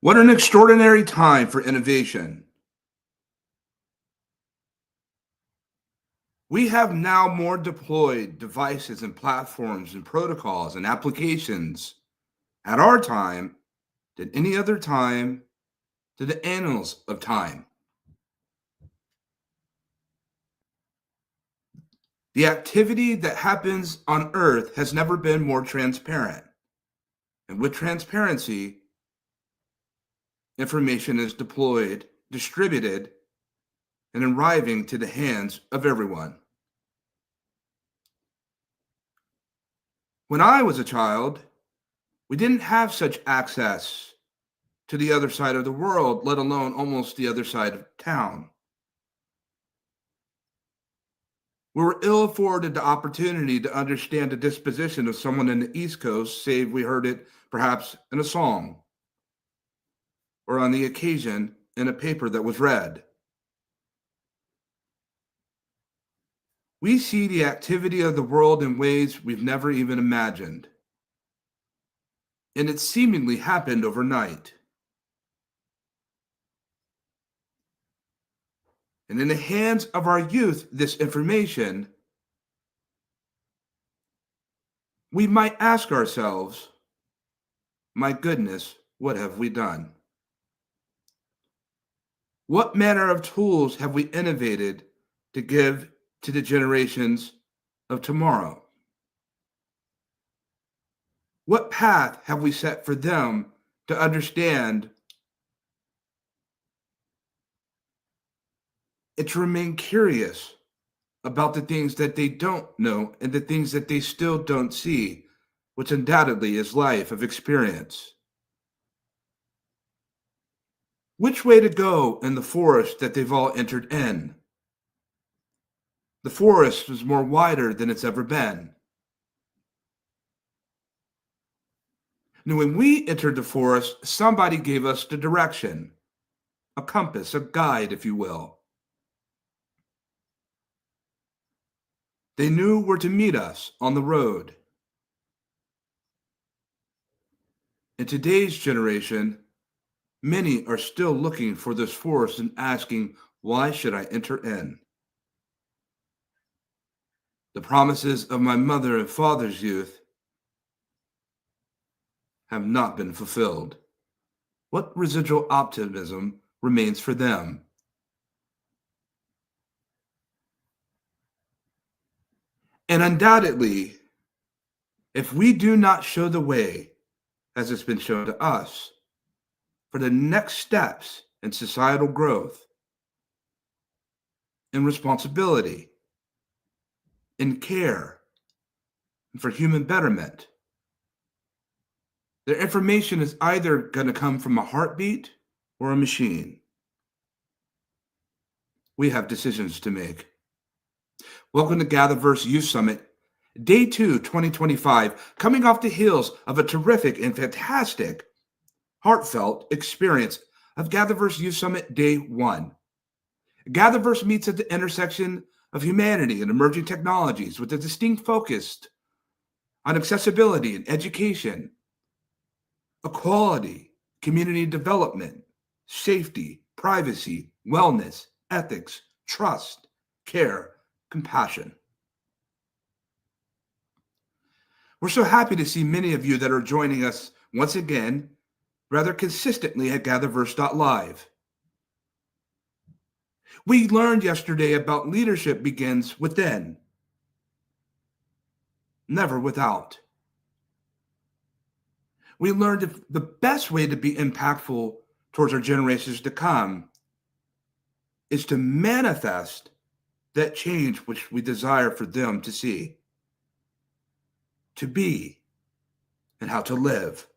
What an extraordinary time for innovation. We have now more deployed devices and platforms and protocols and applications at our time than any other time to the annals of time. The activity that happens on Earth has never been more transparent. And with transparency, information is deployed, distributed, and arriving to the hands of everyone. When I was a child, we didn't have such access to the other side of the world, let alone almost the other side of town. We were ill afforded the opportunity to understand the disposition of someone in the East Coast, save we heard it perhaps in a song or on the occasion in a paper that was read. We see the activity of the world in ways we've never even imagined. And it seemingly happened overnight. And in the hands of our youth, this information, we might ask ourselves, my goodness, what have we done? What manner of tools have we innovated to give to the generations of tomorrow? What path have we set for them to understand and to remain curious about the things that they don't know and the things that they still don't see, which undoubtedly is life of experience? Which way to go in the forest that they've all entered in? The forest is more wider than it's ever been. Now, when we entered the forest, somebody gave us the direction, a compass, a guide, if you will. They knew where to meet us on the road. In today's generation, many are still looking for this forest and asking, why should I enter in? The promises of my mother and father's youth have not been fulfilled. What residual optimism remains for them? And undoubtedly, if we do not show the way, as it's been shown to us, for the next steps in societal growth, in responsibility, in care, and for human betterment, their information is either going to come from a heartbeat or a machine. We have decisions to make. Welcome to GatherVerse Youth Summit, Day 2, 2025, coming off the heels of a terrific and fantastic, heartfelt experience of GatherVerse Youth Summit Day 1. GatherVerse meets at the intersection of humanity and emerging technologies with a distinct focus on accessibility and education, equality, community development, safety, privacy, wellness, ethics, trust, care, compassion. We're so happy to see many of you that are joining us once again, rather consistently at GatherVerse.live. We learned yesterday about leadership begins within, never without. We learned that the best way to be impactful towards our generations to come is to manifest that change which we desire for them to see, to be, and how to live.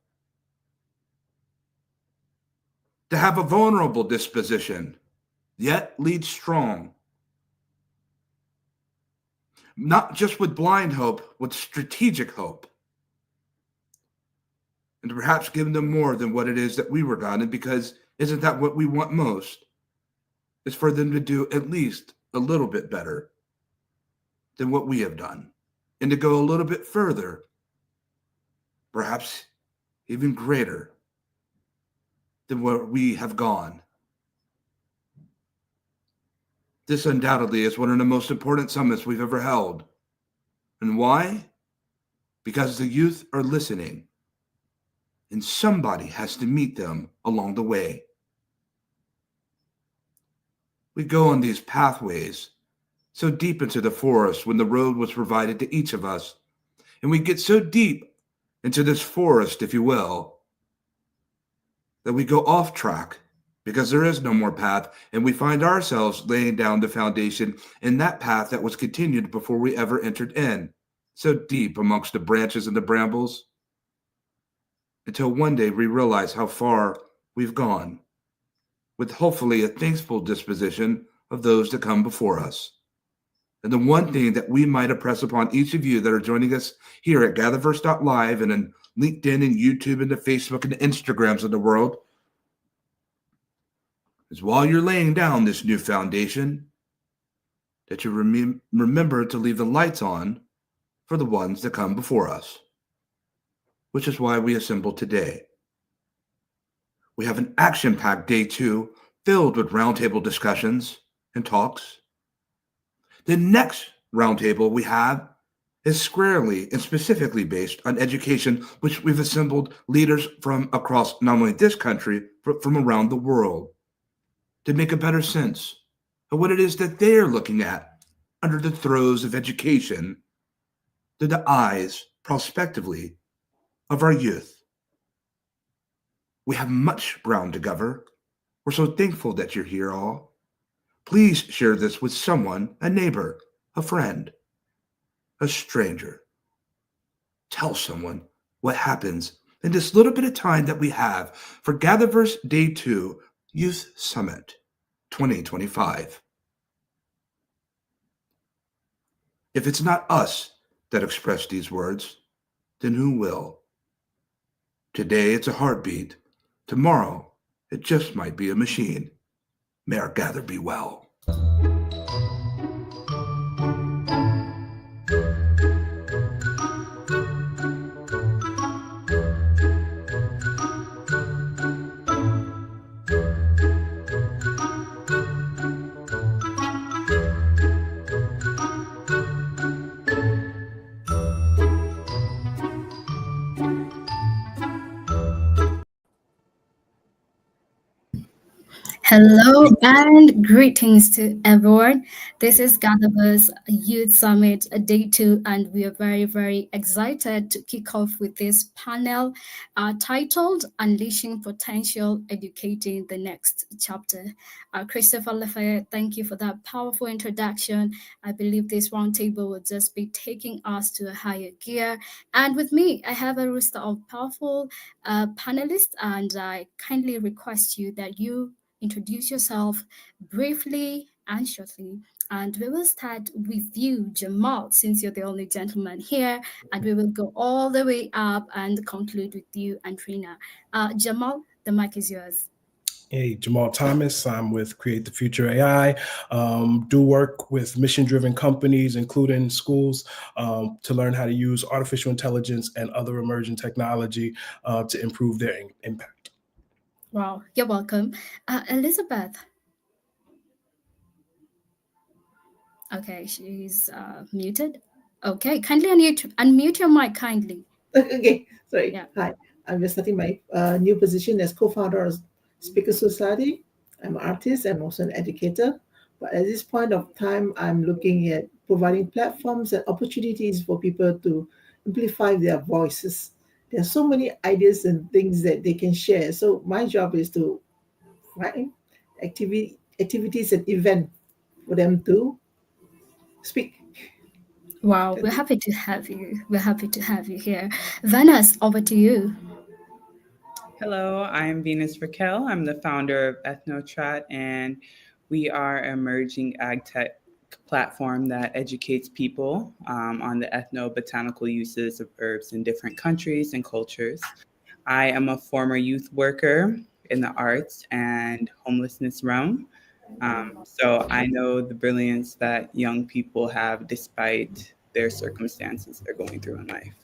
To have a vulnerable disposition, yet lead strong. Not just with blind hope, with strategic hope. And to perhaps give them more than what it is that we were done. And because isn't that what we want most? Is for them to do at least a little bit better than what we have done. And to go a little bit further, perhaps even greater than where we have gone. This undoubtedly is one of the most important summits we've ever held. And why? Because the youth are listening, and somebody has to meet them along the way. We go on these pathways so deep into the forest when the road was provided to each of us, and we get so deep into this forest, if you will, that we go off track because there is no more path, and we find ourselves laying down the foundation in that path that was continued before we ever entered in, so deep amongst the branches and the brambles, until one day we realize how far we've gone, with hopefully a thankful disposition of those that come before us. And the one thing that we might impress upon each of you that are joining us here at GatherVerse.live and in LinkedIn and YouTube and the Facebook and the Instagrams of the world is while you're laying down this new foundation, that you remember to leave the lights on for the ones that come before us, which is why we assembled today. We have an action-packed day 2 filled with roundtable discussions and talks. The next roundtable we have is squarely and specifically based on education, which we've assembled leaders from across not only this country, but from around the world to make a better sense of what it is that they're looking at under the throes of education through the eyes, prospectively, of our youth. We have much ground to cover. We're so thankful that you're here all. Please share this with someone, a neighbor, a friend, a stranger. Tell someone what happens in this little bit of time that we have for GatherVerse Day 2 Youth Summit 2025. If it's not us that express these words, then who will? Today it's a heartbeat. Tomorrow it just might be a machine. May our gather be well. Hello and greetings to everyone. This is GatherVerse Youth Summit Day 2, and we are very, very excited to kick off with this panel titled Unleashing Potential, Educating the Next Chapter. Christopher Lafayette, thank you for that powerful introduction. I believe this roundtable will just be taking us to a higher gear. And with me, I have a roster of powerful panelists, and I kindly request you that you introduce yourself briefly and shortly. And we will start with you, Jamal, since you're the only gentleman here, and we will go all the way up and conclude with you and Trina. Jamal, the mic is yours. Hey, Jamal Thomas. I'm with Create the Future AI. Do work with mission-driven companies, including schools, to learn how to use artificial intelligence and other emerging technology to improve their impact. Wow, you're welcome. Elizabeth. Okay, she's muted. Okay, kindly unmute your mic, kindly. Okay, sorry. Yeah. Hi, I'm just starting my new position as co-founder of Speaker Society. I'm an artist. I'm also an educator. But at this point of time, I'm looking at providing platforms and opportunities for people to amplify their voices. There are so many ideas and things that they can share. So my job is to find activities and events for them to speak. Wow, we're happy to have you. We're happy to have you here. Venus, over to you. Hello, I'm Venus Raquel. I'm the founder of EthnoTrat, and we are an emerging ag tech platform that educates people on the ethnobotanical uses of herbs in different countries and cultures. I am a former youth worker in the arts and homelessness realm. So I know the brilliance that young people have despite their circumstances they're going through in life.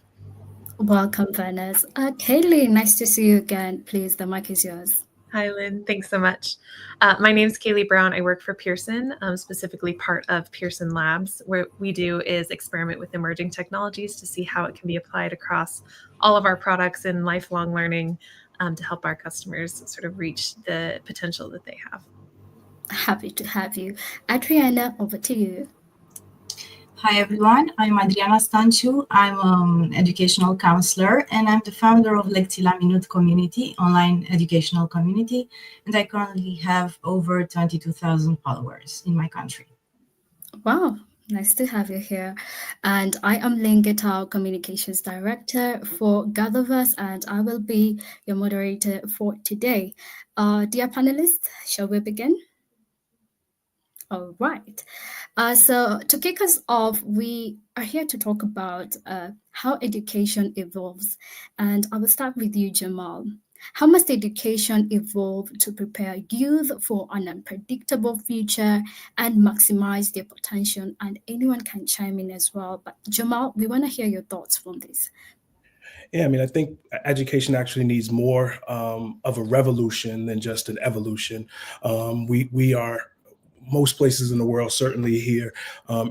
Welcome, Venus. Kaylee, nice to see you again. Please, the mic is yours. Hi, Lynn. Thanks so much. My name is Kaylee Brown. I work for Pearson, specifically part of Pearson Labs. What we do is experiment with emerging technologies to see how it can be applied across all of our products in lifelong learning to help our customers sort of reach the potential that they have. Happy to have you. Adriana, over to you. Hi everyone, I'm Adriana Stanciu. I'm an educational counselor and I'm the founder of Lecții la Minut community, online educational community, and I currently have over 22,000 followers in my country. Wow, nice to have you here. And I am Lynn Guitar, Communications Director for GatherVerse, and I will be your moderator for today. Dear panelists, shall we begin? All right. So to kick us off, we are here to talk about how education evolves. And I will start with you, Jamal. How must education evolve to prepare youth for an unpredictable future and maximize their potential? And anyone can chime in as well. But Jamal, we want to hear your thoughts from this. Yeah, I mean, I think education actually needs more of a revolution than just an evolution. We are most places in the world, certainly here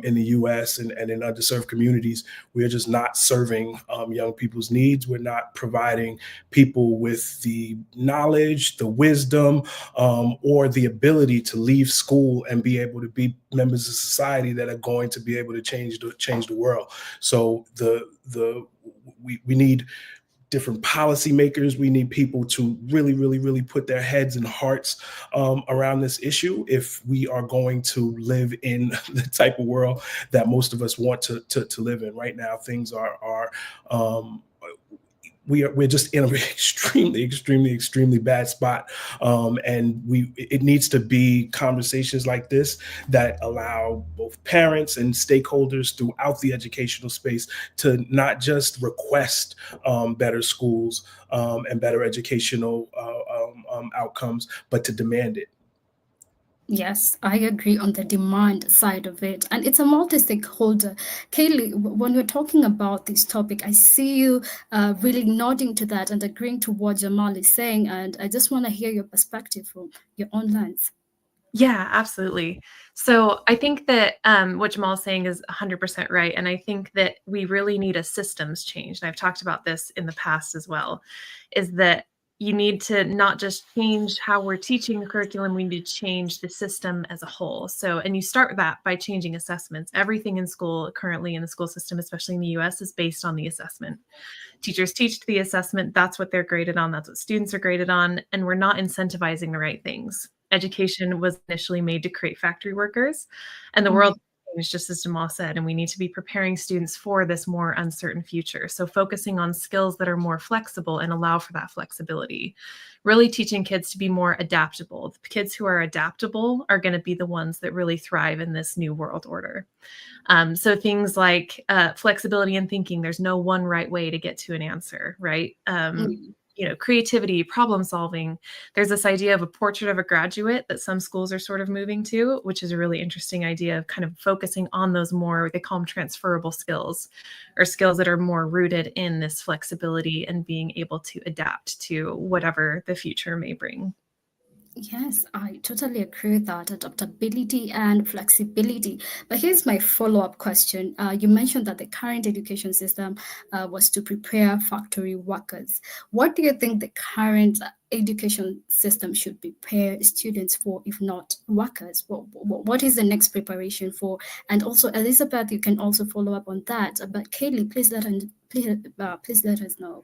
in the U.S. and in underserved communities, we are just not serving young people's needs. We're not providing people with the knowledge, the wisdom, or the ability to leave school and be able to be members of society that are going to be able to change the world. So we need different policymakers. We need people to really put their heads and hearts around this issue if we are going to live in the type of world that most of us want to live in. Right now, things are we're just in an extremely bad spot, and it needs to be conversations like this that allow both parents and stakeholders throughout the educational space to not just request better schools and better educational outcomes, but to demand it. Yes, I agree on the demand side of it. And it's a multi-stakeholder. Kaylee, when we're talking about this topic, I see you really nodding to that and agreeing to what Jamal is saying. And I just want to hear your perspective from your own lens. Yeah, absolutely. So I think that what Jamal's saying is 100% right. And I think that we really need a systems change. And I've talked about this in the past as well, is that you need to not just change how we're teaching the curriculum, we need to change the system as a whole. So, and you start that by changing assessments. Everything in school currently in the school system, especially in the US, is based on the assessment. Teachers teach the assessment. That's what they're graded on. That's what students are graded on. And we're not incentivizing the right things. Education was initially made to create factory workers, and the world changed, just as Jamal said, and we need to be preparing students for this more uncertain future. So focusing on skills that are more flexible and allow for that flexibility, really teaching kids to be more adaptable. The kids who are adaptable are going to be the ones that really thrive in this new world order. So things like flexibility in thinking, there's no one right way to get to an answer, right? Creativity, problem solving. There's this idea of a portrait of a graduate that some schools are sort of moving to, which is a really interesting idea of kind of focusing on those more, they call them transferable skills, or skills that are more rooted in this flexibility and being able to adapt to whatever the future may bring. Yes, I totally agree with that, adaptability and flexibility. But here's my follow-up question. You mentioned that the current education system was to prepare factory workers. What do you think the current education system should prepare students for, if not workers? What is the next preparation for? And also, Elizabeth, you can also follow up on that. But Kaylee, please let us know.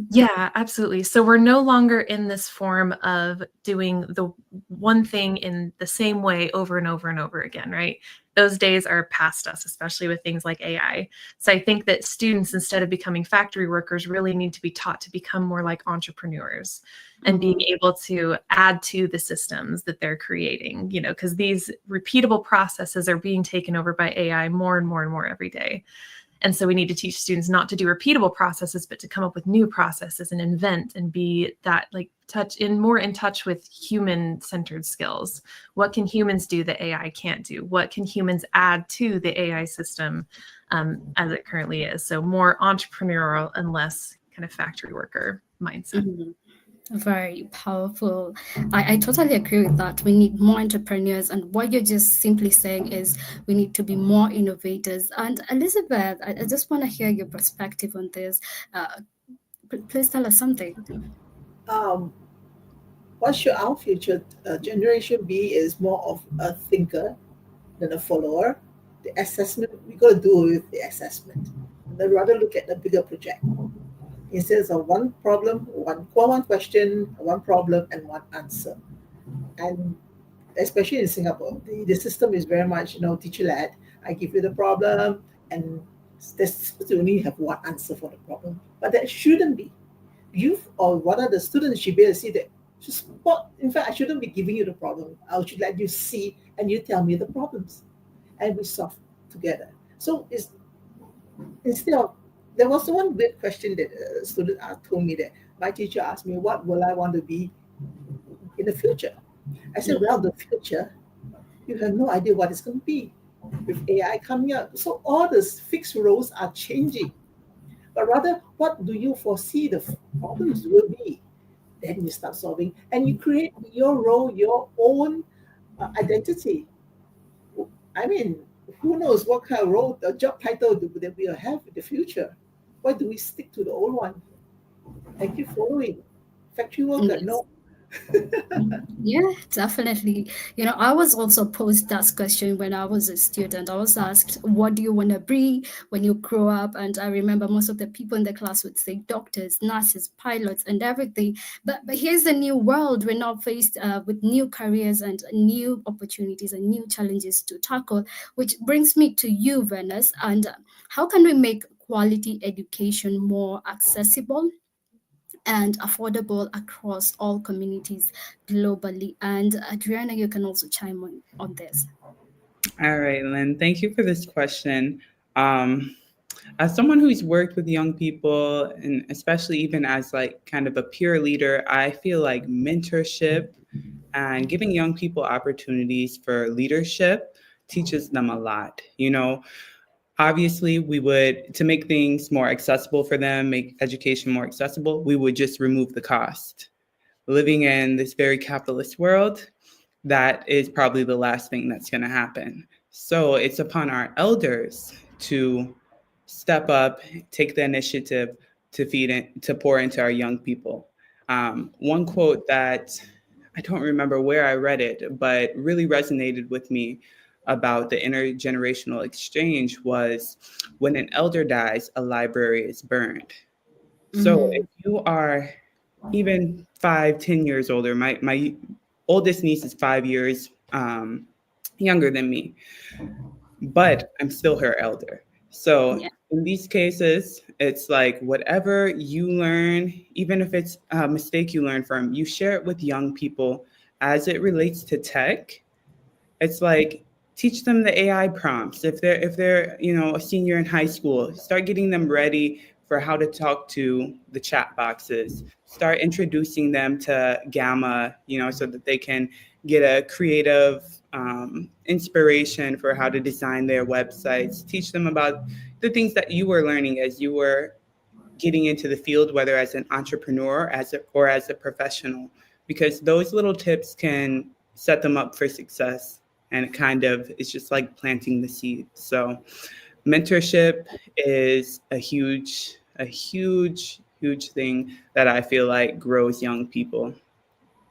Yeah, absolutely. So we're no longer in this form of doing the one thing in the same way over and over and over again, right? Those days are past us, especially with things like AI. So I think that students, instead of becoming factory workers, really need to be taught to become more like entrepreneurs and being able to add to the systems that they're creating, because these repeatable processes are being taken over by AI more and more and more every day. And so we need to teach students not to do repeatable processes, but to come up with new processes and invent and be that more in touch with human-centered skills. What can humans do that AI can't do? What can humans add to the AI system as it currently is? So more entrepreneurial and less kind of factory worker mindset. Very powerful. I totally agree with that. We need more entrepreneurs, and what you're just simply saying is we need to be more innovators. And Elizabeth, I just want to hear your perspective on this. Please tell us something. Um, what should our future generation be is more of a thinker than a follower. The assessment, we got to do with the assessment. And then rather look at the bigger project instead of one problem, one question, one problem, and one answer. And especially in Singapore, the system is very much, teacher led. I give you the problem, and there's supposed to only have one answer for the problem. But that shouldn't be. You or one of the students should be able to see that. Spot. In fact, I shouldn't be giving you the problem. I should let you see and you tell me the problems, and we solve together. So it's instead of there was one weird question that a student told me that my teacher asked me, "What will I want to be in the future?" I said, "Well, the future, you have no idea what it's going to be with AI coming up. So all the fixed roles are changing, but rather, what do you foresee the problems will be? Then you start solving, and you create your role, your own identity. I mean, who knows what kind of role, the job title that we'll have in the future? Why do we stick to the old one and keep following? Factory worker, Yes. no. Yeah, definitely. I was also posed that question when I was a student. I was asked, what do you want to be when you grow up? And I remember most of the people in the class would say doctors, nurses, pilots, and everything. But here's the new world. We're now faced with new careers and new opportunities and new challenges to tackle, which brings me to you, Venus. And how can we make quality education more accessible and affordable across all communities globally? And Adriana, you can also chime on this. All right, Lynn, thank you for this question. Um, as someone who's worked with young people, and especially even as like kind of a peer leader, I feel like mentorship and giving young people opportunities for leadership teaches them a lot. Obviously, we would, to make things more accessible for them, make education more accessible, we would just remove the cost. Living in this very capitalist world, that is probably the last thing that's going to happen. So it's upon our elders to step up, take the initiative to to pour into our young people. One quote that I don't remember where I read it, but really resonated with me about the intergenerational exchange was, when an elder dies, a library is burned. So if you are even 5, 10 years older, my oldest niece is 5 years younger than me, but I'm still her elder. So Yeah. in these cases, it's like whatever you learn, even if it's a mistake you learn from, you share it with young people as it relates to tech. It's like, teach them the AI prompts. If they're a senior in high school, start getting them ready for how to talk to the chat boxes. Start introducing them to Gamma, so that they can get a creative inspiration for how to design their websites. Teach them about the things that you were learning as you were getting into the field, whether as an entrepreneur or as a professional, because those little tips can set them up for success. And it's just like planting the seed. So mentorship is a huge thing that I feel like grows young people.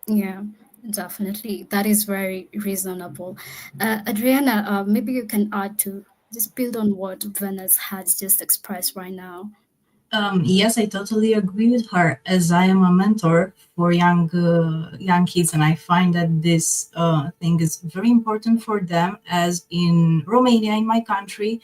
Yeah, definitely. That is very reasonable. Adriana, maybe you can add to just build on what Venus has just expressed right now. Yes, I totally agree with her. As I am a mentor for young kids, and I find that this thing is very important for them. As in Romania, in my country,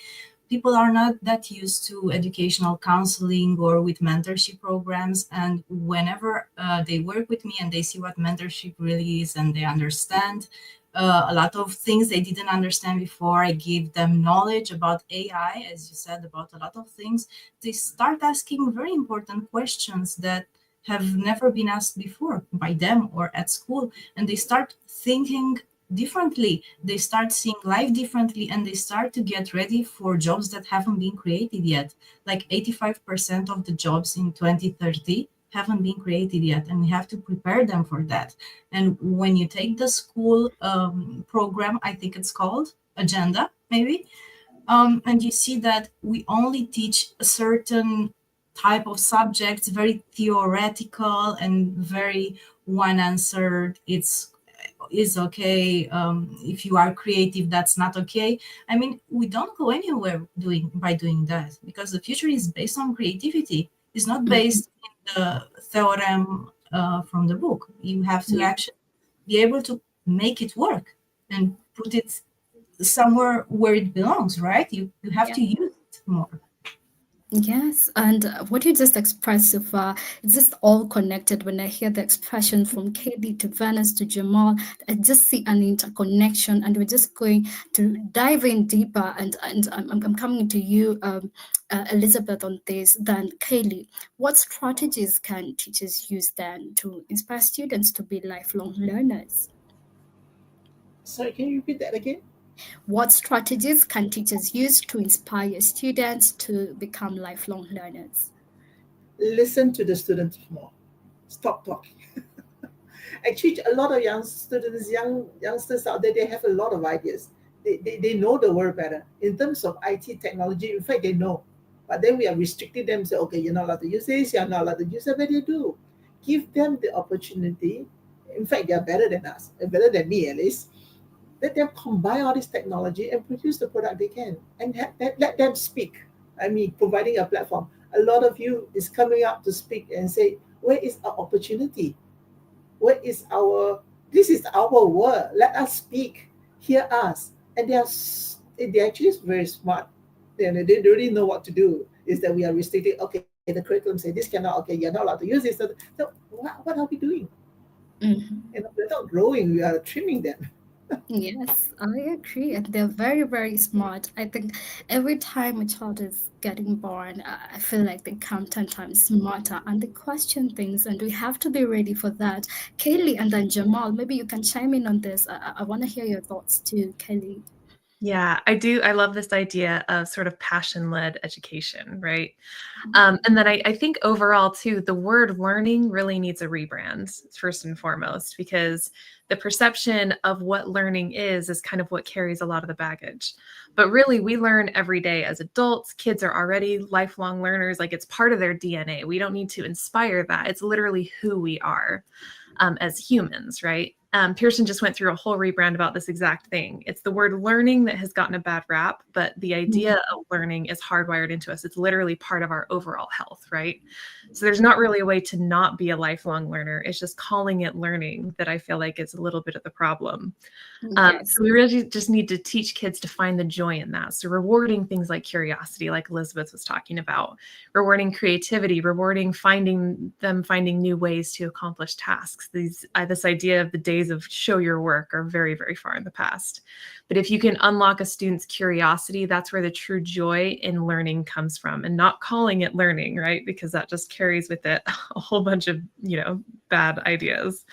people are not that used to educational counseling or with mentorship programs. And whenever they work with me and they see what mentorship really is, and they understand a lot of things they didn't understand before, I give them knowledge about AI, as you said, about a lot of things. They start asking very important questions that have never been asked before by them or at school. And they start thinking differently. They start seeing life differently, and they start to get ready for jobs that haven't been created yet. Like 85% of the jobs in 2030 haven't been created yet, and we have to prepare them for that. And when you take the school program, I think it's called Agenda, maybe, and you see that we only teach a certain type of subjects, very theoretical and very one answered. It's is okay. If you are creative, that's not okay. I mean, we don't go anywhere by doing that, because the future is based on creativity. It's not based in the theorem from the book. You have to actually be able to make it work and put it somewhere where it belongs, right? You have to use it more. Yes, and what you just expressed so far, it's just all connected. When I hear the expression from Katie to Venice to Jamal, I just see an interconnection, and we're just going to dive in deeper. And I'm coming to you, Elizabeth, on this. Then, Kaylee, what strategies can teachers use then to inspire students to be lifelong learners? Sorry, can you repeat that again? What strategies can teachers use to inspire students to become lifelong learners? Listen to the students more. Stop talking. Actually, a lot of youngsters out there, they have a lot of ideas. They know the world better. In terms of IT technology, in fact, they know. But then we are restricting them, say, okay, you're not allowed to use this, you're not allowed to use it, but they do. Give them the opportunity. In fact, they're better than us, better than me at least. Let them combine all this technology and produce the product they can, and let them speak. I mean, providing a platform. A lot of you is coming up to speak and say, where is our opportunity? Where is this is our world. Let us speak. Hear us. And they're actually very smart. They really know what to do. Is that we are restricting, okay, the curriculum say this cannot, okay, you're not allowed to use this. So what are we doing? We're not growing, we are trimming them. Yes, I agree. And they're very, very smart. I think every time a child is getting born, I feel like they come 10 times smarter and they question things, and we have to be ready for that. Kaylee and then Jamal, maybe you can chime in on this. I want to hear your thoughts too, Kaylee. Yeah, I do. I love this idea of sort of passion-led education, right? And then I think overall too, the word learning really needs a rebrand first and foremost, because the perception of what learning is kind of what carries a lot of the baggage. But really, we learn every day as adults. Kids are already lifelong learners. Like, it's part of their DNA. We don't need to inspire that. It's literally who we are as humans, right? Pearson just went through a whole rebrand about this exact thing. It's the word learning that has gotten a bad rap, but the idea of learning is hardwired into us. It's literally part of our overall health, right? So there's not really a way to not be a lifelong learner. It's just calling it learning that I feel like is a little bit of the problem. Yes. So we really just need to teach kids to find the joy in that. So rewarding things like curiosity, like Elizabeth was talking about, rewarding creativity, rewarding finding new ways to accomplish tasks. This idea of the days of show your work are very, very far in the past. But if you can unlock a student's curiosity, that's where the true joy in learning comes from, and not calling it learning, right? Because that just carries with it a whole bunch of, bad ideas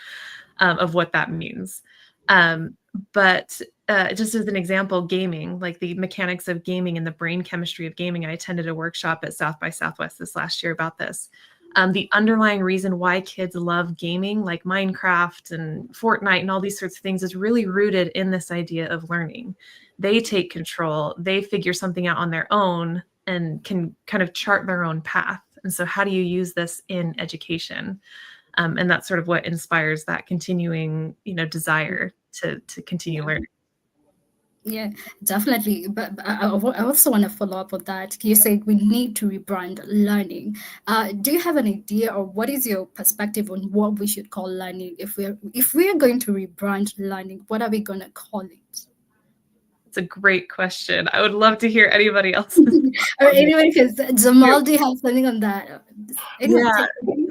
of what that means. But just as an example, gaming, like the mechanics of gaming and the brain chemistry of gaming. I attended a workshop at South by Southwest this last year about this. The underlying reason why kids love gaming, like Minecraft and Fortnite and all these sorts of things, is really rooted in this idea of learning. They take control, they figure something out on their own and can kind of chart their own path. And so how do you use this in education? And that's sort of what inspires that continuing, desire to continue learning. Yeah, definitely. But I also want to follow up on that. You said we need to rebrand learning. Do you have an idea, or what is your perspective on what we should call learning? If we're going to rebrand learning, what are we going to call it? It's a great question. I would love to hear anybody else's. Or anybody, because Jamal, do you have something on that? Anyone,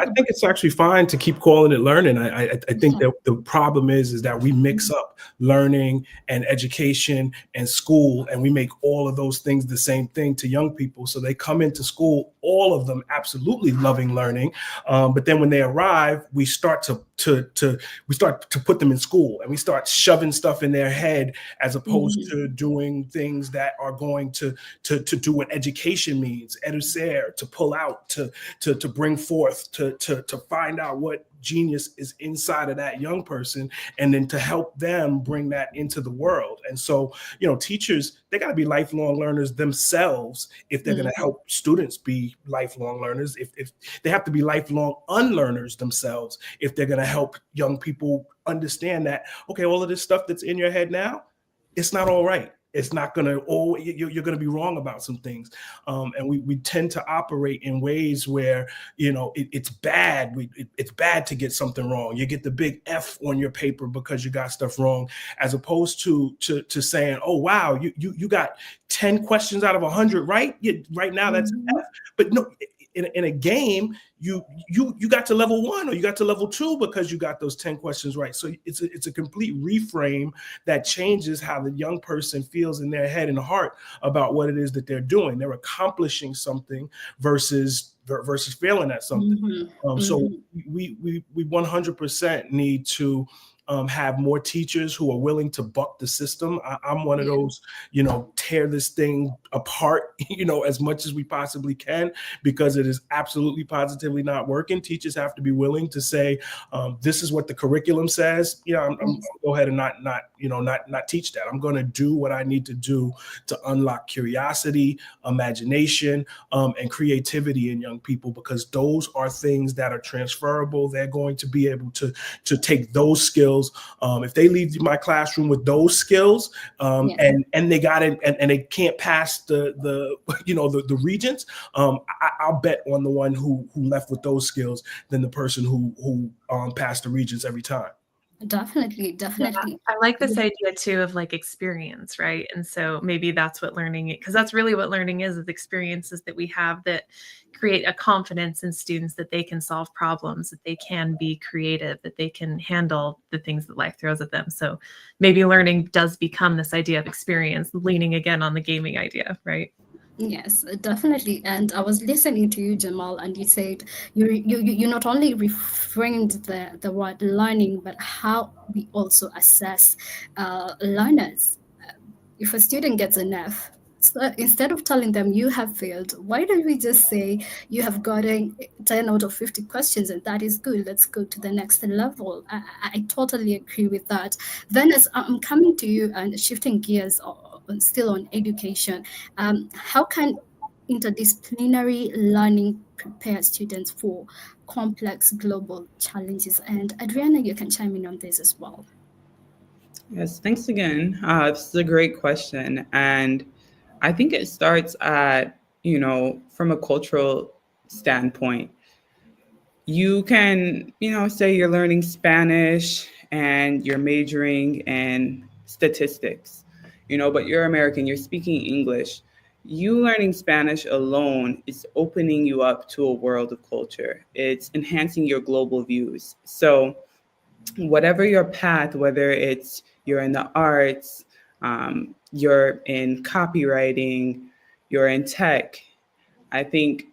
I think it's actually fine to keep calling it learning. I think that the problem is that we mix up learning and education and school, and we make all of those things the same thing to young people. So they come into school, all of them absolutely loving learning. But then when they arrive, we start to we start to put them in school, and we start shoving stuff in their head as opposed to doing things that are going to do what education means, educere, to pull out, to bring forth, to find out what genius is inside of that young person, and then to help them bring that into the world. And so, teachers, they got to be lifelong learners themselves if they're going to help students be lifelong learners. If they have to be lifelong unlearners themselves if they're going to help young people understand that, okay, all of this stuff that's in your head now, it's not all right. It's not going to, you're going to be wrong about some things. And we tend to operate in ways where, it's bad. It's bad to get something wrong. You get the big F on your paper because you got stuff wrong, as opposed to saying, oh, wow, you got 10 questions out of 100 right? Right now, that's an F. But no, in a game, you got to level 1 or you got to level 2 because you got those 10 questions right. So it's a complete reframe that changes how the young person feels in their head and heart about what it is that they're doing. They're accomplishing something versus failing at something. So we 100% need to have more teachers who are willing to buck the system. I'm one of those, tear this thing apart, as much as we possibly can, because it is absolutely positively not working. Teachers have to be willing to say, this is what the curriculum says. I'm gonna go ahead and not teach that. I'm going to do what I need to do to unlock curiosity, imagination, and creativity in young people, because those are things that are transferable. They're going to be able to take those skills. If they leave my classroom with those skills, and they got it, and they can't pass the regents, I'll bet on the one who left with those skills than the person who passed the regents every time. Definitely. Yeah, I like this idea too of like experience, right? And so maybe that's what learning, because that's really what learning is experiences that we have that create a confidence in students that they can solve problems, that they can be creative, that they can handle the things that life throws at them. So maybe learning does become this idea of experience, leaning again on the gaming idea, right? Yes, definitely. And I was listening to you, Jamal, and you said you not only reframed the word learning, but how we also assess learners. If a student gets an F, so instead of telling them you have failed, why don't we just say you have gotten 10 out of 50 questions and that is good, let's go to the next level. I totally agree with that. Then as I'm coming to you and shifting gears still on education, how can interdisciplinary learning prepare students for complex global challenges? And Adriana, you can chime in on this as well. Yes, thanks again. This is a great question. And I think it starts at, from a cultural standpoint. You can, say you're learning Spanish and you're majoring in statistics, but you're American, you're speaking English. You learning Spanish alone is opening you up to a world of culture. It's enhancing your global views. So whatever your path, whether it's you're in the arts, you're in copywriting, you're in tech, I think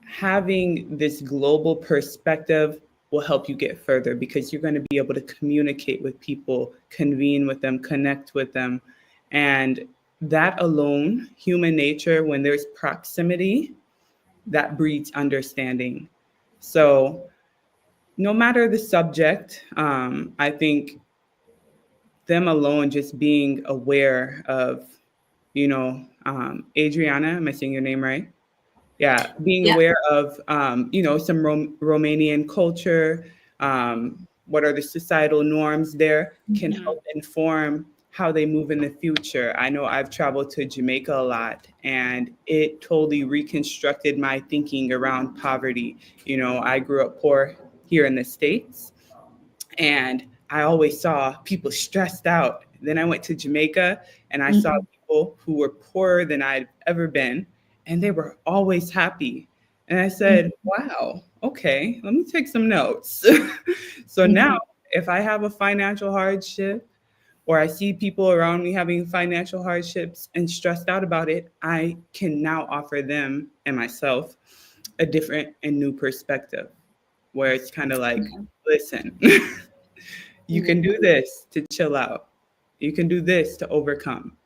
having this global perspective will help you get further, because you're going to be able to communicate with people, convene with them, connect with them. And that alone, human nature, when there's proximity, that breeds understanding. So no matter the subject, I think them alone, just being aware of, Adriana, am I saying your name right? Yeah, being aware of, some Romanian culture, what are the societal norms there, can help inform how they move in the future. I know I've traveled to Jamaica a lot, and it totally reconstructed my thinking around poverty. I grew up poor here in the States, and I always saw people stressed out. Then I went to Jamaica and I saw people who were poorer than I'd ever been, and they were always happy. And I said, wow, okay, let me take some notes. So now if I have a financial hardship, or I see people around me having financial hardships and stressed out about it, I can now offer them and myself a different and new perspective. where it's kind of like, Okay. listen, you can do this to chill out. You can do this to overcome.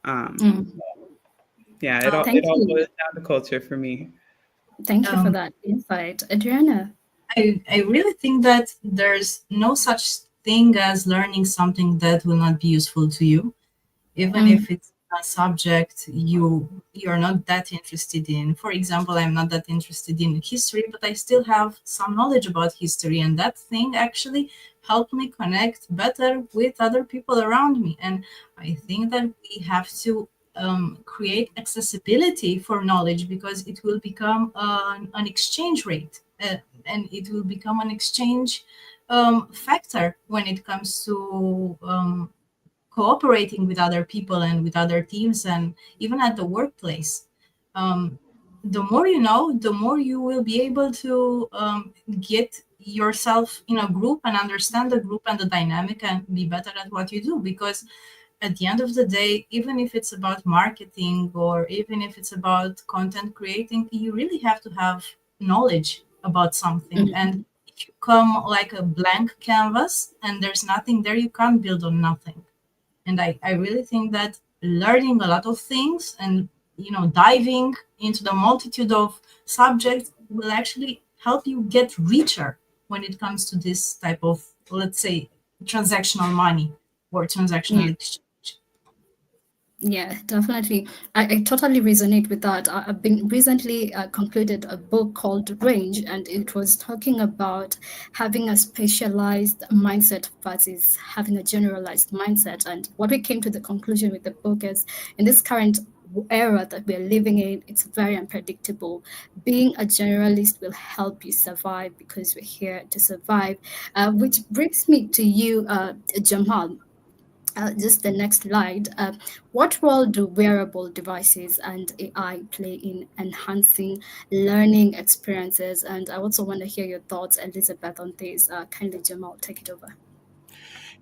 Um, Mm. yeah, it Thank all you. boils down to culture for me. Thank you for Um, that insight. Adriana. I really think that there's no such thing as learning something that will not be useful to you, even Mm. if it's a subject you're not that interested in. For example, I'm not that interested in history, but I still have some knowledge about history, and that thing actually helped me connect better with other people around me. And I think that we have to create accessibility for knowledge, because it will become an exchange rate, and it will become an exchange factor when it comes to cooperating with other people and with other teams, and even at the workplace. Um, the more you know, the more you will be able to get yourself in a group and understand the group and the dynamic and be better at what you do. Because at the end of the day, even if it's about marketing or even if it's about content creating, you really have to have knowledge about something. And Mhm. if you come like a blank canvas and there's nothing there, you can't build on nothing. And I really think that learning a lot of things and diving into the multitude of subjects will actually help you get richer when it comes to this type of, let's say, transactional money or transactional exchange. Yeah, definitely. I totally resonate with that. I've been recently concluded a book called Range, and it was talking about having a specialized mindset versus having a generalized mindset. And what we came to the conclusion with the book is in this current era that we're living in, it's very unpredictable. Being a generalist will help you survive because we're here to survive. Which brings me to you, Jamal. Just the next slide. What role do wearable devices and AI play in enhancing learning experiences? And I also want to hear your thoughts, Elizabeth, on this. Kindly, Jamal, take it over.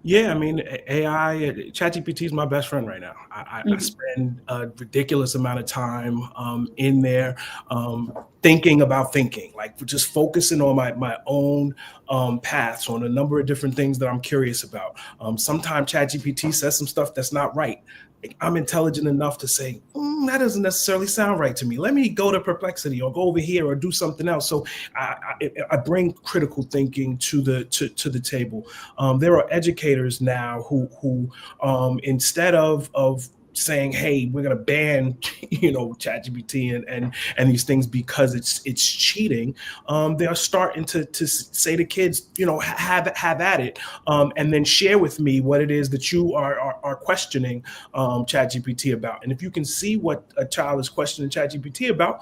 Yeah, I mean, AI, ChatGPT is my best friend right now. I Mhm. spend a ridiculous amount of time in there thinking about thinking, like just focusing on my own paths on a number of different things that I'm curious about. Sometimes ChatGPT says some stuff that's not right. I'm intelligent enough to say, that doesn't necessarily sound right to me. Let me go to Perplexity or go over here or do something else. So I bring critical thinking to the table. There are educators now who instead of saying, "Hey, we're going to ban, ChatGPT and these things because it's cheating," they are starting to say to kids, have at it, and then share with me what it is that you are questioning ChatGPT about. And if you can see what a child is questioning ChatGPT about,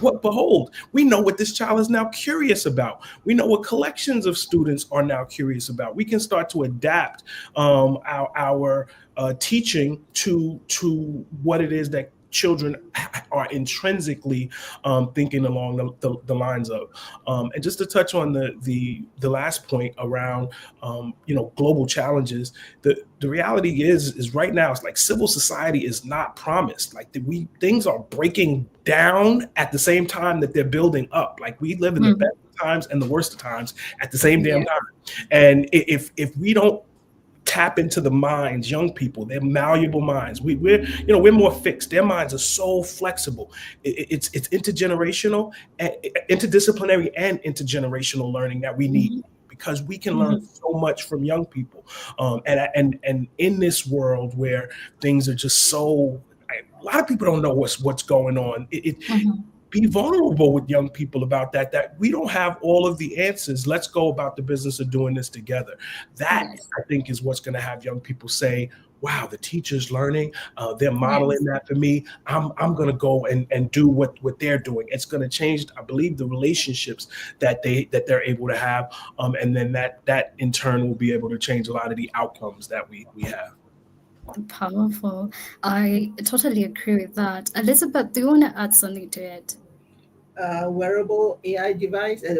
what behold, we know what this child is now curious about. We know what collections of students are now curious about. We can start to adapt our teaching to what it is that children are intrinsically thinking along the lines of. And just to touch on the last point around global challenges, the reality is right now it's like civil society is not promised. Like things are breaking down at the same time that they're building up. Like we live in the best of times and the worst of times at the same damn Yeah. time. And if we don't tap into the minds, young people, their malleable minds. We're more fixed. Their minds are so flexible. It's intergenerational, interdisciplinary, and intergenerational learning that we need, Mhm. because we can learn Mhm. so much from young people. And in this world where things are just so, a lot of people don't know what's going on. Mhm. Be vulnerable with young people about that we don't have all of the answers. Let's go about the business of doing this together. That, Yes. I think, is what's going to have young people say, wow, the teacher's learning, they're modeling Yes. that for me. I'm going to go and do what they're doing. It's going to change, I believe, the relationships that they're able to have, and then that in turn will be able to change a lot of the outcomes that we have. Powerful. I totally agree with that. Elizabeth, do you want to add something to it? Wearable AI device and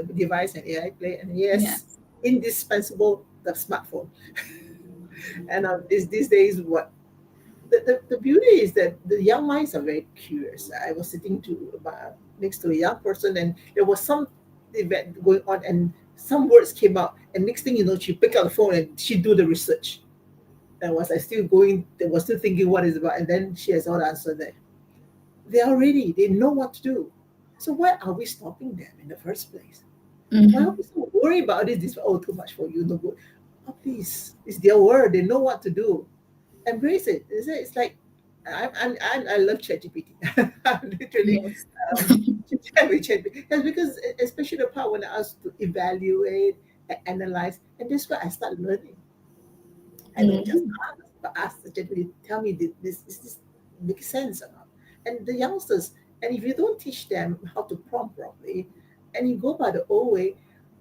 AI play, and Yeah. yes, indispensable, the smartphone. And these days, what the beauty is that the young minds are very curious. I was sitting next to a young person, and there was some event going on, and some words came out, and next thing you know, she picked up the phone and she do the research. And was I still going? They was still thinking what is about, and then she has all the answer there. They are ready. They know what to do. So why are we stopping them in the first place? Why are we so worried about this? This too much for you, no good. Oh, please, it's their word. They know what to do. Embrace it. It's like I love ChatGPT. Literally, Yes. chat with ChatGPT. That's because especially the part when I ask to evaluate and analyze, and that's where I start learning. I don't just ask, but ask the ChatGPT, tell me this make sense or not? And the youngsters, and if you don't teach them how to prompt properly, and you go by the old way,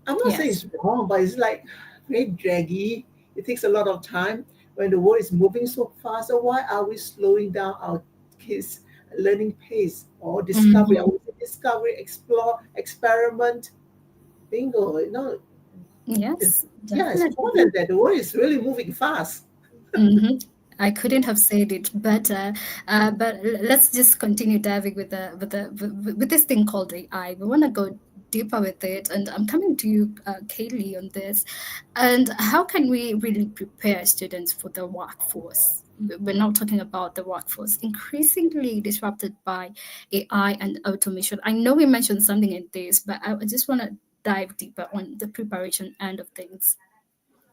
I'm not saying Yes. it's wrong, but it's like very draggy. It takes a lot of time when the world is moving so fast. So why are we slowing down our kids' learning pace or discovery? I Mhm. would say discovery, explore, experiment, bingo. Yes, Yeah, it's more than definitely. that. The world is really moving fast. Hmm. I couldn't have said it better. But let's just continue diving with this thing called AI. We want to go deeper with it, and I'm coming to you, Kaylee, on this. And how can we really prepare students for the workforce? We're now talking about the workforce increasingly disrupted by AI and automation. I know we mentioned something in this, but I just want to dive deeper on the preparation end of things.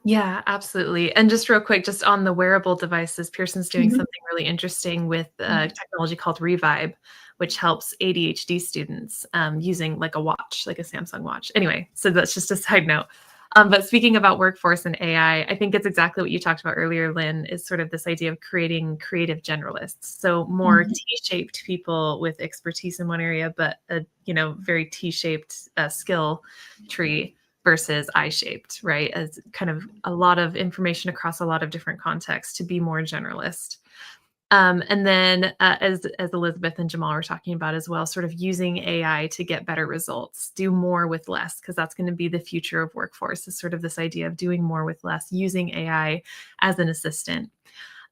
Yeah, absolutely. And just real quick, just on the wearable devices, Pearson's doing Mhm. something really interesting with technology called Revibe, which helps ADHD students using like a watch, like a Samsung watch. Anyway, so that's just a side note. But speaking about workforce and AI, I think it's exactly what you talked about earlier, Lynn, is sort of this idea of creating creative generalists. So more Mhm. T-shaped people with expertise in one area, but a very T-shaped skill tree versus I-shaped, right? As kind of a lot of information across a lot of different contexts to be more generalist. And then as Elizabeth and Jamal were talking about as well, sort of using AI to get better results, do more with less, because that's going to be the future of workforce, is sort of this idea of doing more with less, using AI as an assistant.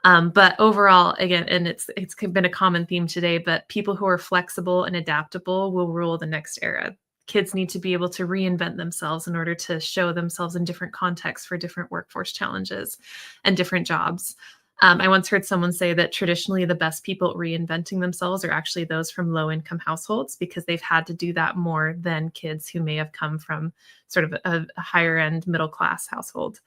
But overall, again, and it's been a common theme today, but people who are flexible and adaptable will rule the next era. Kids need to be able to reinvent themselves in order to show themselves in different contexts for different workforce challenges and different jobs. I once heard someone say that traditionally the best people reinventing themselves are actually those from low-income households, because they've had to do that more than kids who may have come from sort of a higher-end middle-class household.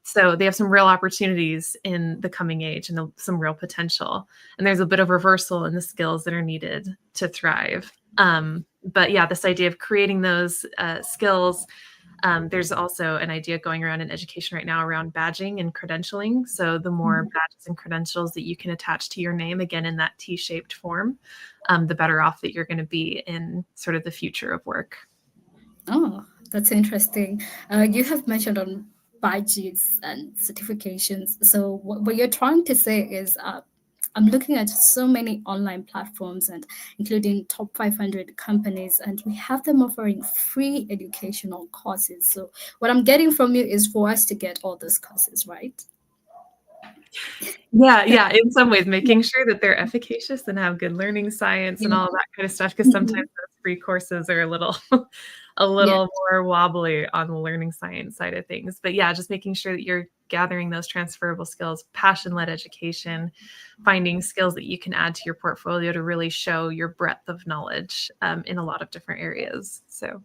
So they have some real opportunities in the coming age and some real potential. And there's a bit of reversal in the skills that are needed to thrive. But yeah, this idea of creating those skills. There's also an idea going around in education right now around badging and credentialing. So the more badges and credentials that you can attach to your name, again, in that T-shaped form, the better off that you're going to be in sort of the future of work. Oh, that's interesting. You have mentioned on badges and certifications. So what you're trying to say is, I'm looking at so many online platforms and including top 500 companies, and we have them offering free educational courses. So what I'm getting from you is for us to get all those courses, right? Yeah, in some ways, making sure that they're efficacious and have good learning science and Yeah. all that kind of stuff, because sometimes those free courses are a little Yeah. more wobbly on the learning science side of things. But yeah, just making sure that you're gathering those transferable skills, passion-led education, finding skills that you can add to your portfolio to really show your breadth of knowledge in a lot of different areas. So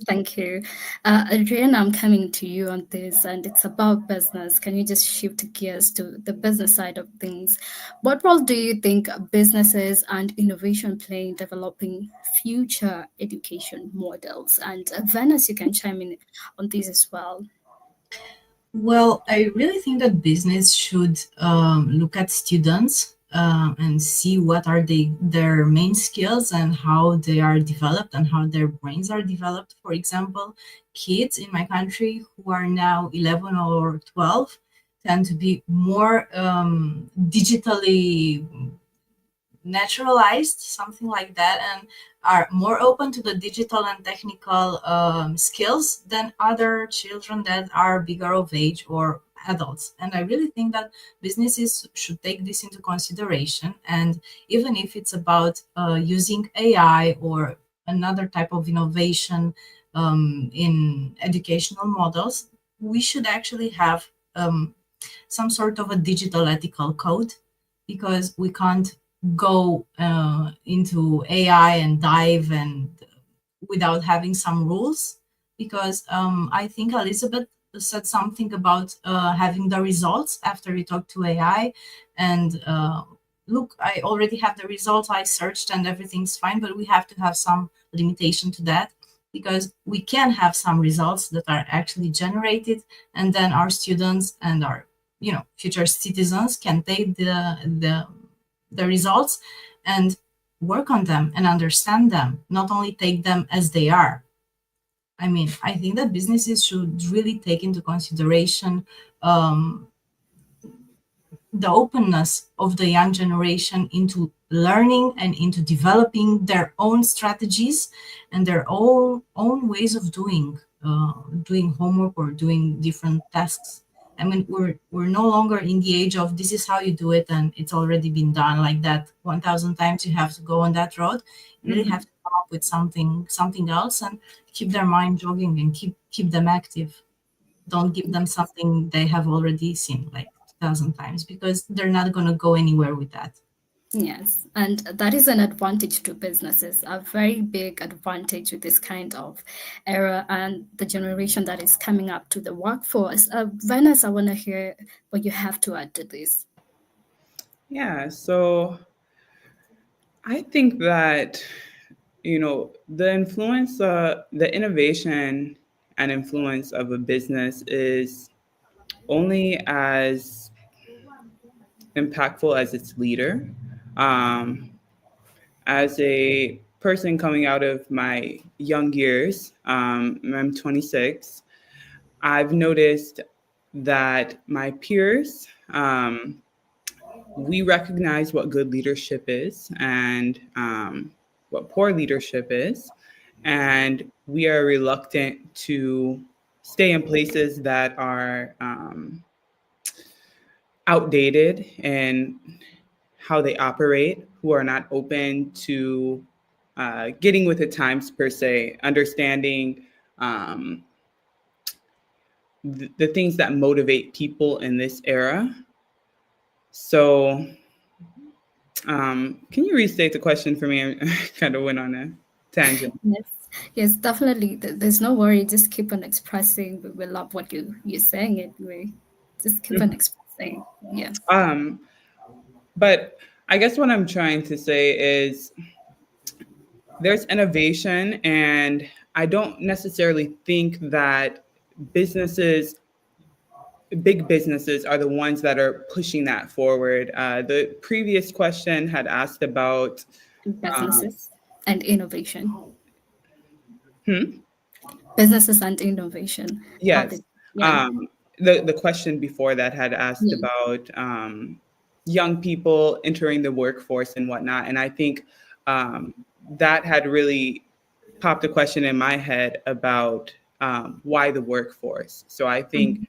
Thank you. Adrienne, I'm coming to you on this, and it's about business. Can you just shift gears to the business side of things? What role do you think businesses and innovation play in developing future education models? And Venice, you can chime in on this as well. Well, I really think that business should look at students and see what are their main skills and how they are developed and how their brains are developed. For example, kids in my country who are now 11 or 12 tend to be more digitally naturalized, something like that, and are more open to the digital and technical skills than other children that are bigger of age or adults. And I really think that businesses should take this into consideration. And even if it's about using AI or another type of innovation in educational models, we should actually have some sort of a digital ethical code, because we can't go into AI and dive and without having some rules. Because I think Elizabeth said something about having the results after we talked to AI, and look, I already have the results, I searched and everything's fine, but we have to have some limitation to that, because we can have some results that are actually generated, and then our students and our future citizens can take the results and work on them and understand them, not only take them as they are. I mean, I think that businesses should really take into consideration the openness of the young generation into learning and into developing their own strategies and their own ways of doing homework or doing different tasks. I mean, we're no longer in the age of this is how you do it and it's already been done like that 1,000 times. You have to go on that road. You really have to come up with something else and keep their mind jogging and keep them active. Don't give them something they have already seen like 1,000 times, because they're not going to go anywhere with that. Yes, and that is an advantage to businesses, a very big advantage with this kind of era and the generation that is coming up to the workforce. Venice, I want to hear what you have to add to this. Yeah, so I think that, the influence, the innovation and influence of a business is only as impactful as its leader. As a person coming out of my young years, I'm 26, I've noticed that my peers, we recognize what good leadership is and what poor leadership is. And we are reluctant to stay in places that are outdated in how they operate, who are not open to getting with the times per se, understanding the things that motivate people in this era. So can you restate the question for me? I kind of went on a tangent. Yes, definitely. There's no worry. Just keep on expressing. We love what you're saying anyway. Just keep on expressing. Yeah. But I guess what I'm trying to say is there's innovation, and I don't necessarily think that big businesses are the ones that are pushing that forward. The previous question had asked about businesses and innovation. Hmm? Businesses and innovation. Yes. The question before that had asked about young people entering the workforce and whatnot. And I think that had really popped a question in my head about why the workforce. So I think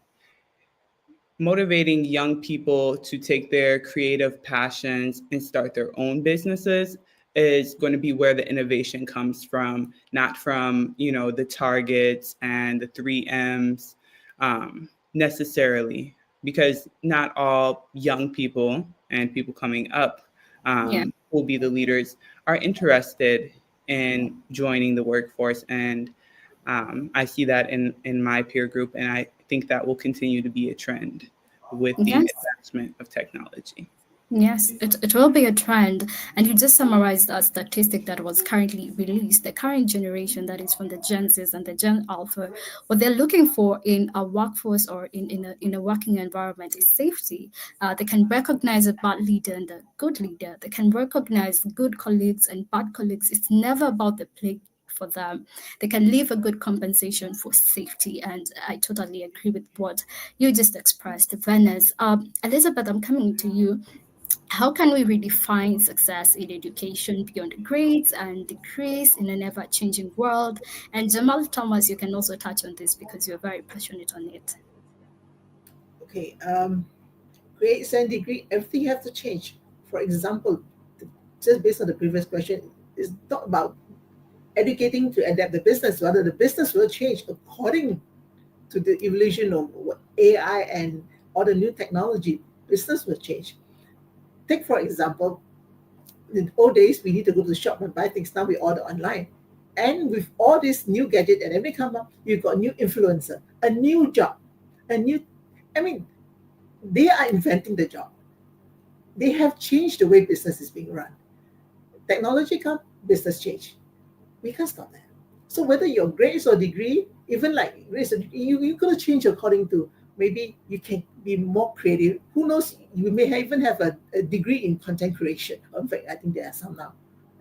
motivating young people to take their creative passions and start their own businesses is going to be where the innovation comes from, not from, the targets and the 3Ms necessarily, because not all young people and people coming up who will be the leaders are interested in joining the workforce. And I see that in my peer group, and I think that will continue to be a trend with the advancement of technology. Yes, it will be a trend. And you just summarized a statistic that was currently released. The current generation, that is from the Gen Zs and the Gen Alpha, what they're looking for in a workforce or in a working environment is safety. They can recognize a bad leader and a good leader. They can recognize good colleagues and bad colleagues. It's never about the play for them. They can leave a good compensation for safety. And I totally agree with what you just expressed, Venice. Elizabeth, I'm coming to you. How can we redefine success in education beyond grades and degrees in an ever-changing world? And Jamal Thomas, you can also touch on this because you're very passionate on it. Okay, grades and degree, everything has to change. For example, just based on the previous question, it's not about educating to adapt the business, rather the business will change according to the evolution of AI and all the new technology. Business will change. Take for example, in the old days we need to go to the shop and buy things. Now we order online. And with all this new gadget and everything come up, you've got a new influencer, a new job, a new, I mean, they are inventing the job. They have changed the way business is being run. Technology come, business change. We can't stop that. So whether your grades or degree, even like grades, you gotta change according to, maybe you can be more creative. Who knows? You may even have a degree in content creation. In fact, I think there are some now.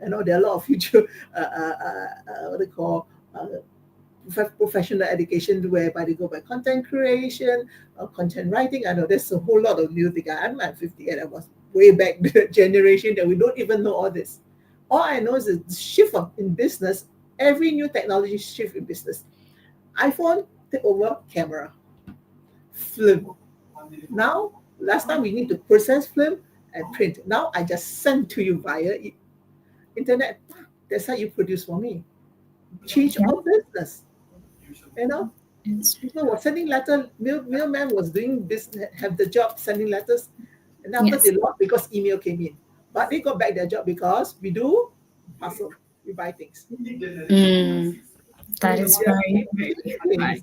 I know there are a lot of future what they call professional education whereby they go by content creation or content writing. I know there's a whole lot of new things. I'm at 58. I was way back the generation that we don't even know all this. All I know is the shift in business. Every new technology shift in business. iPhone take over camera, film. Now, last time we need to process film and print. Now I just send to you via internet. That's how you produce for me. Change Yeah. all business. You know, Yes. people were sending letter. Mailman was doing business, have the job sending letters, and after Yes. they lost because email came in. But they got back their job because we do parcel, we buy things. That is very, very Things.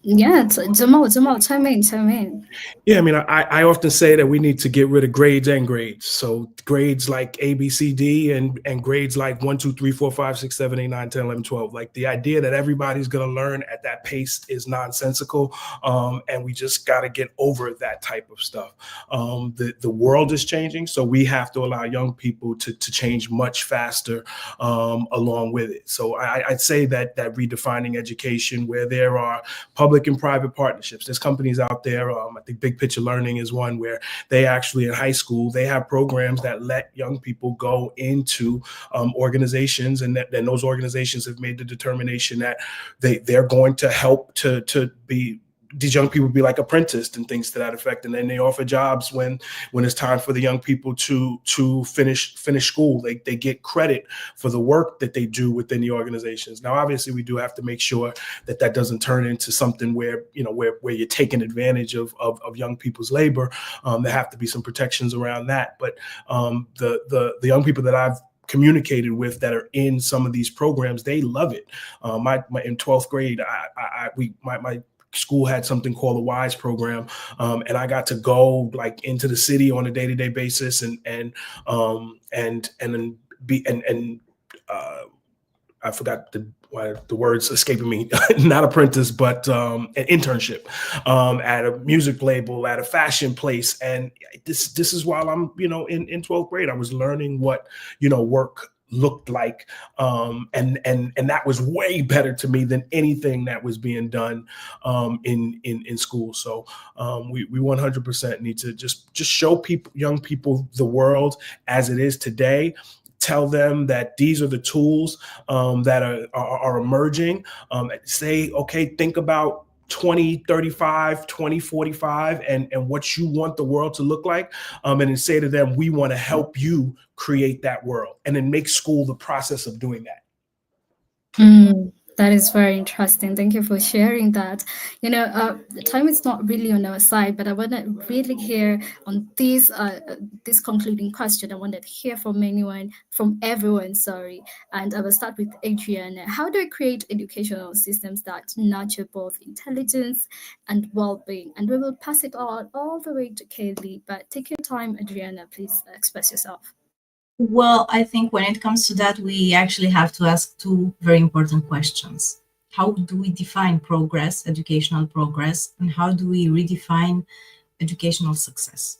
yeah. Jamal, chime in. Yeah, I mean, I often say that we need to get rid of grades and grades. So grades like A, B, C, D, and grades like 1, 2, 3, 4, 5, 6, 7, 8, 9, 10, 11, 12. Like the idea that everybody's going to learn at that pace is nonsensical. And we just got to get over that type of stuff. The world is changing, so we have to allow young people to change much faster along with it. So I'd say that redefining education, where there are public and private partnerships, there's companies out there. I think Big Picture Learning is one where they actually in high school, they have programs that let young people go into organizations, and then those organizations have made the determination that they're going to help to be these young people be like apprenticed and things to that effect. And then they offer jobs when it's time for the young people to finish school. They get credit for the work that they do within the organizations. Now, obviously, we do have to make sure that doesn't turn into something where you're taking advantage of young people's labor. There have to be some protections around that. But the young people that I've communicated with that are in some of these programs, they love it. In 12th grade, my school had something called the WISE program, and I got to go like into the city on a day-to-day basis, and then be and I forgot the words escaping me. Not apprentice, but an internship at a music label, at a fashion place, and this is while I'm in 12th grade. I was learning what work looked like, and that was way better to me than anything that was being done in school. So we 100% need to just show young people the world as it is today. Tell them that these are the tools that are emerging. Say, okay, think about 2035, 2045, and what you want the world to look like. And then say to them, we want to help you create that world, and then make school the process of doing that. That is very interesting. Thank you for sharing that. The time is not really on our side, but I want to really hear on this concluding question. I wanted to hear from everyone. Sorry, and I will start with Adriana. How do I create educational systems that nurture both intelligence and well-being? And we will pass it all the way to Kaylee. But take your time, Adriana. Please express yourself. Well, I think when it comes to that, we actually have to ask two very important questions. How do we define progress, educational progress, and how do we redefine educational success?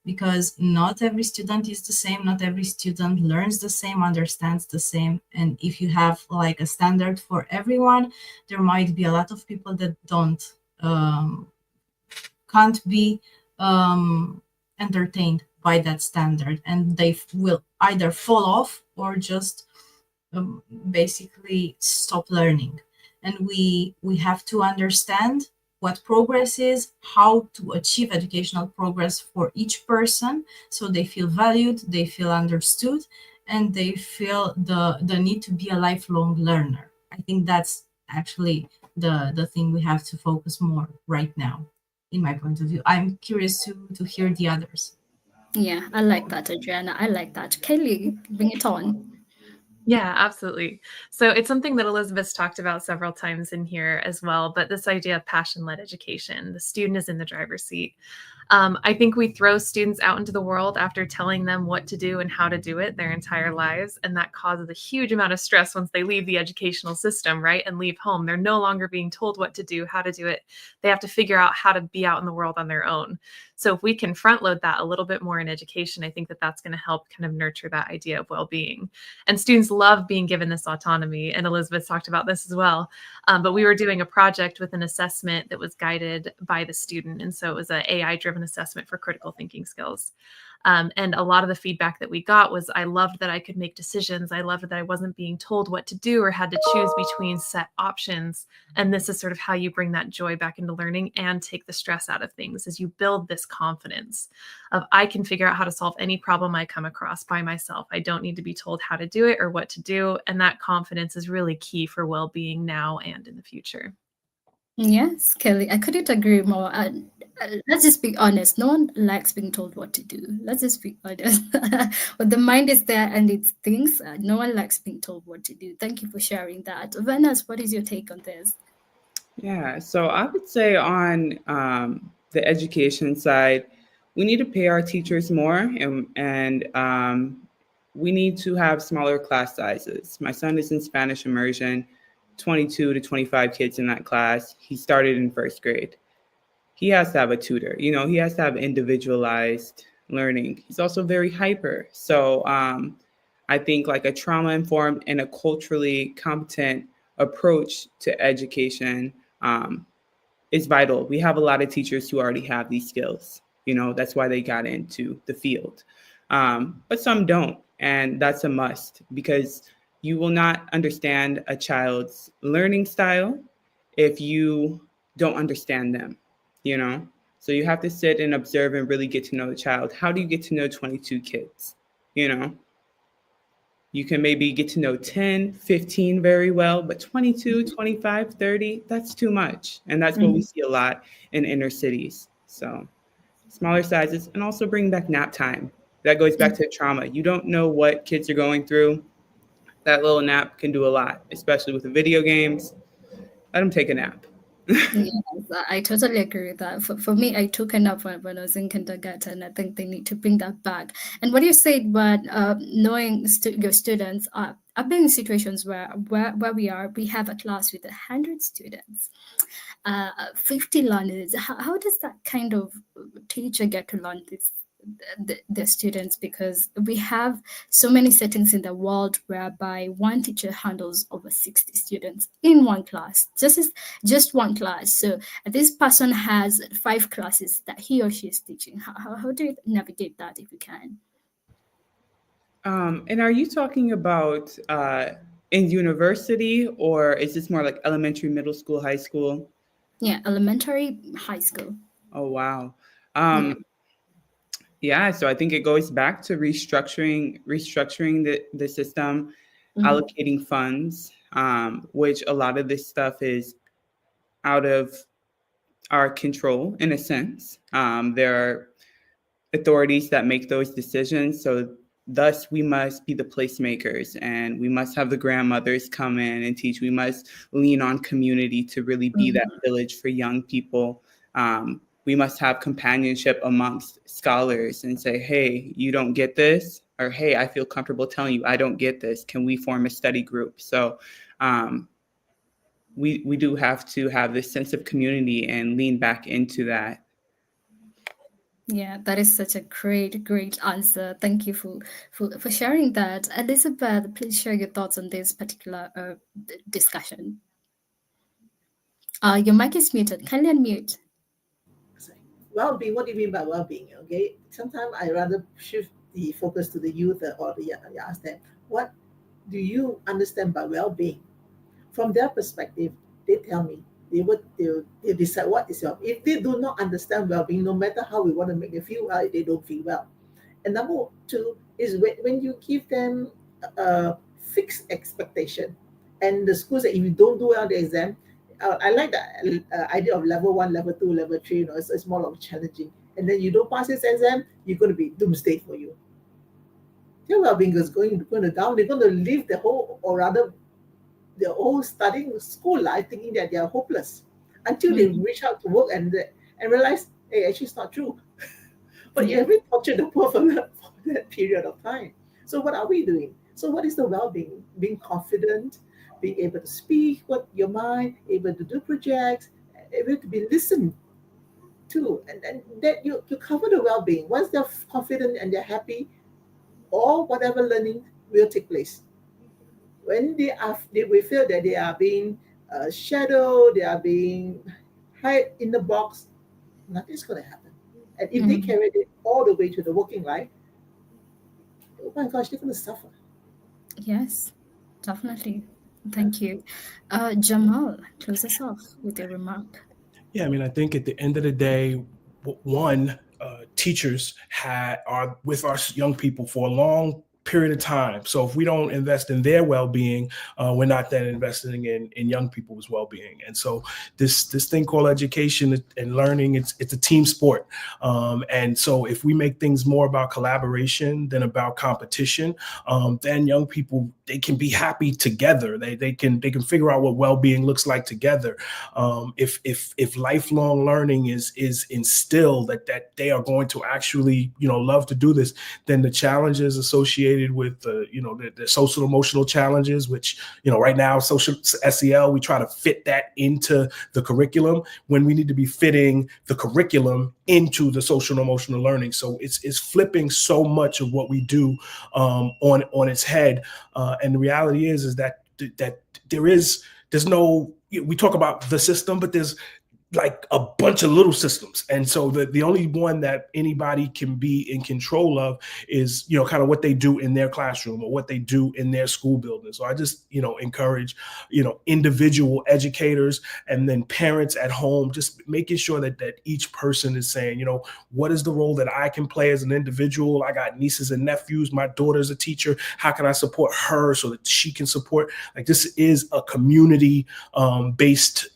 Because not every student is the same, not every student learns the same, understands the same. And if you have like a standard for everyone, there might be a lot of people that can't be entertained by that standard, and they will either fall off or just basically stop learning. And we have to understand what progress is, how to achieve educational progress for each person, so they feel valued, they feel understood, and they feel the need to be a lifelong learner. I think that's actually the thing we have to focus more right now, in my point of view. I'm curious to hear the others. Yeah, I like that, Adriana. I like that. Kelly, bring it on. Yeah, absolutely. So it's something that Elizabeth's talked about several times in here as well, but this idea of passion-led education, the student is in the driver's seat. I think we throw students out into the world after telling them what to do and how to do it their entire lives. And that causes a huge amount of stress once they leave the educational system, right? And leave home. They're no longer being told what to do, how to do it. They have to figure out how to be out in the world on their own. So if we can front load that a little bit more in education, I think that that's going to help kind of nurture that idea of well-being. And students love being given this autonomy. And Elizabeth talked about this as well. But we were doing a project with an assessment that was guided by the student. And so it was an AI-driven assessment for critical thinking skills. And a lot of the feedback that we got was, I loved that I could make decisions. I loved that I wasn't being told what to do or had to choose between set options. And this is sort of how you bring that joy back into learning and take the stress out of things, as you build this confidence of, I can figure out how to solve any problem I come across by myself. I don't need to be told how to do it or what to do. And that confidence is really key for well-being now and in the future. Yes, Kelly, I couldn't agree more. Let's just be honest. No one likes being told what to do. Let's just be honest. But the mind is there and it thinks. No one likes being told what to do. Thank you for sharing that. Venus, what is your take on this? Yeah, so I would say on the education side, we need to pay our teachers more, and we need to have smaller class sizes. My son is in Spanish immersion, 22 to 25 kids in that class. He started in first grade. He has to have a tutor. He has to have individualized learning. He's also very hyper. So I think like a trauma-informed and a culturally competent approach to education is vital. We have a lot of teachers who already have these skills. That's why they got into the field. But some don't. And that's a must, because you will not understand a child's learning style if you don't understand them, So you have to sit and observe and really get to know the child. How do you get to know 22 kids? You can maybe get to know 10, 15 very well, but 22, 25, 30, that's too much. And that's what we see a lot in inner cities. So smaller sizes, and also bring back nap time. That goes back to trauma. You don't know what kids are going through. That little nap can do a lot, especially with the video games. Let them take a nap. Yes, I totally agree with that. For me, I took a nap when I was in kindergarten. I think they need to bring that back. And what you said about knowing your students, I've been in situations where we have a class with 100 students, 50 learners. How does that kind of teacher get to learn the students? Because we have so many settings in the world whereby one teacher handles over 60 students in one class, just one class. So this person has 5 classes that he or she is teaching. How do you navigate that, if you can? And are you talking about in university, or is this more like elementary, middle school, high school? Yeah, elementary, high school. Oh, wow. Yeah, so I think it goes back to restructuring the system, allocating funds, which a lot of this stuff is out of our control in a sense. There are authorities that make those decisions. So thus we must be the placemakers, and we must have the grandmothers come in and teach. We must lean on community to really be that village for young people. We must have companionship amongst scholars and say, hey, you don't get this, or hey, I feel comfortable telling you I don't get this. Can we form a study group? So we do have to have this sense of community and lean back into that. Yeah, that is such a great answer. Thank you for sharing that. Elizabeth, please share your thoughts on this particular discussion. Your mic is muted. Kindly unmute. Well-being, what do you mean by well-being? Okay, sometimes I rather shift the focus to the youth or the ask them, what do you understand by well-being? From their perspective, they tell me they decide what is well. If they do not understand well-being, no matter how we want to make them feel well, they don't feel well. And number 2, is when you give them a fixed expectation. And the schools that if you don't do well the exam, I like the idea of level one, level two, level three. It's more of challenging. And then you don't pass this exam, you're going to be doomsday for you. Their well-being is going to down. They're going to leave the whole, or rather, the whole studying school life thinking that they are hopeless until they reach out to work and realize, hey, actually, it's not true. But you haven't tortured the poor for that period of time. So what are we doing? So what is the well-being? Being confident, being able to speak what your mind, able to do projects, able to be listened to, and that you cover the well-being. Once they're confident and they're happy, all whatever learning will take place. When they will feel that they are being shadowed, they are being hide in the box, nothing's going to happen. And if they carry it all the way to the working life, oh my gosh, they're going to suffer. Yes, definitely. Thank you. Jamal, close us off with a remark. Yeah, I mean, I think at the end of the day, one, teachers are with our young people for a long period of time. So if we don't invest in their well-being, we're not then investing in young people's well-being. And so this thing called education and learning, it's a team sport. And so if we make things more about collaboration than about competition, then young people, they can be happy together. They can figure out what well-being looks like together. If lifelong learning is instilled that they are going to actually love to do this, then the challenges associated with the social emotional challenges, which right now social SEL, we try to fit that into the curriculum when we need to be fitting the curriculum into the social and emotional learning. So it's flipping so much of what we do on its head, and the reality is that there's no, we talk about the system, but there's like a bunch of little systems. And so the only one that anybody can be in control of is, kind of what they do in their classroom or what they do in their school building. So I just, encourage, individual educators and then parents at home, just making sure that each person is saying, what is the role that I can play as an individual? I got nieces and nephews. My daughter's a teacher. How can I support her so that she can support? Like, this is a community based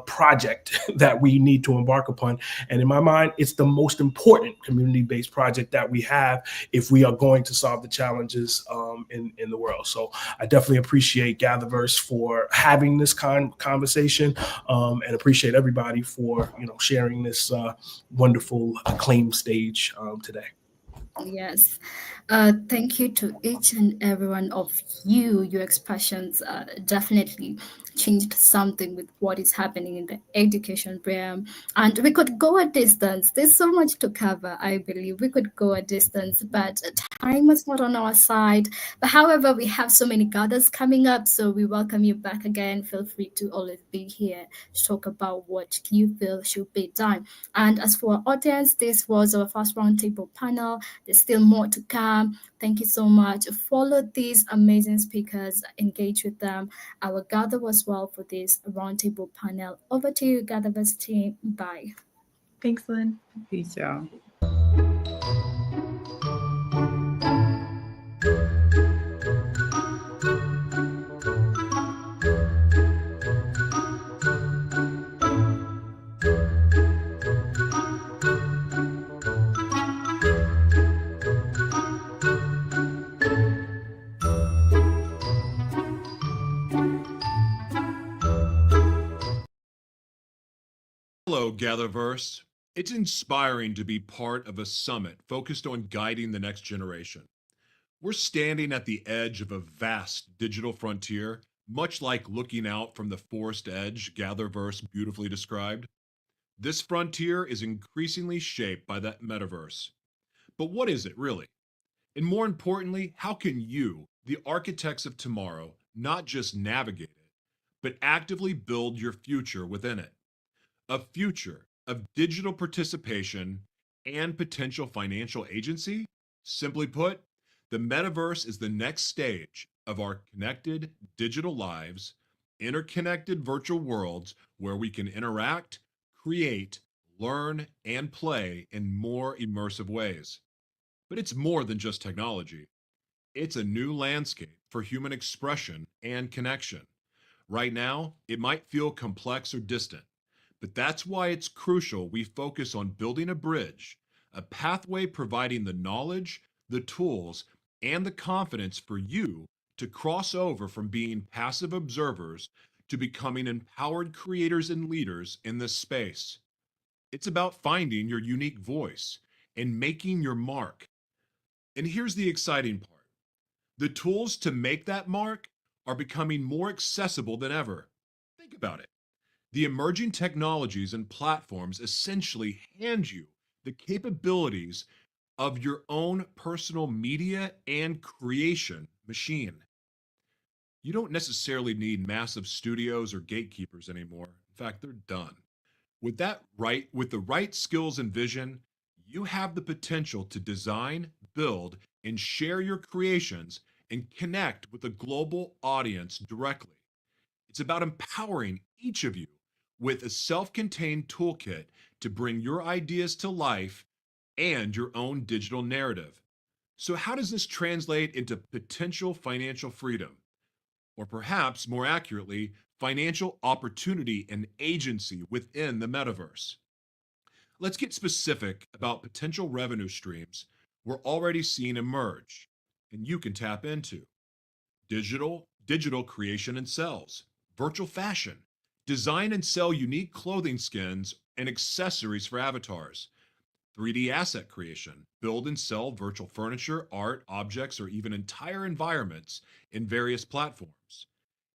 project that we need to embark upon. And in my mind, it's the most important community-based project that we have if we are going to solve the challenges in the world. So I definitely appreciate GatherVerse for having this conversation, and appreciate everybody for sharing this wonderful acclaimed stage today. Yes. Thank you to each and every one of you. Your expressions definitely changed something with what is happening in the education realm. And we could go a distance. There's so much to cover, I believe. We could go a distance, but time is not on our side. But however, we have so many gathers coming up, so we welcome you back again. Feel free to always be here to talk about what you feel should be done. And as for our audience, this was our first roundtable panel. There's still more to come. Thank you so much. Follow these amazing speakers, engage with them. I will gather as well for this roundtable panel. Over to you, GatherVerse team. Bye. Thanks, Lynn. Peace, y'all. Hello, GatherVerse. It's inspiring to be part of a summit focused on guiding the next generation. We're standing at the edge of a vast digital frontier, much like looking out from the forest edge GatherVerse beautifully described. This frontier is increasingly shaped by that metaverse. But what is it really? And more importantly, how can you, the architects of tomorrow, not just navigate it, but actively build your future within it? A future of digital participation and potential financial agency? Simply put, the metaverse is the next stage of our connected digital lives, interconnected virtual worlds where we can interact, create, learn, and play in more immersive ways. But it's more than just technology. It's a new landscape for human expression and connection. Right now, it might feel complex or distant, but that's why it's crucial we focus on building a bridge, a pathway providing the knowledge, the tools, and the confidence for you to cross over from being passive observers to becoming empowered creators and leaders in this space. It's about finding your unique voice and making your mark. And here's the exciting part. The tools to make that mark are becoming more accessible than ever. Think about it. The emerging technologies and platforms essentially hand you the capabilities of your own personal media and creation machine. You don't necessarily need massive studios or gatekeepers anymore. In fact, they're done. With the right skills and vision, you have the potential to design, build, and share your creations and connect with a global audience directly. It's about empowering each of you with a self-contained toolkit to bring your ideas to life and your own digital narrative. So how does this translate into potential financial freedom? Or perhaps more accurately, financial opportunity and agency within the metaverse? Let's get specific about potential revenue streams we're already seeing emerge and you can tap into. Digital creation and sales, virtual fashion, design and sell unique clothing skins and accessories for avatars, 3D asset creation, build and sell virtual furniture, art, objects, or even entire environments in various platforms.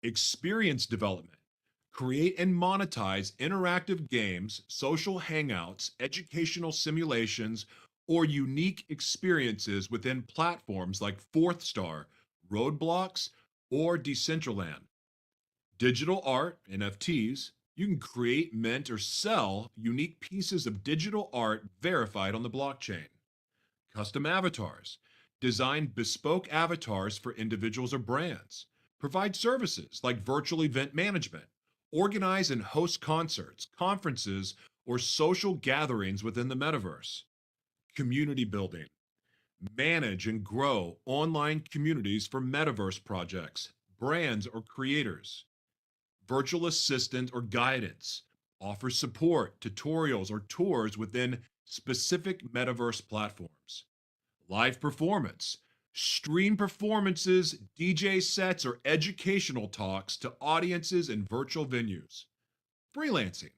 Experience development, create and monetize interactive games, social hangouts, educational simulations, or unique experiences within platforms like Fourth Star, Roadblocks, or Decentraland. Digital art, NFTs, you can create, mint, or sell unique pieces of digital art verified on the blockchain. Custom avatars, design bespoke avatars for individuals or brands. Provide services like virtual event management, organize and host concerts, conferences, or social gatherings within the metaverse. Community building, manage and grow online communities for metaverse projects, brands, or creators. Virtual assistant or guidance, offer support, tutorials, or tours within specific metaverse platforms. Live performance, stream performances, DJ sets, or educational talks to audiences in virtual venues. Freelancing,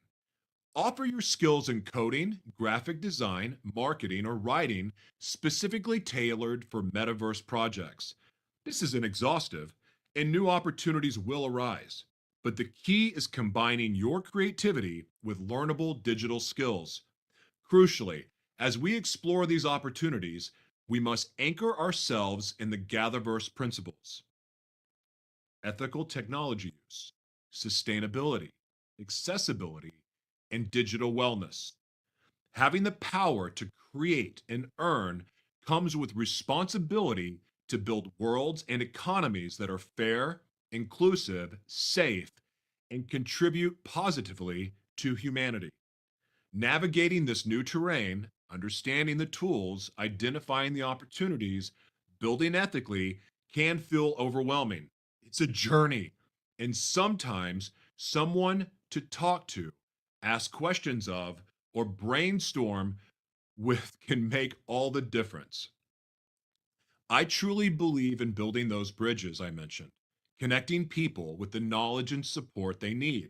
offer your skills in coding, graphic design, marketing, or writing specifically tailored for metaverse projects. This isn't exhaustive, and new opportunities will arise. But the key is combining your creativity with learnable digital skills. Crucially, as we explore these opportunities, we must anchor ourselves in the GatherVerse principles: ethical technology use, sustainability, accessibility, and digital wellness. Having the power to create and earn comes with responsibility to build worlds and economies that are fair, inclusive, safe, and contribute positively to humanity. Navigating this new terrain, understanding the tools, identifying the opportunities, building ethically can feel overwhelming. It's a journey, and sometimes someone to talk to, ask questions of, or brainstorm with can make all the difference. I truly believe in building those bridges I mentioned, connecting people with the knowledge and support they need.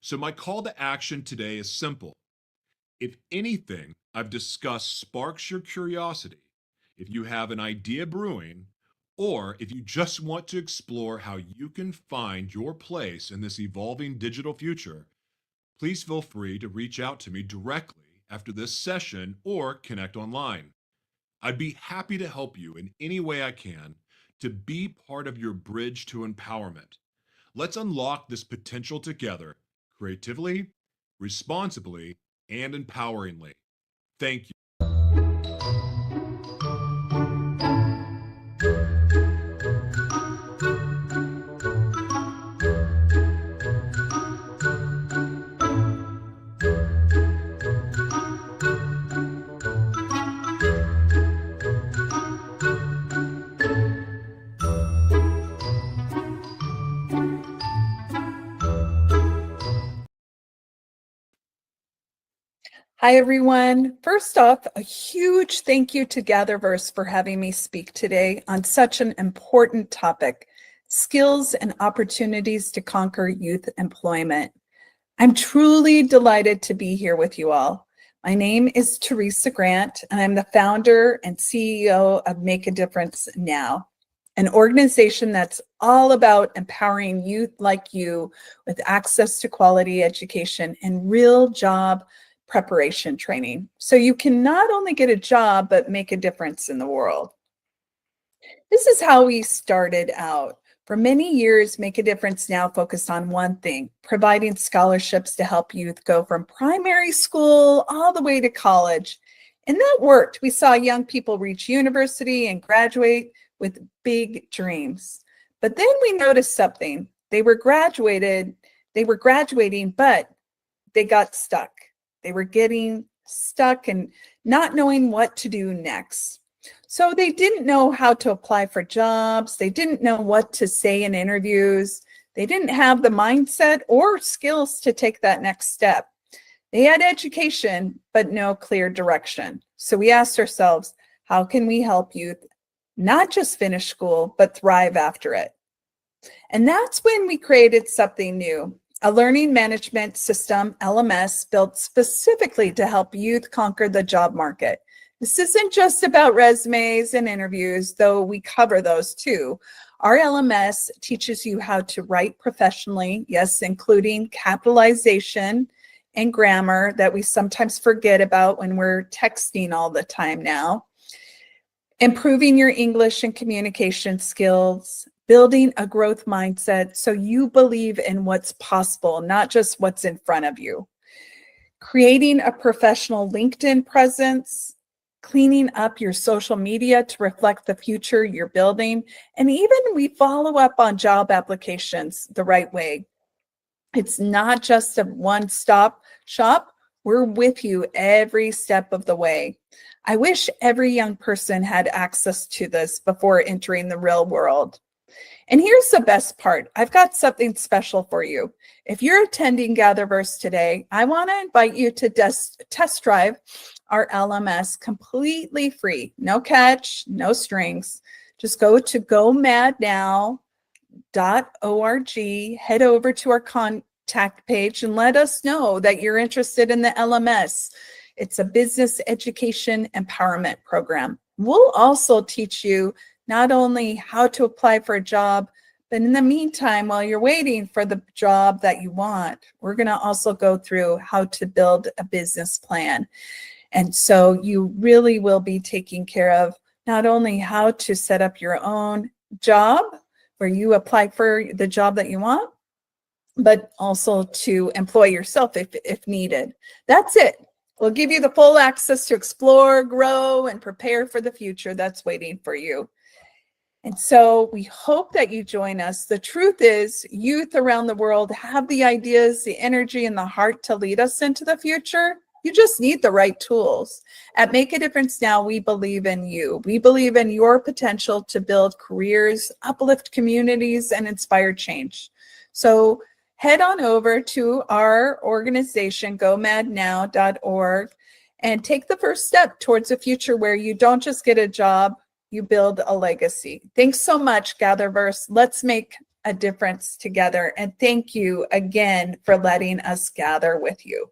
So my call to action today is simple. If anything I've discussed sparks your curiosity, if you have an idea brewing, or if you just want to explore how you can find your place in this evolving digital future, please feel free to reach out to me directly after this session or connect online. I'd be happy to help you in any way I can to be part of your bridge to empowerment. Let's unlock this potential together, creatively, responsibly, and empoweringly. Thank you. Hi, everyone. First off, a huge thank you to GatherVerse for having me speak today on such an important topic, skills and opportunities to conquer youth employment. I'm truly delighted to be here with you all. My name is Teresa Grant, and I'm the founder and CEO of Make a Difference Now, an organization that's all about empowering youth like you with access to quality education and real job preparation training, so you can not only get a job, but make a difference in the world. This is how we started out. For many years, Make a Difference Now focused on one thing, providing scholarships to help youth go from primary school all the way to college. And that worked. We saw young people reach university and graduate with big dreams. But then we noticed something. They were graduating, but they got stuck. They were getting stuck and not knowing what to do next. So they didn't know how to apply for jobs. They didn't know what to say in interviews. They didn't have the mindset or skills to take that next step. They had education, but no clear direction. So we asked ourselves, how can we help youth not just finish school, but thrive after it? And that's when we created something new. A learning management system, LMS, built specifically to help youth conquer the job market. This isn't just about resumes and interviews, though we cover those too. Our LMS teaches you how to write professionally, yes, including capitalization and grammar that we sometimes forget about when we're texting all the time now. Improving your English and communication skills, building a growth mindset so you believe in what's possible, not just what's in front of you. Creating a professional LinkedIn presence, cleaning up your social media to reflect the future you're building, and even we follow up on job applications the right way. It's not just a one-stop shop. We're with you every step of the way. I wish every young person had access to this before entering the real world. And here's the best part. I've got something special for you. If you're attending GatherVerse today, I want to invite you to test drive our LMS completely free. No catch, no strings. Just go to gomadnow.org, head over to our contact page and let us know that you're interested in the LMS. It's a business education empowerment program. We'll also teach you not only how to apply for a job, but in the meantime, while you're waiting for the job that you want, we're going to also go through how to build a business plan. And so you really will be taking care of not only how to set up your own job where you apply for the job that you want, but also to employ yourself if needed. That's it. We'll give you the full access to explore, grow, and prepare for the future that's waiting for you. And so we hope that you join us. The truth is, youth around the world have the ideas, the energy, and the heart to lead us into the future. You just need the right tools. At Make a Difference Now, we believe in you. We believe in your potential to build careers, uplift communities, and inspire change. So head on over to our organization, gomadnow.org, and take the first step towards a future where you don't just get a job, you build a legacy. Thanks so much, GatherVerse. Let's make a difference together. And thank you again for letting us gather with you.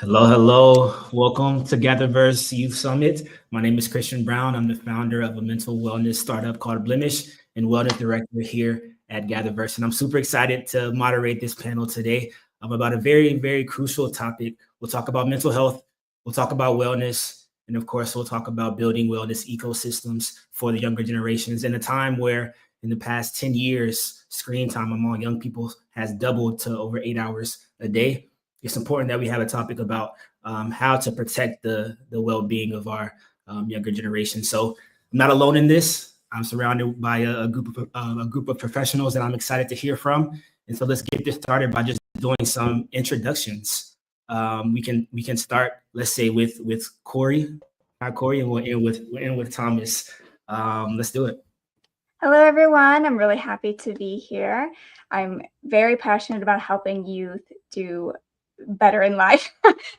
Hello, hello. Welcome to GatherVerse Youth Summit. My name is Christian Brown. I'm the founder of a mental wellness startup called Blemish and wellness director here at GatherVerse. And I'm super excited to moderate this panel today about a very, very crucial topic. We'll talk about mental health. We'll talk about wellness. And of course, we'll talk about building wellness ecosystems for the younger generations in a time where in the past 10 years, screen time among young people has doubled to over 8 hours a day. It's important that we have a topic about how to protect the well-being of our younger generation. So I'm not alone in this. I'm surrounded by a group of professionals that I'm excited to hear from. And so let's get this started by just doing some introductions. We can start, let's say, with Corey. Hi, Corey, and we'll end with Thomas. Let's do it. Hello, everyone. I'm really happy to be here. I'm very passionate about helping youth do better in life.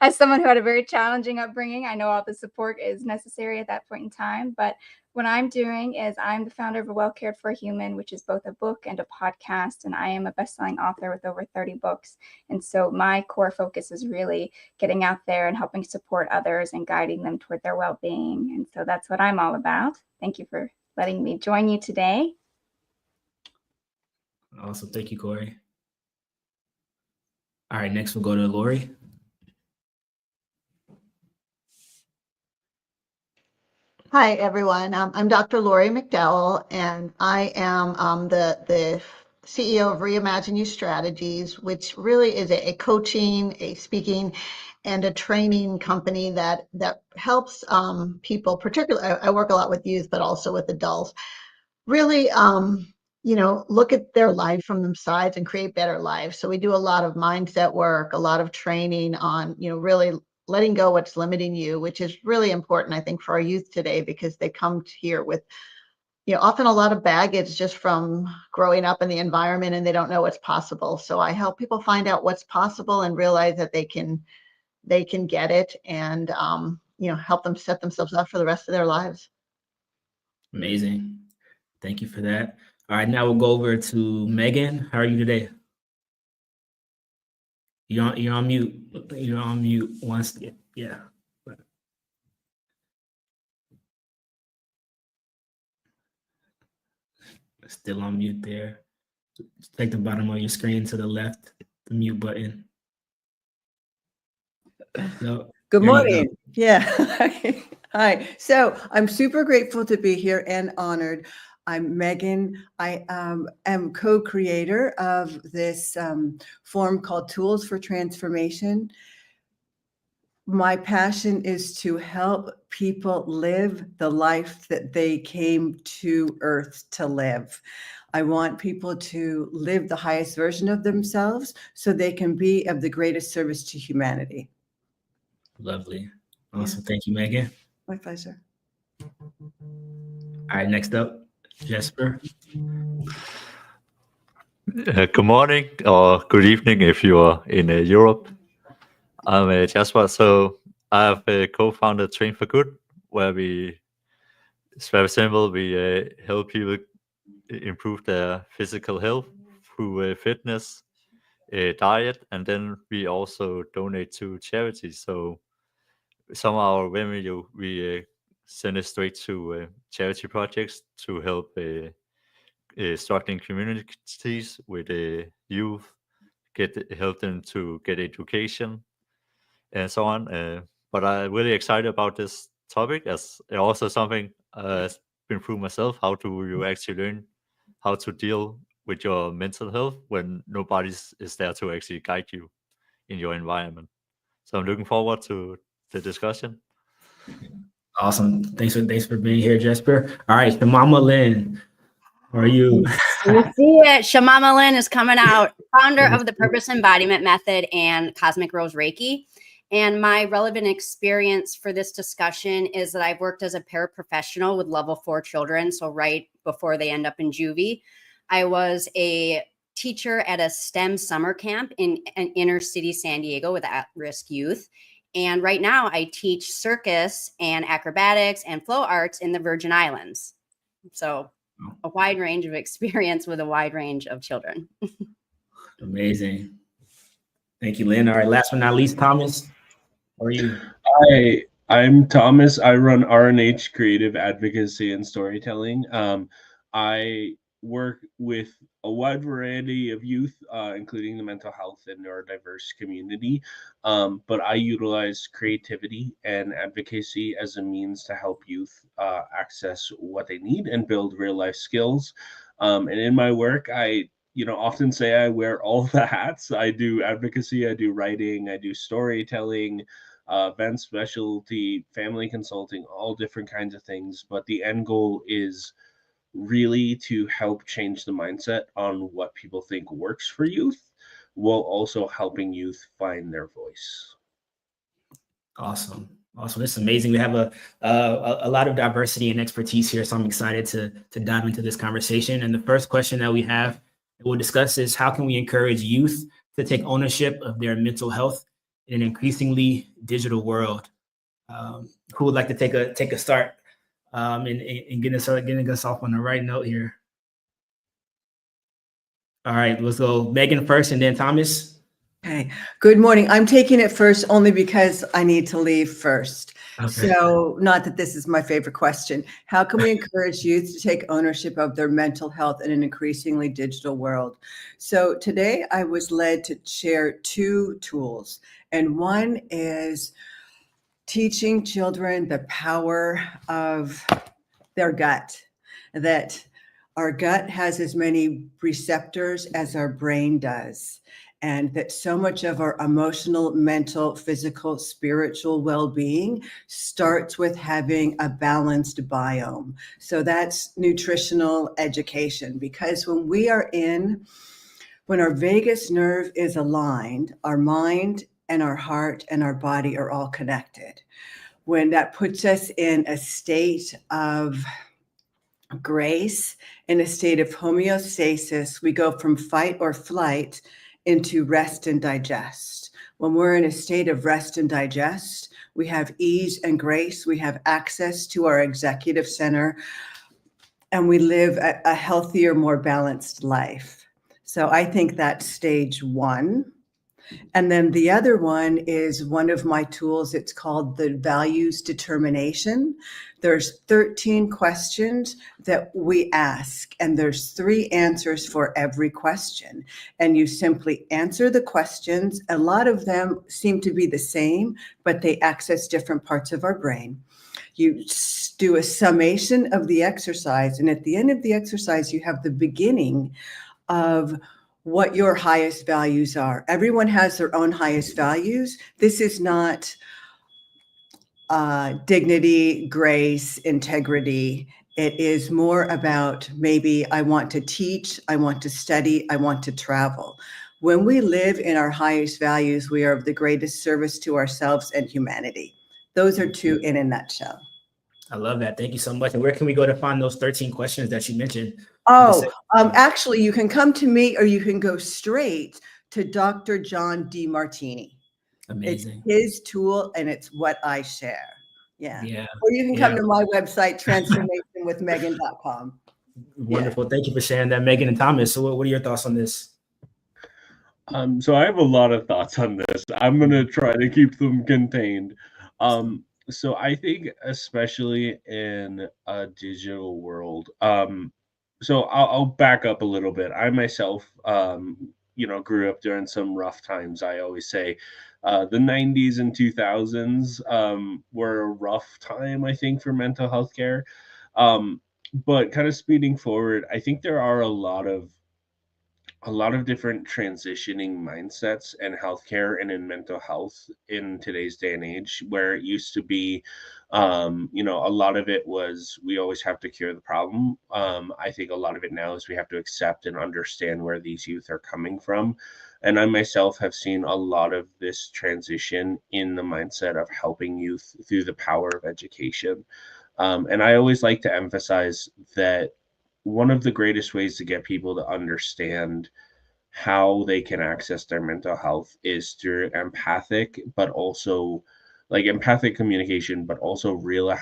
As someone who had a very challenging upbringing, I know all the support is necessary at that point in time. But what I'm doing is I'm the founder of A Well Cared for Human, which is both a book and a podcast. And I am a best-selling author with over 30 books. And so my core focus is really getting out there and helping support others and guiding them toward their well-being. And so that's what I'm all about. Thank you for letting me join you today. Awesome. Thank you, Corey. All right, next we'll go to Lori. Hi, everyone. I'm Dr. Lori McDowell, and I am the CEO of Reimagine You Strategies, which really is a coaching, a speaking, and a training company that helps people, particularly, I work a lot with youth, but also with adults, really look at their life from themselves and create better lives. So we do a lot of mindset work, a lot of training on, really letting go what's limiting you, which is really important, I think, for our youth today, because they come here with, often a lot of baggage just from growing up in the environment, and they don't know what's possible. So I help people find out what's possible and realize that they can get it, and help them set themselves up for the rest of their lives. Amazing. Thank you for that. All right, now we'll go over to Megan. How are you today? You're on mute. You're on mute once. Yeah. Still on mute there. Take the bottom of your screen to the left, the mute button. No, Good morning. Yeah. Hi. So I'm super grateful to be here and honored. I'm Megan. I am co-creator of this forum called Tools for Transformation. My passion is to help people live the life that they came to Earth to live. I want people to live the highest version of themselves so they can be of the greatest service to humanity. Lovely. Awesome. Yeah. Thank you, Megan. My pleasure. All right, next up, Jesper. Good morning or good evening if you are in Europe. I'm Jesper. So I have co-founded Train for Good, where it's very simple. We help people improve their physical health through fitness, diet, and then we also donate to charities. So some of our revenue, we send it straight to charity projects to help struggling communities with youth, help them to get education and so on. But I'm really excited about this topic, as also something I've been through myself. How do you actually learn how to deal with your mental health when nobody is there to actually guide you in your environment? So I'm looking forward to the discussion. Awesome. Thanks for being here, Jesper. All right, Shamama Lynn, how are you? You see it. Shamama Lynn is coming out, founder of the Purpose Embodiment Method and Cosmic Rose Reiki. And my relevant experience for this discussion is that I've worked as a paraprofessional with level 4 children. So right before they end up in juvie, I was a teacher at a STEM summer camp in inner city San Diego with at-risk youth. And right now I teach circus and acrobatics and flow arts in the Virgin Islands. So a wide range of experience with a wide range of children. Amazing. Thank you, Lynn. All right, last but not least, Thomas. How are you? Hi, I'm Thomas. I run RNH Creative Advocacy and Storytelling. I work with a wide variety of youth, including the mental health and neurodiverse community. But I utilize creativity and advocacy as a means to help youth access what they need and build real life skills. And in my work, I often say I wear all the hats. I do advocacy, I do writing, I do storytelling, event specialty, family consulting, all different kinds of things. But the end goal is really to help change the mindset on what people think works for youth, while also helping youth find their voice. Awesome. Awesome. This is amazing. We have a lot of diversity and expertise here. So I'm excited to dive into this conversation. And the first question that we have that we'll discuss is, how can we encourage youth to take ownership of their mental health in an increasingly digital world? Who would like to take a start and getting us off on the right note here? All right, let's go Megan first and then Thomas. Okay, good morning. I'm taking it first only because I need to leave first. Okay. So not that this is my favorite question. How can we encourage youth to take ownership of their mental health in an increasingly digital world? So today I was led to share two tools, and one is teaching children the power of their gut, that our gut has as many receptors as our brain does, and that so much of our emotional, mental, physical, spiritual well-being starts with having a balanced biome. So that's nutritional education, because when our vagus nerve is aligned, our mind and our heart and our body are all connected. When that puts us in a state of grace, in a state of homeostasis, we go from fight or flight into rest and digest. When we're in a state of rest and digest, we have ease and grace, we have access to our executive center, and we live a healthier, more balanced life. So I think that's stage one. And then the other one is one of my tools. It's called the values determination. There's 13 questions that we ask, and there's 3 answers for every question. And you simply answer the questions. A lot of them seem to be the same, but they access different parts of our brain. You do a summation of the exercise, and at the end of the exercise, you have the beginning of what your highest values are. Everyone has their own highest values. This is not dignity, grace, integrity. It is more about, maybe I want to teach, I want to study, I want to travel. When we live in our highest values, we are of the greatest service to ourselves and humanity. Those are 2 in a nutshell. I love that. Thank you so much. And where can we go to find those 13 questions that you mentioned? Actually, you can come to me, or you can go straight to Dr. John DeMartini. Amazing. It's his tool, and it's what I share. Yeah. Yeah. Or you can come to my website, transformationwithmegan.com. Wonderful. Thank you for sharing that, Megan and Thomas. So what are your thoughts on this? So I have a lot of thoughts on this. I'm going to try to keep them contained. So I think, especially in a digital world, so I'll back up a little bit. I myself, grew up during some rough times. I always say the 90s and 2000s were a rough time, I think, for mental health care. But kind of speeding forward, I think there are a lot of different transitioning mindsets in healthcare and in mental health in today's day and age, where it used to be, a lot of it was, we always have to cure the problem. I think a lot of it now is we have to accept and understand where these youth are coming from. And I myself have seen a lot of this transition in the mindset of helping youth through the power of education. And I always like to emphasize that one of the greatest ways to get people to understand how they can access their mental health is through empathic communication, but also really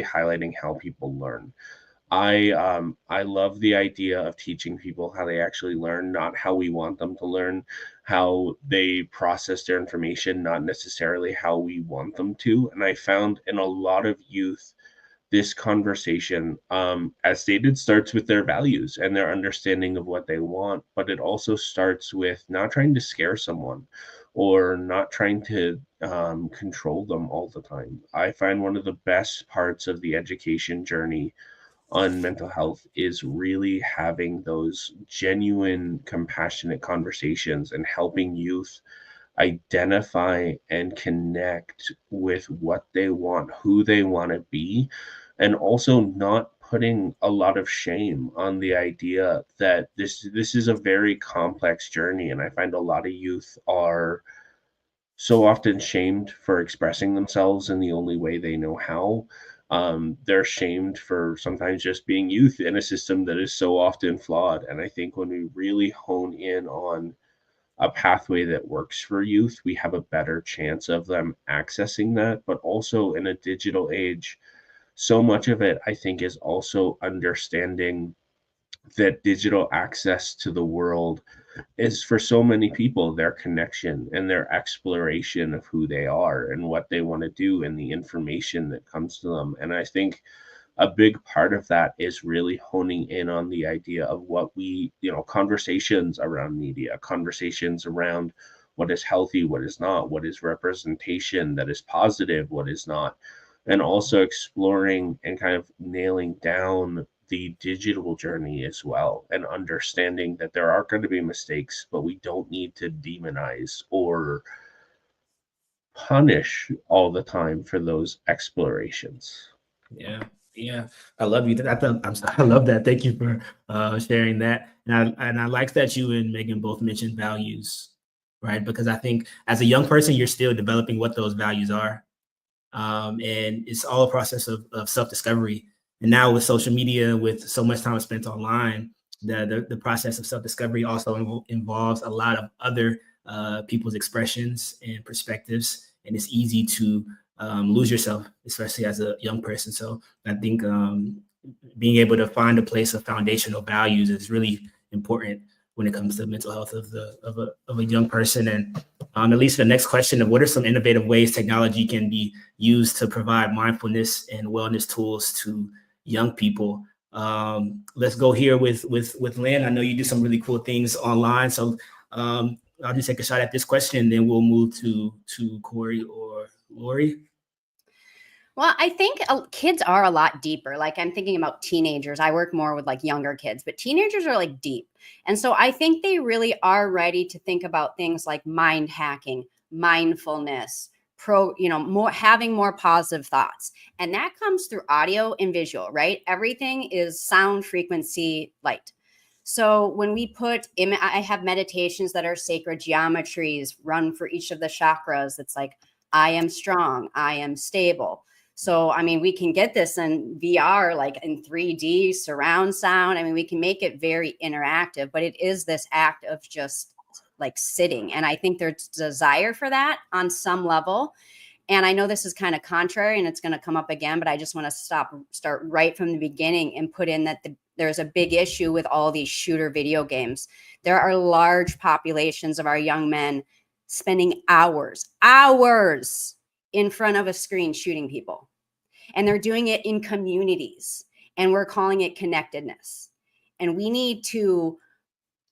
highlighting how people learn. I love the idea of teaching people how they actually learn, not how we want them to learn, how they process their information, not necessarily how we want them to. And I found in a lot of youth, this conversation, as stated, starts with their values and their understanding of what they want, but it also starts with not trying to scare someone or not trying to control them all the time. I find one of the best parts of the education journey on mental health is really having those genuine, compassionate conversations and helping youth identify and connect with what they want, who they want to be, and also not putting a lot of shame on the idea that this is a very complex journey. And I find a lot of youth are so often shamed for expressing themselves in the only way they know how. They're shamed for sometimes just being youth in a system that is so often flawed. And I think when we really hone in on a pathway that works for youth, we have a better chance of them accessing that. But also in a digital age, so much of it, I think, is also understanding that digital access to the world is for so many people their connection and their exploration of who they are and what they want to do and the information that comes to them. And I think a big part of that is really honing in on the idea of what we, conversations around media, conversations around what is healthy, what is not, what is representation that is positive, what is not, and also exploring and kind of nailing down the digital journey as well, and understanding that there are going to be mistakes, but we don't need to demonize or punish all the time for those explorations. Yeah, I love you. I love that. Thank you for sharing that. And I like that you and Megan both mentioned values, right? Because I think as a young person, you're still developing what those values are, and it's all a process of self-discovery. And now with social media, with so much time spent online, the process of self-discovery also involves a lot of other people's expressions and perspectives, and it's easy to lose yourself, especially as a young person. So I think being able to find a place of foundational values is really important when it comes to mental health of a young person. And at least the next question of what are some innovative ways technology can be used to provide mindfulness and wellness tools to young people. Let's go here with Lynn. I know you do some really cool things online. So I'll just take a shot at this question, and then we'll move to Corey or Lori. Well, I think kids are a lot deeper. Like I'm thinking about teenagers. I work more with like younger kids, but teenagers are like deep. And so I think they really are ready to think about things like mind hacking, mindfulness, having more positive thoughts. And that comes through audio and visual, right? Everything is sound, frequency, light. So when we I have meditations that are sacred geometries run for each of the chakras. It's like, I am strong, I am stable. So, I mean, we can get this in VR, like in 3D surround sound. I mean, we can make it very interactive, but it is this act of just like sitting. And I think there's desire for that on some level. And I know this is kind of contrary and it's going to come up again, but I just want to start right from the beginning and put in that there's a big issue with all these shooter video games. There are large populations of our young men spending hours in front of a screen shooting people. And they're doing it in communities. And we're calling it connectedness. And we need to,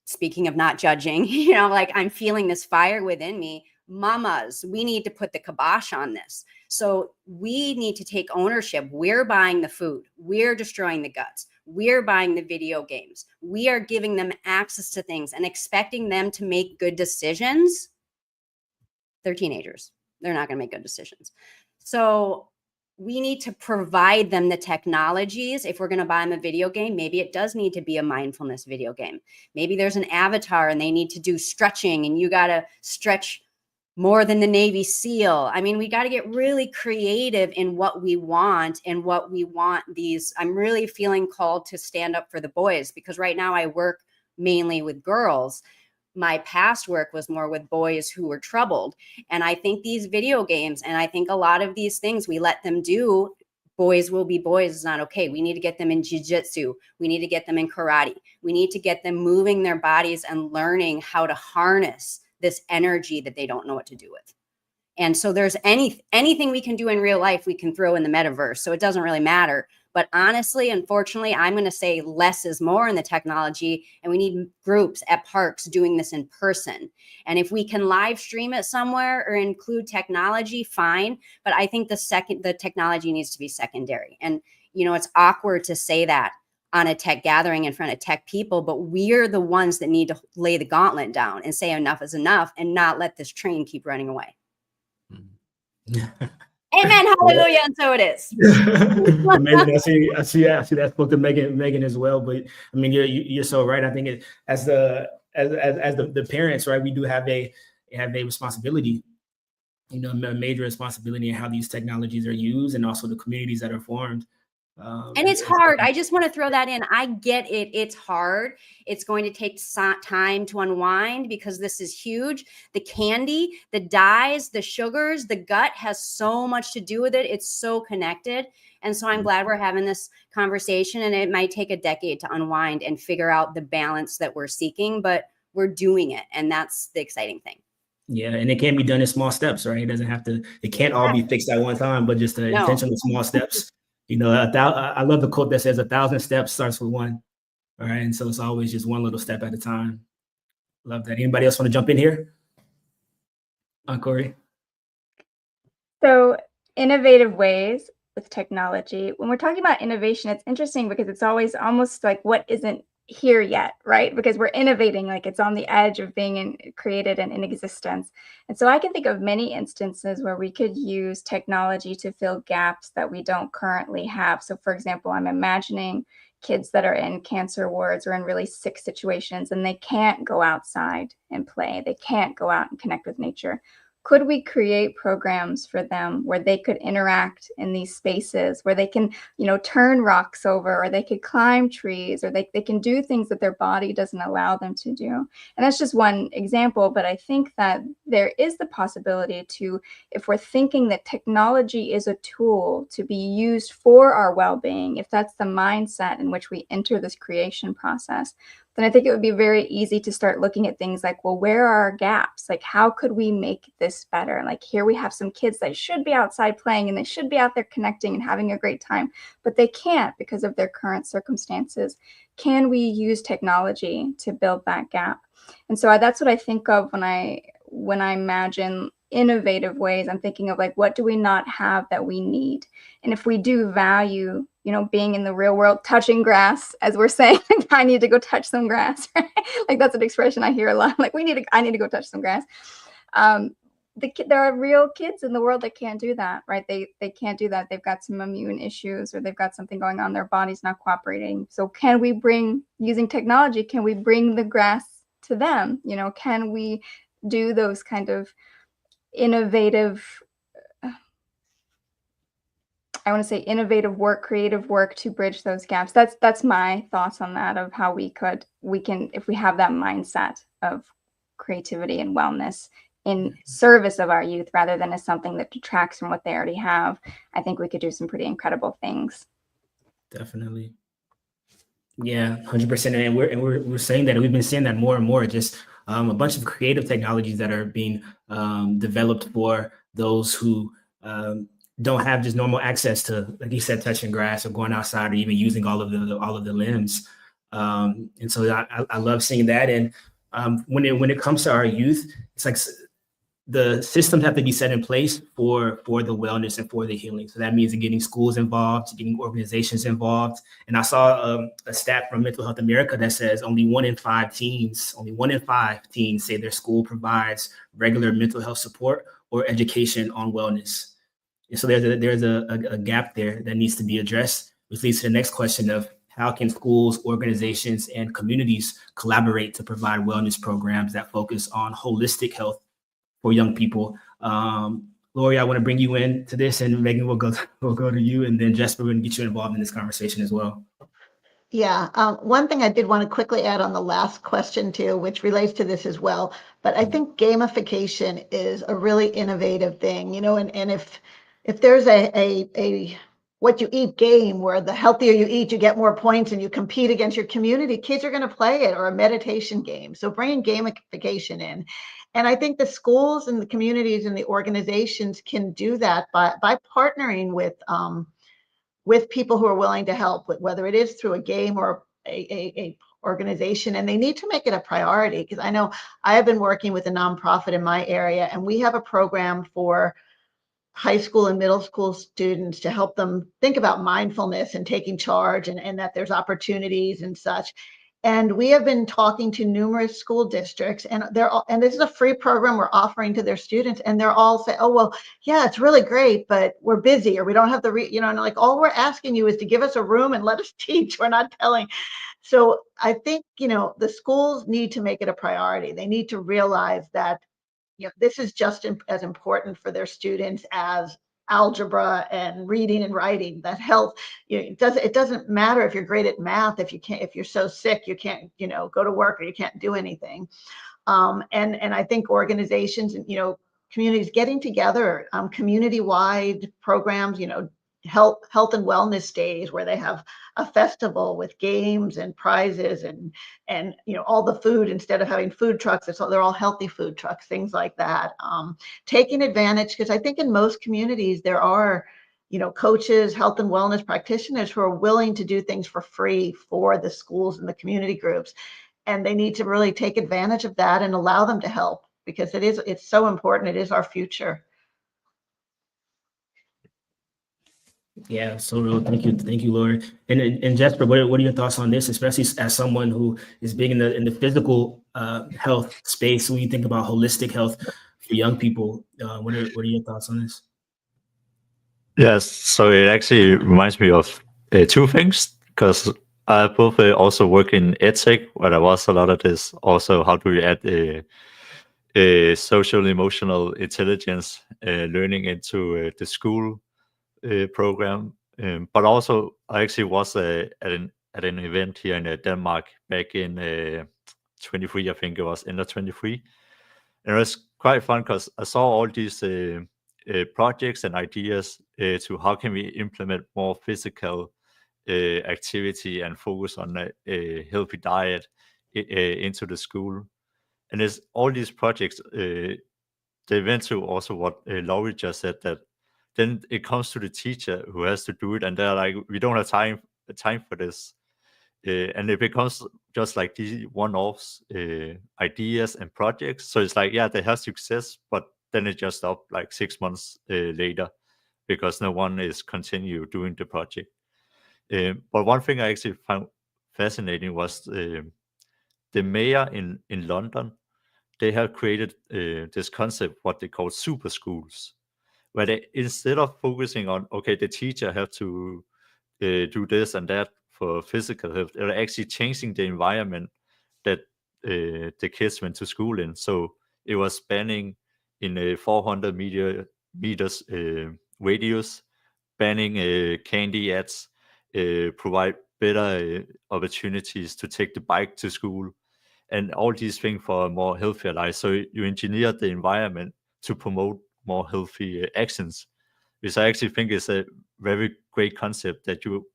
speaking of not judging, like I'm feeling this fire within me. Mamas, we need to put the kibosh on this. So we need to take ownership. We're buying the food. We're destroying the guts. We're buying the video games. We are giving them access to things and expecting them to make good decisions. They're teenagers. They're not going to make good decisions. So we need to provide them the technologies. If we're going to buy them a video game, maybe it does need to be a mindfulness video game. Maybe there's an avatar and they need to do stretching and you got to stretch more than the Navy SEAL. I mean, we got to get really creative in what we want and what we want these. I'm really feeling called to stand up for the boys because right now I work mainly with girls. My past work was more with boys who were troubled. And I think these video games, and I think a lot of these things we let them do, boys will be boys, is not okay. We need to get them in jiu-jitsu. We need to get them in karate. We need to get them moving their bodies and learning how to harness this energy that they don't know what to do with. And so there's anything we can do in real life, we can throw in the metaverse. So it doesn't really matter. But honestly, unfortunately, I'm going to say less is more in the technology, and we need groups at parks doing this in person. And if we can live stream it somewhere or include technology, fine. But I think the technology needs to be secondary. And you know, it's awkward to say that on a tech gathering in front of tech people, but we're the ones that need to lay the gauntlet down and say enough is enough and not let this train keep running away. Amen. Hallelujah. And so it is. Amazing. I see that spoke to Megan as well. But I mean, you're so right. I think as the parents, right, we do have a responsibility, you know, a major responsibility in how these technologies are used and also the communities that are formed. And it's hard. I just want to throw that in. I get it. It's hard. It's going to take time to unwind because this is huge. The candy, the dyes, the sugars, the gut has so much to do with it. It's so connected. And so I'm glad we're having this conversation, and it might take a decade to unwind and figure out the balance that we're seeking, but we're doing it. And that's the exciting thing. Yeah, and it can be done in small steps, right? It can't all be fixed at one time, but just the intentional small steps. You know, I love the quote that says 1,000 steps starts with one. All right. And so it's always just one little step at a time. Love that. Anybody else want to jump in here? Corey? So innovative ways with technology. When we're talking about innovation, it's interesting because it's always almost like what isn't here yet, right? Because we're innovating, like it's on the edge of being created and in existence. And so I can think of many instances where we could use technology to fill gaps that we don't currently have. So for example, I'm imagining kids that are in cancer wards or in really sick situations and they can't go outside and play. They can't go out and connect with nature. Could we create programs for them where they could interact in these spaces, where they can, you know, turn rocks over, or they could climb trees, or they can do things that their body doesn't allow them to do? And that's just one example, but I think that there is the possibility to, if we're thinking that technology is a tool to be used for our well-being, if that's the mindset in which we enter this creation process, then I think it would be very easy to start looking at things like, well, where are our gaps? Like, how could we make this better? Like, here we have some kids that should be outside playing and they should be out there connecting and having a great time, but they can't because of their current circumstances. Can we use technology to build that gap? And so that's what I think of when I imagine innovative ways. I'm thinking of like, what do we not have that we need? And if we do value, you know, being in the real world, touching grass, as we're saying, I need to go touch some grass, right? Like that's an expression I hear a lot. Like I need to go touch some grass. There are real kids in the world that can't do that, right? They can't do that. They've got some immune issues or they've got something going on. Their body's not cooperating. So can we using technology, can we bring the grass to them? You know, can we do those kind of innovative, I want to say innovative work, creative work to bridge those gaps? That's my thoughts on that, of how we can, if we have that mindset of creativity and wellness in service of our youth rather than as something that detracts from what they already have, I think we could do some pretty incredible things. Definitely. Yeah, 100%. And we're saying that, and we've been saying that more and more, just a bunch of creative technologies that are being developed for those who don't have just normal access to, like you said, touching grass or going outside or even using all of the limbs. And so I love seeing that. And when it comes to our youth, it's like the systems have to be set in place for the wellness and for the healing. So that means getting schools involved, getting organizations involved. And I saw a stat from Mental Health America that says only one in five teens say their school provides regular mental health support or education on wellness. And so there's a gap there that needs to be addressed, which leads to the next question of how can schools, organizations, and communities collaborate to provide wellness programs that focus on holistic health for young people? Lori, I want to bring you into this, and Megan, we'll go to you, and then Jesper, we're going to get you involved in this conversation as well. Yeah, one thing I did want to quickly add on the last question too, which relates to this as well, but I think gamification is a really innovative thing, you know, and if there's a what you eat game where the healthier you eat, you get more points and you compete against your community, kids are going to play it, or a meditation game. So bringing gamification in. And I think the schools and the communities and the organizations can do that by partnering with people who are willing to help, whether it is through a game or a organization. And they need to make it a priority, because I know I have been working with a nonprofit in my area, and we have a program for high school and middle school students to help them think about mindfulness and taking charge, and that there's opportunities and such. And we have been talking to numerous school districts, and and this is a free program we're offering to their students, and they're all saying, oh, well, yeah, it's really great, but we're busy, or we don't have the, and like, all we're asking you is to give us a room and let us teach. We're not telling. So I think, the schools need to make it a priority. They need to realize that, this is just as important for their students as algebra and reading and writing. That health, it doesn't matter if you're great at math if you're so sick you can't go to work or you can't do anything. And I think organizations and communities getting together, community-wide programs, health and wellness days where they have a festival with games and prizes and all the food, instead of having food trucks, they're all healthy food trucks, things like that. Taking advantage, because I think in most communities there are coaches, health and wellness practitioners who are willing to do things for free for the schools and the community groups, and they need to really take advantage of that and allow them to help, because it's so important. It is our future. Yeah, so real. Thank you, Lori. And Jesper, what are your thoughts on this, especially as someone who is big in the physical health space? When you think about holistic health for young people, what are your thoughts on this? Yes, so it actually reminds me of two things, because I both also work in EdTech, where there was a lot of this. Also, how do we add a social emotional intelligence learning into the school program? But also, I actually was at an event here in Denmark back in 23, I think it was end of 23, and it was quite fun because I saw all these projects and ideas to how can we implement more physical activity and focus on a healthy diet into the school. And there's all these projects, they went to also what Laurie just said, that then it comes to the teacher who has to do it, and they're like, we don't have time for this. And it becomes just like these one-offs ideas and projects. So it's like, yeah, they have success, but then it just stopped like 6 months later because no one is continue doing the project. But one thing I actually found fascinating was the mayor in London. They have created this concept, what they call super schools, where they, instead of focusing on, okay, the teacher have to do this and that for physical health, they're actually changing the environment that the kids went to school in. So it was spanning in a 400 meters radius, banning candy ads, provide better opportunities to take the bike to school, and all these things for a more healthier life. So you engineer the environment to promote more healthy actions, which I actually think is a very great concept, that you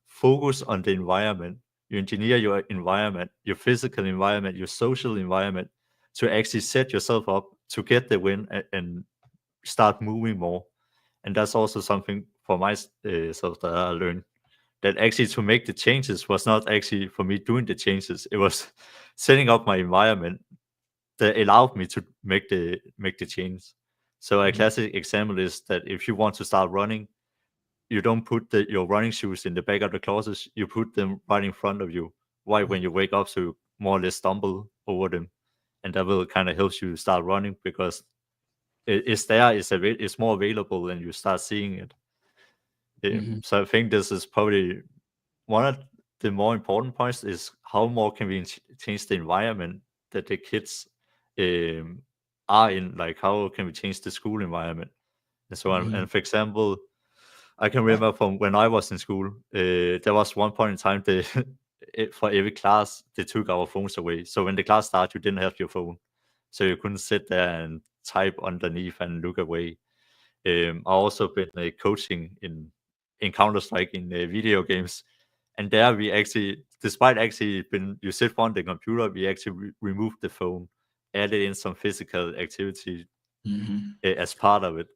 focus on the environment, you engineer your environment, your physical environment, your social environment, to actually set yourself up to get the win and start moving more. And that's also something for myself that I learned, that actually to make the changes was not actually for me doing the changes. It was setting up my environment that allowed me to make the change. So a classic example is that if you want to start running, you don't put your running shoes in the back of the closet, you put them right in front of you. Why? When you wake up, so you more or less stumble over them. And that will kind of help you start running, because it's more available and you start seeing it. So I think this is probably one of the more important points, is how more can we change the environment that the kids are in, like how can we change the school environment and so on. And for example, I can remember from when I was in school, there was one point in time for every class, they took our phones away. So when the class started, you didn't have your phone. So you couldn't sit there and type underneath and look away. I also been coaching in Counter-Strike in video games. And there we actually, despite actually you sit on the computer, we actually removed the phone, added in some physical activity as part of it.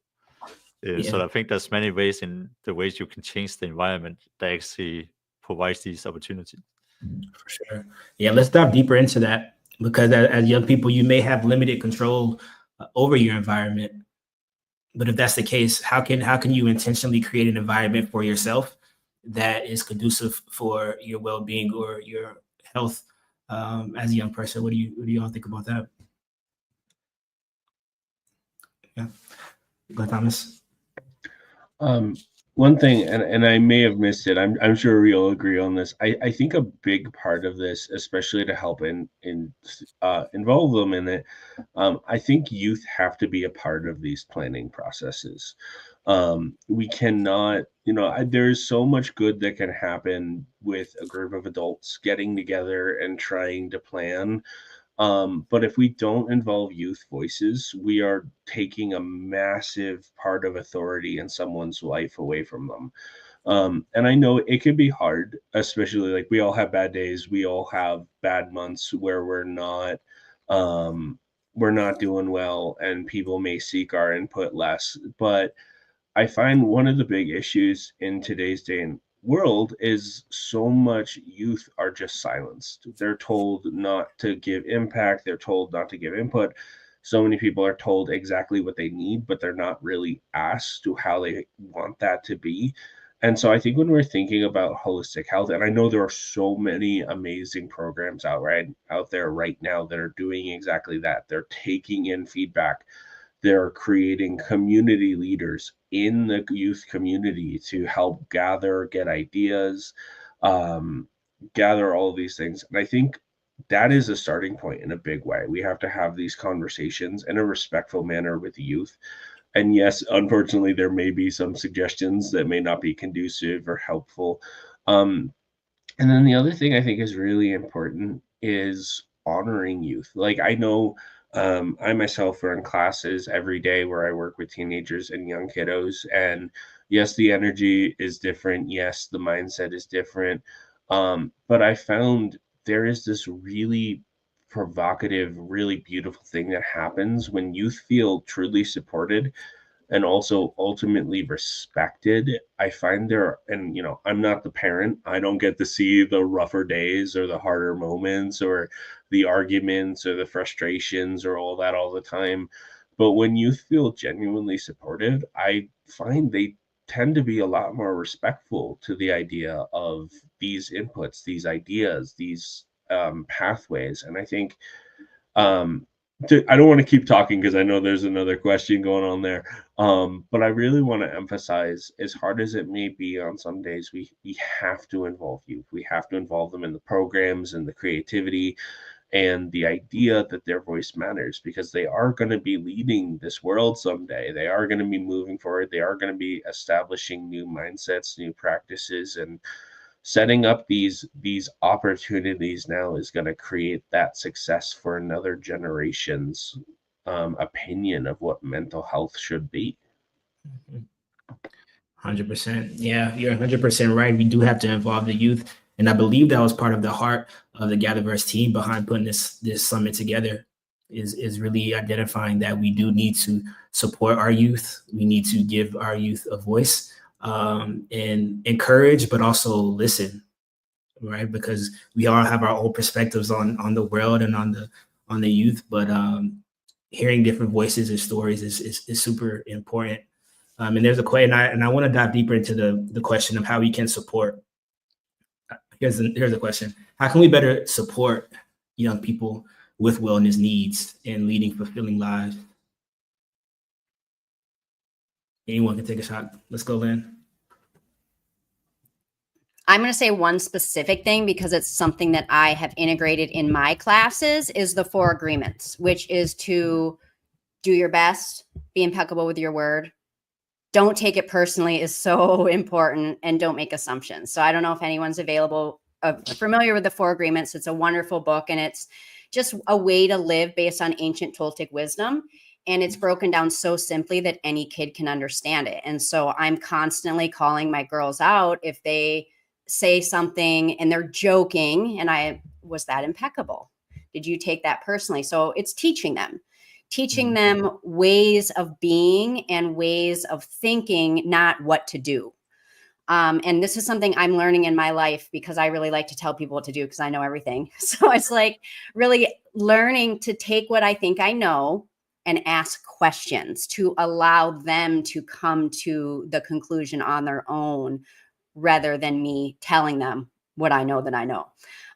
So I think there's many ways in the ways you can change the environment that actually provides these opportunities. For sure. Yeah, let's dive deeper into that, because as young people, you may have limited control over your environment. But if that's the case, how can you intentionally create an environment for yourself that is conducive for your well-being or your health as a young person? What do you all think about that? Yeah, go ahead, Thomas. One thing, and I may have missed it. I'm sure we all agree on this. I think a big part of this, especially to help involve them in it, I think youth have to be a part of these planning processes. We cannot, there's so much good that can happen with a group of adults getting together and trying to plan. But if we don't involve youth voices, we are taking a massive part of authority in someone's life away from them. And I know it can be hard, especially like we all have bad days. We all have bad months where we're not doing well, and people may seek our input less. But I find one of the big issues in today's day and world is so much youth are just silenced. They're told not to give impact, they're told not to give input. So many people are told exactly what they need, but they're not really asked to how they want that to be. And so I think when we're thinking about holistic health, and I know there are so many amazing programs out there right now that are doing exactly that. They're taking in feedback. They're creating community leaders in the youth community to help get ideas, gather all of these things. And I think that is a starting point in a big way. We have to have these conversations in a respectful manner with the youth. And yes, unfortunately, there may be some suggestions that may not be conducive or helpful. And then the other thing I think is really important is honoring youth. Like I know I myself run classes every day where I work with teenagers and young kiddos. And yes, the energy is different. Yes, the mindset is different. But I found there is this really provocative, really beautiful thing that happens when youth feel truly supported and also ultimately respected. I find and I'm not the parent. I don't get to see the rougher days or the harder moments or the arguments or the frustrations or all that all the time. But when you feel genuinely supported, I find they tend to be a lot more respectful to the idea of these inputs, these ideas, these pathways. And I think I don't want to keep talking because I know there's another question going on there. But I really want to emphasize, as hard as it may be on some days, we have to involve youth. We have to involve them in the programs and the creativity and the idea that their voice matters, because they are going to be leading this world someday. They are going to be moving forward. They are going to be establishing new mindsets, new practices, and setting up these opportunities now is going to create that success for another generation's opinion of what mental health should be. 100%. Yeah, you're 100% right. We do have to involve the youth. And I believe that was part of the heart of the GatherVerse team behind putting this summit together, is really identifying that we do need to support our youth. We need to give our youth a voice, and encourage, but also listen, right? Because we all have our own perspectives on the world and on the youth, but hearing different voices and stories is super important. And there's a question, and I want to dive deeper into the question of how we can support. Here's the question: how can we better support young people with wellness needs and leading fulfilling lives? Anyone can take a shot. Let's go, Lynn. I'm going to say one specific thing because it's something that I have integrated in my classes is the 4 agreements, which is to do your best, be impeccable with your word, don't take it personally is so important, and don't make assumptions. So I don't know if anyone's familiar with the 4 agreements. It's a wonderful book, and it's just a way to live based on ancient Toltec wisdom. And it's broken down so simply that any kid can understand it. And so I'm constantly calling my girls out if they say something and they're joking and was that impeccable? Did you take that personally? So it's teaching them ways of being and ways of thinking, not what to do. And this is something I'm learning in my life because I really like to tell people what to do because I know everything. So it's like really learning to take what I think I know and ask questions to allow them to come to the conclusion on their own rather than me telling them what I know that I know.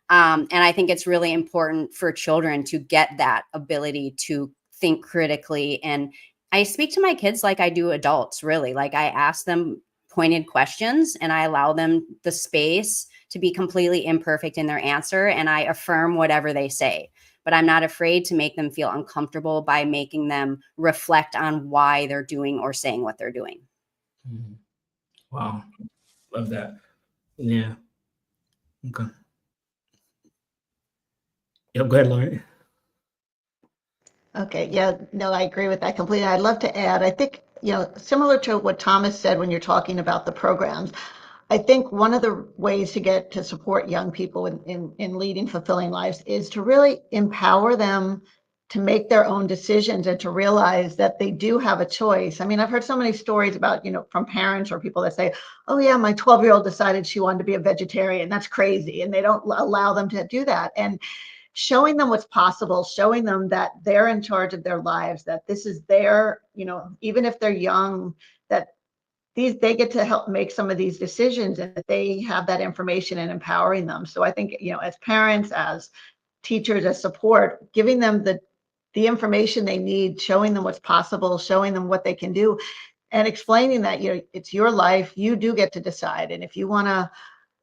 And I think it's really important for children to get that ability to think critically. And I speak to my kids like I do adults, really. Like I ask them pointed questions and I allow them the space to be completely imperfect in their answer. And I affirm whatever they say. But I'm not afraid to make them feel uncomfortable by making them reflect on why they're doing or saying what they're doing. Mhm. Wow. Love that. Yeah. Okay. Yep. Go ahead, Lauren. Okay, yeah, no, I agree with that completely. I'd love to add, I think, similar to what Thomas said when you're talking about the programs, I think one of the ways to get to support young people in leading fulfilling lives is to really empower them to make their own decisions and to realize that they do have a choice. I mean, I've heard so many stories about, from parents or people that say, oh yeah, my 12-year-old decided she wanted to be a vegetarian. That's crazy. And they don't allow them to do that. And showing them what's possible, showing them that they're in charge of their lives, that this is their, even if they're young, that they get to help make some of these decisions and that they have that information and empowering them. So I think, as parents, as teachers, as support, giving them the information they need, showing them what's possible, showing them what they can do, and explaining that, it's your life, you do get to decide. And if you want to,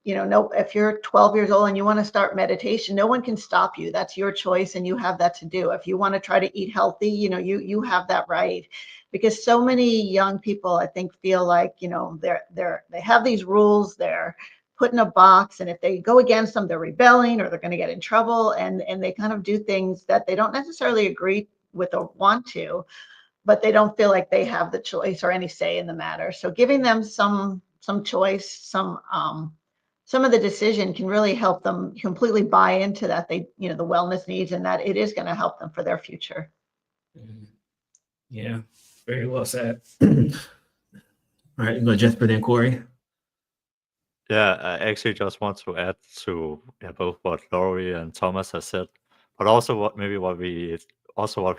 if you're 12 years old and you want to start meditation, no one can stop you. That's your choice and you have that to do. If you want to try to eat healthy, you have that right. Because so many young people, I think, feel like, they have these rules, they're put in a box, and if they go against them, they're rebelling or they're going to get in trouble, and they kind of do things that they don't necessarily agree with or want to, but they don't feel like they have the choice or any say in the matter. So giving them some choice, some of the decision can really help them completely buy into that the wellness needs and that it is going to help them for their future. Yeah, very well said. All right, you go Jesper, then Corey. Yeah, I actually just want to add to both what Laurie and Thomas has said, but also what we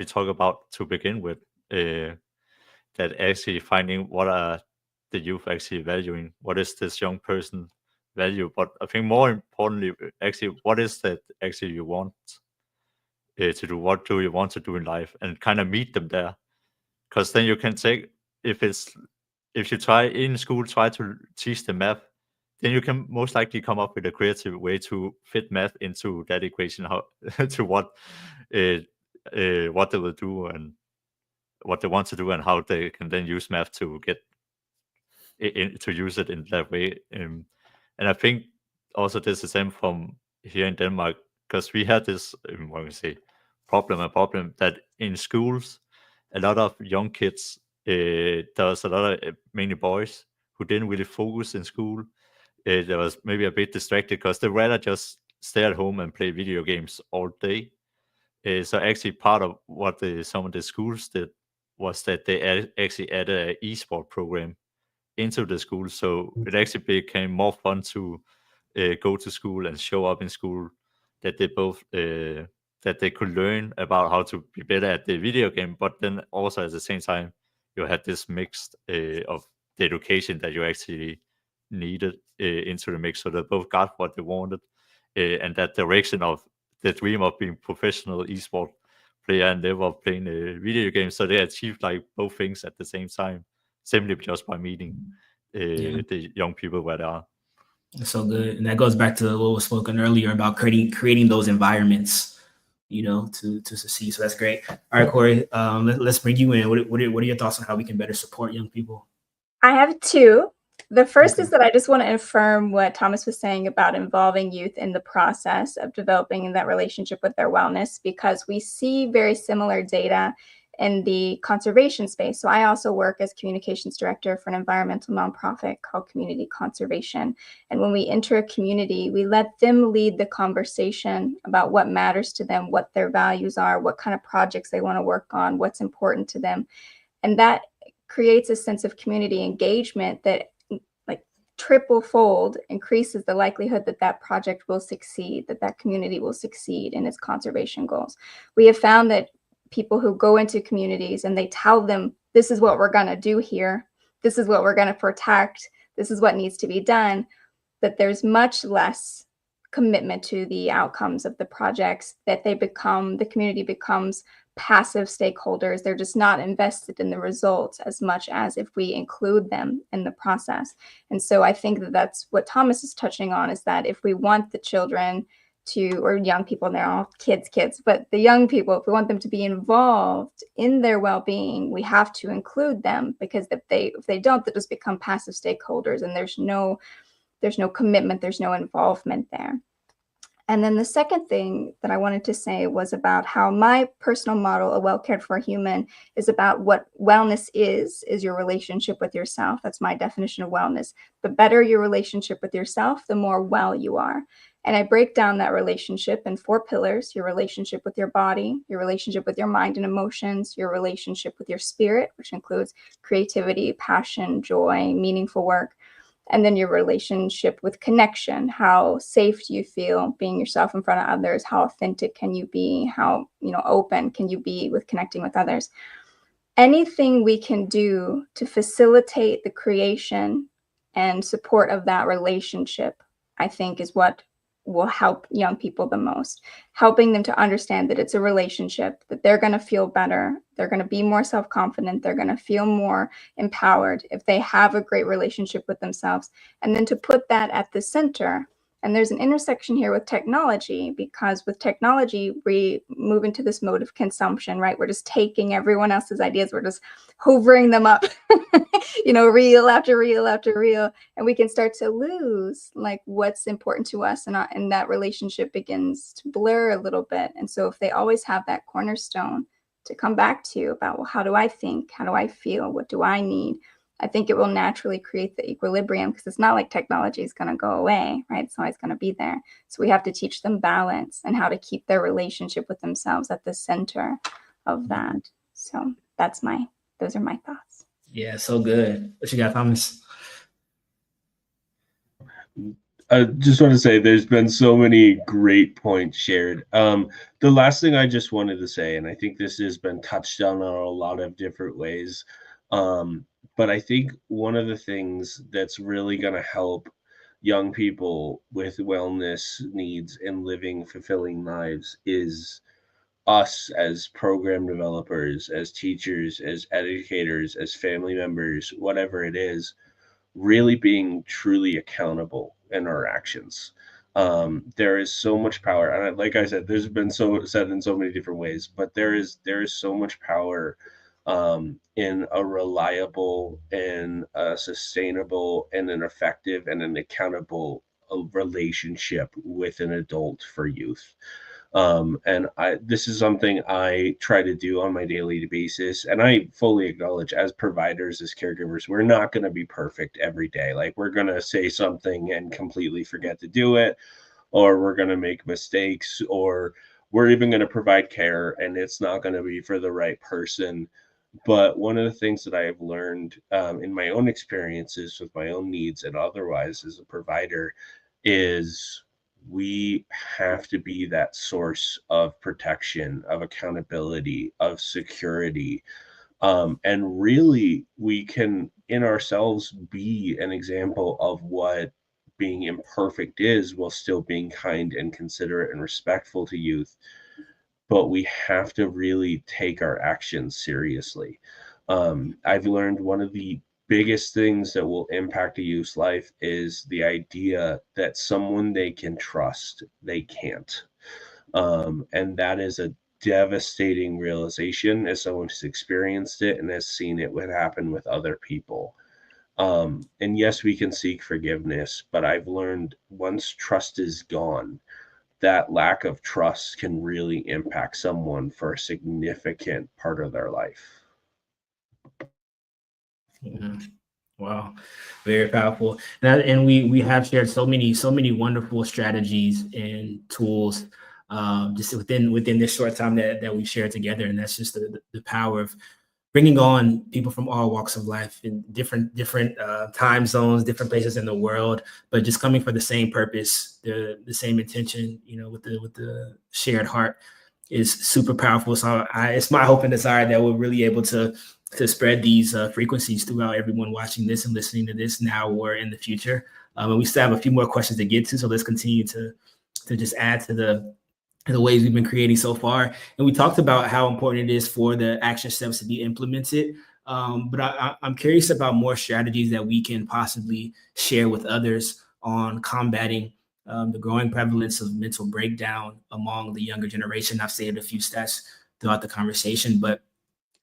talk about to begin with, that actually finding what are the youth actually valuing, what is this young person value, but I think more importantly, actually, what is that actually you want to do? What do you want to do in life, and kind of meet them there, because then you can take if you try in school to teach them math, then you can most likely come up with a creative way to fit math into that equation, how to what they will do and what they want to do, and how they can then use math to get to use it in that way. And I think also this is the same from here in Denmark, because we had this what we say problem that in schools a lot of young kids, there was a lot of mainly boys who didn't really focus in school. They was maybe a bit distracted because they rather just stay at home and play video games all day. So actually part of what some of the schools did was that they actually added an esport program into the school, so it actually became more fun to go to school and show up in school, that they both that they could learn about how to be better at the video game, but then also at the same time you had this mix of the education that you actually needed into the mix, so they both got what they wanted, and that direction of the dream of being professional esport player and never playing video games, so they achieved like both things at the same time, simply just by meeting the young people where they are. That's so good, and that goes back to what was spoken earlier about creating those environments, to succeed. So that's great. All right, Corey, let's bring you in. What are your thoughts on how we can better support young people? I have two. The first is that I just want to affirm what Thomas was saying about involving youth in the process of developing that relationship with their wellness, because we see very similar data in the conservation space. So I also work as communications director for an environmental nonprofit called Community Conservation. And when we enter a community, we let them lead the conversation about what matters to them, what their values are, what kind of projects they want to work on, what's important to them. And that creates a sense of community engagement that triple fold increases the likelihood that that project will succeed, that community will succeed in its conservation goals. We have found that people who go into communities and they tell them, this is what we're going to do here, this is what we're going to protect, this is what needs to be done, that there's much less commitment to the outcomes of the projects, that the community becomes passive stakeholders. They're just not invested in the results as much as if we include them in the process. And so I think that that's what Thomas is touching on, is that if we want the children to, or young people, and they're all kids, but the young people, if we want them to be involved in their well-being, we have to include them, because if they don't, they just become passive stakeholders, and there's no commitment, there's no involvement there. And then the second thing that I wanted to say was about how my personal model, a well-cared for human, is about what wellness is your relationship with yourself. That's my definition of wellness. The better your relationship with yourself, the more well you are. And I break down that relationship in 4 pillars: your relationship with your body, your relationship with your mind and emotions, your relationship with your spirit, which includes creativity, passion, joy, meaningful work, and then your relationship with connection. How safe do you feel being yourself in front of others? How authentic can you be? How open can you be with connecting with others? Anything we can do to facilitate the creation and support of that relationship, I think, is what will help young people the most. Helping them to understand that it's a relationship, that they're going to feel better, they're going to be more self-confident, they're going to feel more empowered if they have a great relationship with themselves. And then to put that at the center. And there's an intersection here with technology, because with technology, we move into this mode of consumption, right? We're just taking everyone else's ideas, we're just hoovering them up, reel after reel after reel, and we can start to lose like what's important to us, and that relationship begins to blur a little bit. And so if they always have that cornerstone to come back to about, well, how do I think? How do I feel? What do I need? I think it will naturally create the equilibrium, because it's not like technology is going to go away, right? It's always going to be there. So we have to teach them balance and how to keep their relationship with themselves at the center of that. So those are my thoughts. Yeah, so good. What you got, Thomas? I just want to say there's been so many great points shared. The last thing I just wanted to say, and I think this has been touched on a lot of different ways, but I think one of the things that's really going to help young people with wellness needs and living fulfilling lives is us as program developers, as teachers, as educators, as family members, whatever it is, really being truly accountable in our actions. There is so much power, and like I said, there's been said in so many different ways, but there is so much power in a reliable and a sustainable and an effective and an accountable relationship with an adult for youth. And this is something I try to do on my daily basis. And I fully acknowledge, as providers, as caregivers, we're not going to be perfect every day. Like, we're going to say something and completely forget to do it, or we're going to make mistakes, or we're even going to provide care and it's not going to be for the right person. But one of the things that I have learned in my own experiences with my own needs and otherwise as a provider is we have to be that source of protection, of accountability, of security. And really, we can in ourselves be an example of what being imperfect is, while still being kind and considerate and respectful to youth. But we have to really take our actions seriously. I've learned one of the biggest things that will impact a youth's life is the idea that someone they can trust, they can't. And that is a devastating realization as someone who's experienced it and has seen it would happen with other people. And yes, we can seek forgiveness, but I've learned once trust is gone, that lack of trust can really impact someone for a significant part of their life. Wow, very powerful. And we have shared so many wonderful strategies and tools just within this short time that we've shared together. And that's just the power of bringing on people from all walks of life in different time zones, different places in the world, but just coming for the same purpose, the same intention, with the shared heart. is super powerful. So it's my hope and desire that we're really able to spread these frequencies throughout everyone watching this and listening to this now or in the future. And we still have a few more questions to get to, so let's continue to just add to the ways we've been creating so far. And we talked about how important it is for the action steps to be implemented. But I'm curious about more strategies that we can possibly share with others on combating the growing prevalence of mental breakdown among the younger generation. I've saved a few stats throughout the conversation, but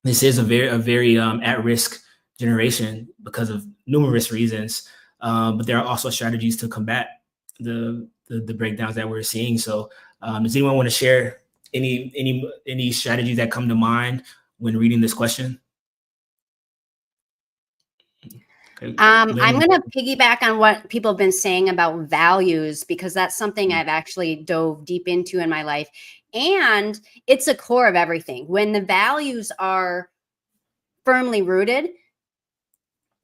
this is a very at-risk generation because of numerous reasons. But there are also strategies to combat the breakdowns that we're seeing. So does anyone want to share any strategies that come to mind when reading this question? Okay. I'm going to piggyback on what people have been saying about values, because that's something I've actually dove deep into in my life. And it's a core of everything. When the values are firmly rooted,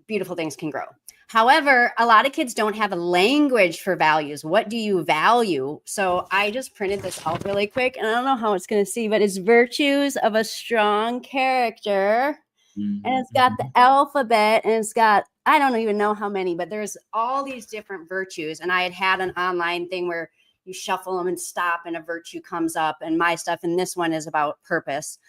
beautiful things can grow. However, a lot of kids don't have a language for values. What do you value? So I just printed this out really quick, and I don't know how it's going to see, but it's virtues of a strong character. And it's got the alphabet, and it's got, I don't even know how many, but there's all these different virtues. And I had an online thing where you shuffle them and stop and a virtue comes up, and my stuff. And this one is about purpose.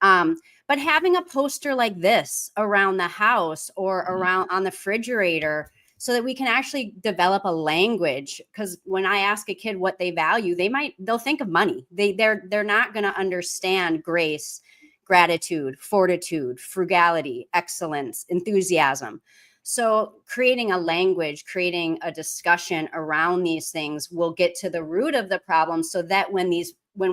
But having a poster like this around the house or around on the refrigerator, so that we can actually develop a language. Because when I ask a kid what they value, they'll think of money. They're not going to understand grace, gratitude, fortitude, frugality, excellence, enthusiasm. So creating a language, creating a discussion around these things will get to the root of the problem, so that when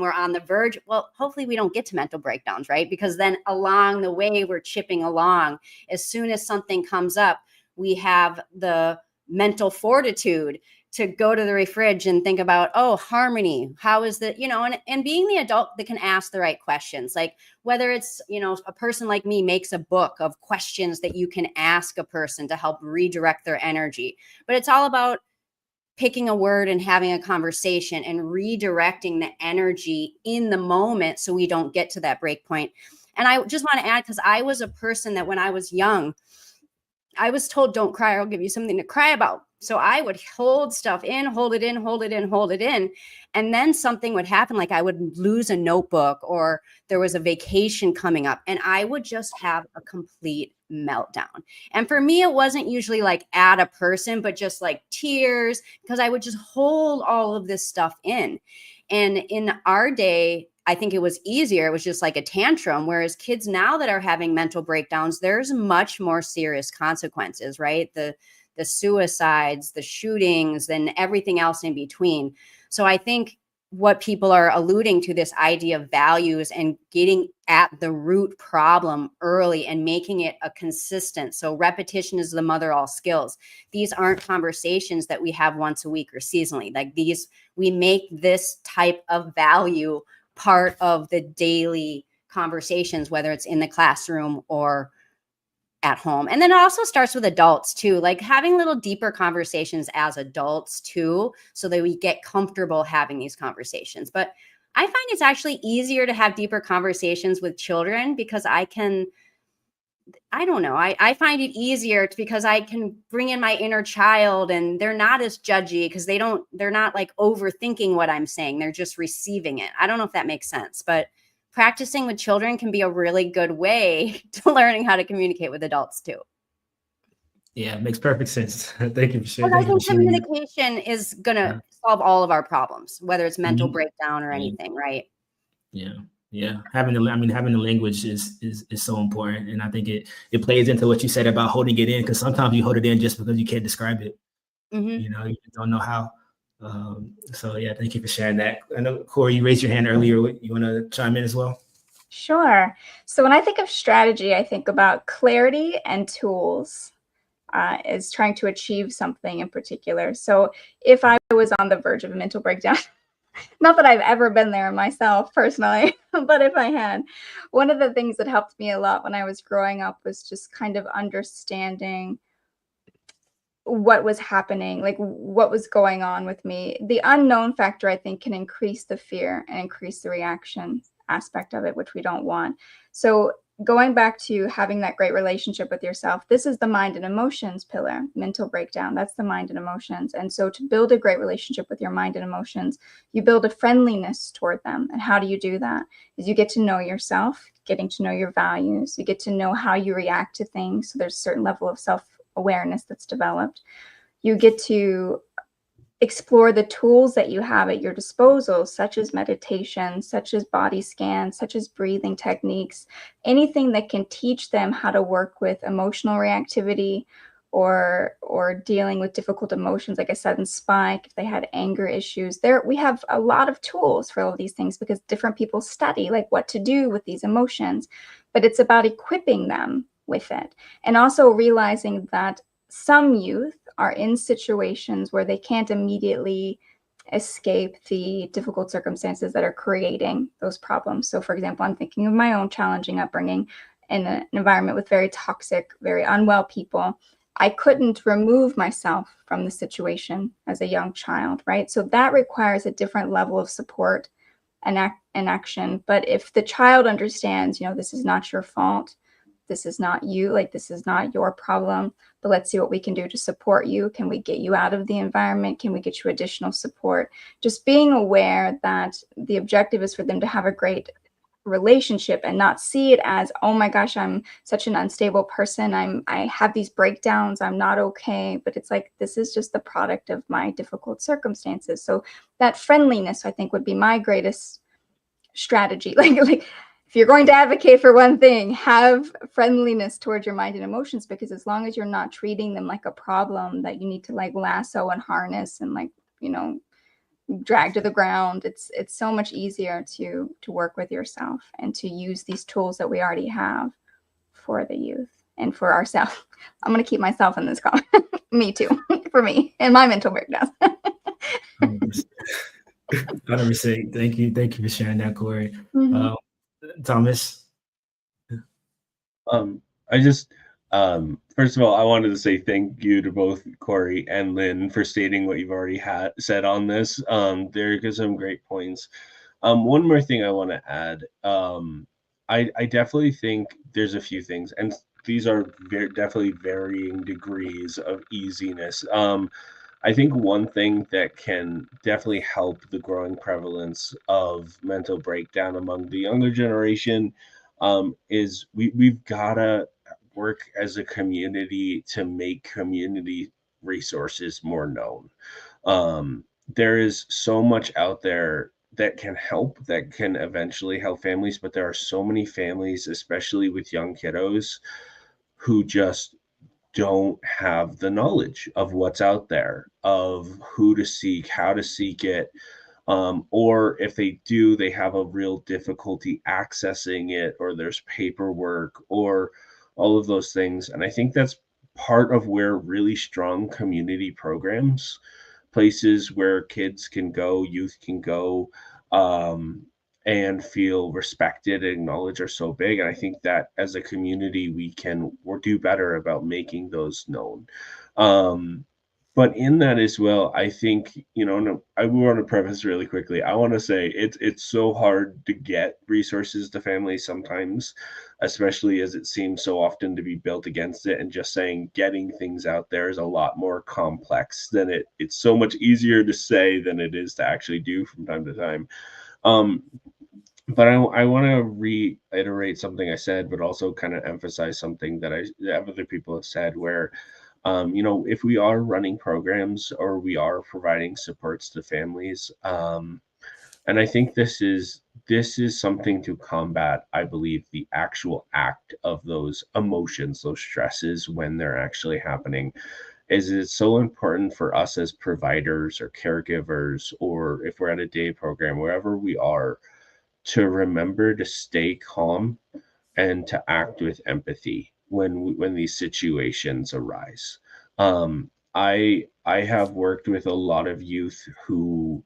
we're on the verge, well, hopefully we don't get to mental breakdowns, right? Because then along the way, we're chipping along. As soon as something comes up, we have the mental fortitude to go to the fridge and think about, oh, harmony. How is that, and being the adult that can ask the right questions, like whether it's, a person like me makes a book of questions that you can ask a person to help redirect their energy. But it's all about picking a word and having a conversation and redirecting the energy in the moment so we don't get to that break point. And I just want to add, because I was a person that when I was young, I was told, don't cry, or I'll give you something to cry about. So I would hold stuff in, hold it in, hold it in, hold it in. And then something would happen, like I would lose a notebook, or there was a vacation coming up, and I would just have a complete meltdown. And for me, it wasn't usually like at a person, but just like tears, because I would just hold all of this stuff in. And in our day, I think it was easier. It was just like a tantrum. Whereas kids now that are having mental breakdowns, there's much more serious consequences, right? The suicides, the shootings, and everything else in between. So I think what people are alluding to, this idea of values and getting at the root problem early and making it a consistent. So repetition is the mother of all skills. These aren't conversations that we have once a week or seasonally. Like these, we make this type of value part of the daily conversations, whether it's in the classroom or at home. And then it also starts with adults too, like having little deeper conversations as adults too, so that we get comfortable having these conversations. But I find it's actually easier to have deeper conversations with children, because I don't know, I find it easier because I can bring in my inner child, and they're not as judgy, because they're not like overthinking what I'm saying. They're just receiving it. I don't know if that makes sense, but practicing with children can be a really good way to learning how to communicate with adults too. Yeah, it makes perfect sense. Thank you for sharing. I think communication is going to solve all of our problems, whether it's mental breakdown or anything, right? Yeah. Having the language is so important. And I think it plays into what you said about holding it in, because sometimes you hold it in just because you can't describe it. You don't know how. So yeah, thank you for sharing that. I know, Corey, you raised your hand earlier. You want to chime in as well? Sure. So when I think of strategy, I think about clarity and tools as trying to achieve something in particular. So if I was on the verge of a mental breakdown, not that I've ever been there myself personally, but if I had, one of the things that helped me a lot when I was growing up was just kind of understanding what was happening, like what was going on with me. The unknown factor, I think, can increase the fear and increase the reaction. aspect of it, which we don't want. So going back to having that great relationship with yourself, this is the mind and emotions pillar, mental breakdown. That's the mind and emotions. And so to build a great relationship with your mind and emotions, you build a friendliness toward them. And how do you do that? Is you get to know yourself, getting to know your values. You get to know how you react to things. So there's a certain level of self-awareness that's developed. You get to explore the tools that you have at your disposal, such as meditation, such as body scans, such as breathing techniques, anything that can teach them how to work with emotional reactivity or dealing with difficult emotions, like a sudden spike, if they had anger issues. We have a lot of tools for all of these things because different people study like what to do with these emotions, but it's about equipping them with it. And also realizing that some youth are in situations where they can't immediately escape the difficult circumstances that are creating those problems. So for example, I'm thinking of my own challenging upbringing in an environment with very toxic, very unwell people. I couldn't remove myself from the situation as a young child, right? So that requires a different level of support and action. But if the child understands, this is not your fault, this is not you, like this is not your problem, but let's see what we can do to support you. Can we get you out of the environment? Can we get you additional support? Just being aware that the objective is for them to have a great relationship and not see it as, oh my gosh, I'm such an unstable person. I have these breakdowns. I'm not okay. But it's like, this is just the product of my difficult circumstances. So that friendliness, I think, would be my greatest strategy. Like if you're going to advocate for one thing, have friendliness towards your mind and emotions, because as long as you're not treating them like a problem that you need to like lasso and harness and like, drag to the ground, it's so much easier to work with yourself and to use these tools that we already have for the youth and for ourselves. I'm going to keep myself in this call. Me too, for me and my mental breakdowns. 100%. Thank you for sharing that, Corey. Mhm. Thomas. I just first of all, I wanted to say thank you to both Corey and Lynn for stating what you've already said on this. There are some great points. One more thing I want to add. I definitely think there's a few things, and these are definitely varying degrees of easiness. I think one thing that can definitely help the growing prevalence of mental breakdown among the younger generation is we've gotta work as a community to make community resources more known. There is so much out there that can help, that can eventually help families, but there are so many families, especially with young kiddos, who just don't have the knowledge of what's out there, of who to seek, how to seek it, or if they do, they have a real difficulty accessing it, or there's paperwork, or all of those things. And I think that's part of where really strong community programs, places where kids can go, youth can go, and feel respected and acknowledged are so big. And I think that as a community, we can do better about making those known. But in that as well, I think, I want to preface really quickly. I want to say it's so hard to get resources to families sometimes, especially as it seems so often to be built against it. And just saying getting things out there is a lot more complex than it's so much easier to say than it is to actually do from time to time. But I want to reiterate something I said, but also kind of emphasize something that other people have said, where if we are running programs or we are providing supports to families, and I think this is something to combat, I believe, the actual act of those emotions, those stresses when they're actually happening, is it's so important for us as providers or caregivers, or if we're at a day program, wherever we are, to remember to stay calm and to act with empathy when these situations arise. I have worked with a lot of youth who,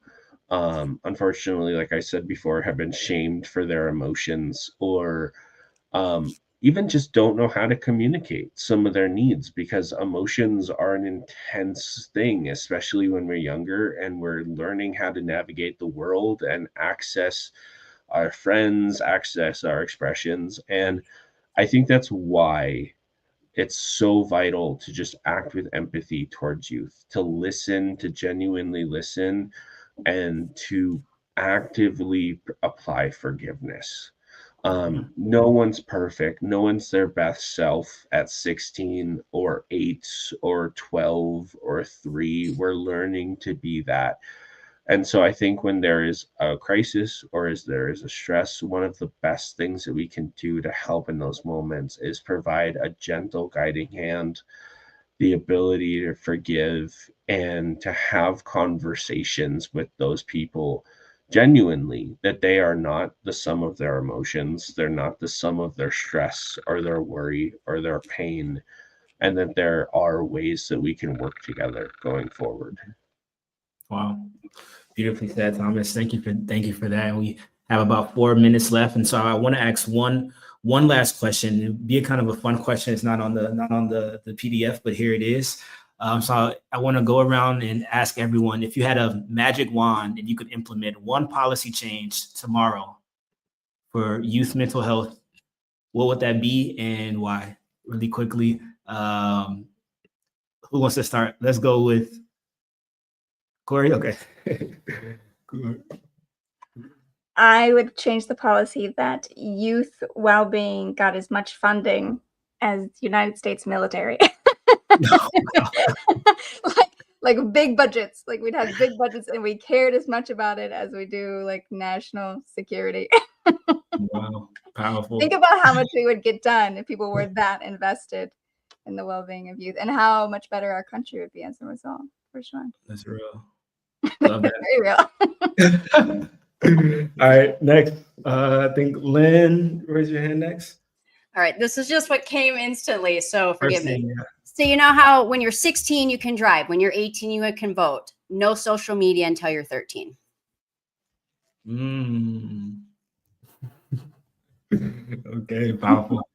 unfortunately, like I said before, have been shamed for their emotions, or even just don't know how to communicate some of their needs, because emotions are an intense thing, especially when we're younger and we're learning how to navigate the world and access our friends, access our expressions. And I think that's why it's so vital to just act with empathy towards youth, to listen, to genuinely listen, and to actively apply forgiveness. No one's perfect. No one's their best self at 16 or 8 or 12 or 3. We're learning to be that. And so I think when there is a crisis or as there is a stress, one of the best things that we can do to help in those moments is provide a gentle guiding hand, the ability to forgive and to have conversations with those people genuinely, that they are not the sum of their emotions, they're not the sum of their stress or their worry or their pain, and that there are ways that we can work together going forward. Wow. Beautifully said, Thomas. Thank you for that. And we have about 4 minutes left. And so I want to ask one last question. It'd be a kind of a fun question. It's not on the PDF, but here it is. So I want to go around and ask everyone, if you had a magic wand and you could implement one policy change tomorrow for youth mental health, what would that be and why? Really quickly. Who wants to start? Let's go with Corey. Okay. I would change the policy that youth well-being got as much funding as the United States military. like big budgets. Like we'd have big budgets and we cared as much about it as we do like national security. Wow, powerful. Think about how much we would get done if people were that invested in the well-being of youth, and how much better our country would be as a result, for sure. That's real. Love that. Very real. All right, next. I think Lynn, raise your hand next. All right, this is just what came instantly, so forgive me. Yeah. So you know how when you're 16 you can drive, when you're 18 you can vote. No social media until you're 13. Okay, powerful.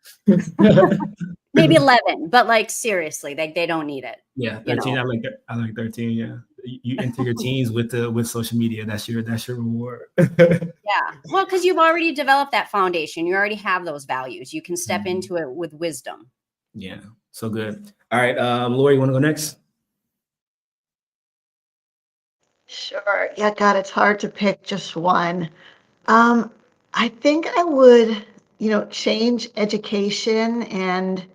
Maybe 11, but like seriously, they don't need it. Yeah, 13. I like 13. Yeah, you enter your teens with social media. That's your reward. Yeah, well, because you've already developed that foundation. You already have those values. You can step into it with wisdom. Yeah, so good. All right, Lori, you want to go next? Sure. Yeah, God, it's hard to pick just one. I think I would, change education and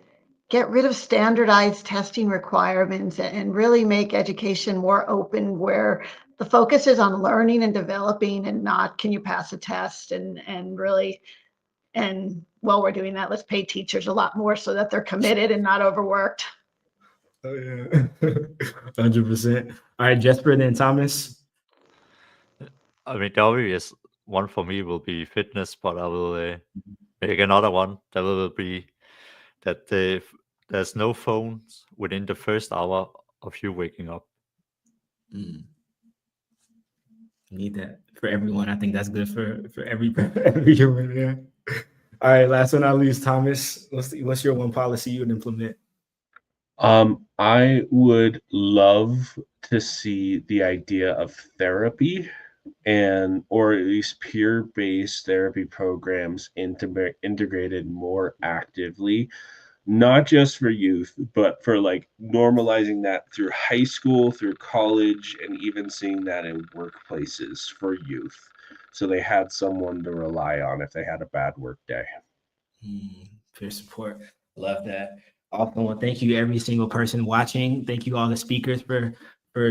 get rid of standardized testing requirements and really make education more open, where the focus is on learning and developing and not can you pass a test, and while we're doing that, let's pay teachers a lot more so that they're committed and not overworked. Oh yeah, 100%. All right, Jesper, then Thomas. I mean, the obvious one for me will be fitness, but I will make another one that will be that there's no phones within the first hour of you waking up. Need that for everyone. I think that's good for every human. Yeah. All right, last but not least, Thomas. What's your one policy you would implement? I would love to see the idea of therapy or at least peer-based therapy programs integrated more actively, not just for youth, but for like normalizing that through high school, through college, and even seeing that in workplaces for youth. So they had someone to rely on if they had a bad work day. Peer support. Love that. Awesome. Well, thank you every single person watching. Thank you all the speakers for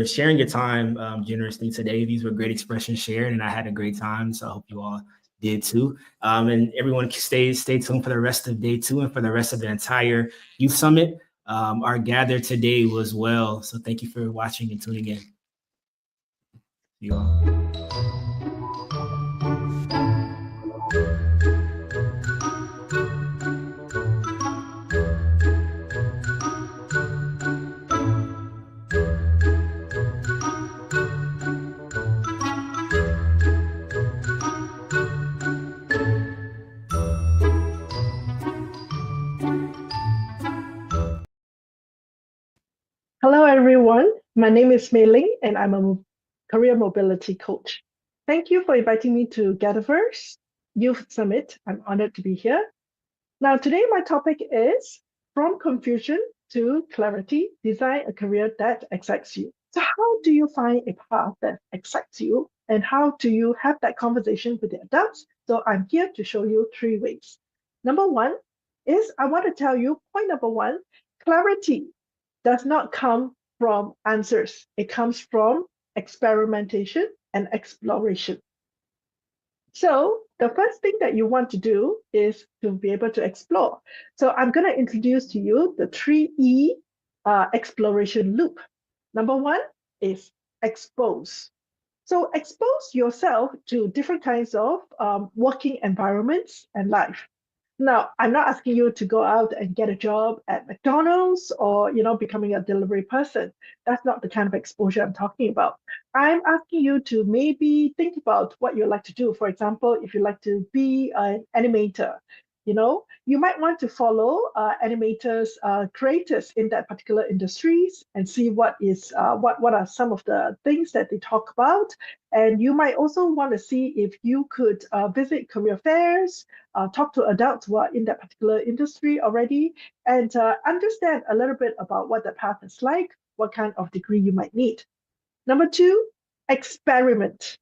sharing your time generously today. These were great expressions shared, and I had a great time. So I hope you all did too. And everyone stay tuned for the rest of day 2 and for the rest of the entire Youth Summit. Our gather today was well. So thank you for watching and tuning in. You all. Hello, everyone. My name is Mei Ling, and I'm a career mobility coach. Thank you for inviting me to GatherVerse. Youth Summit. I'm honored to be here. Now, today my topic is From Confusion to Clarity, Design a Career that Excites You. So how do you find a path that excites you, and how do you have that conversation with the adults? So I'm here to show you 3 ways. Number one is I want to tell you, point number one, clarity does not come from answers. It comes from experimentation and exploration. So the first thing that you want to do is to be able to explore. So I'm going to introduce to you the 3E exploration loop. Number one is expose. So expose yourself to different kinds of working environments and life. Now, I'm not asking you to go out and get a job at McDonald's or, becoming a delivery person. That's not the kind of exposure I'm talking about. I'm asking you to maybe think about what you like to do. For example, if you like to be an animator, you might want to follow animators, creators in that particular industries and see what are some of the things that they talk about. And you might also want to see if you could visit career fairs, talk to adults who are in that particular industry already, and understand a little bit about what the path is like, what kind of degree you might need. Number two, experiment.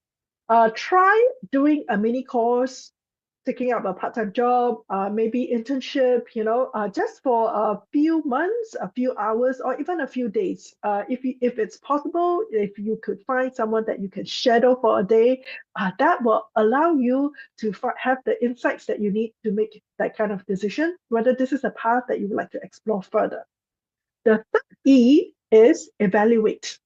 Try doing a mini course, taking up a part-time job, maybe internship, just for a few months, a few hours, or even a few days. If it's possible, if you could find someone that you can shadow for a day, that will allow you to have the insights that you need to make that kind of decision, whether this is a path that you would like to explore further. The third E is evaluate.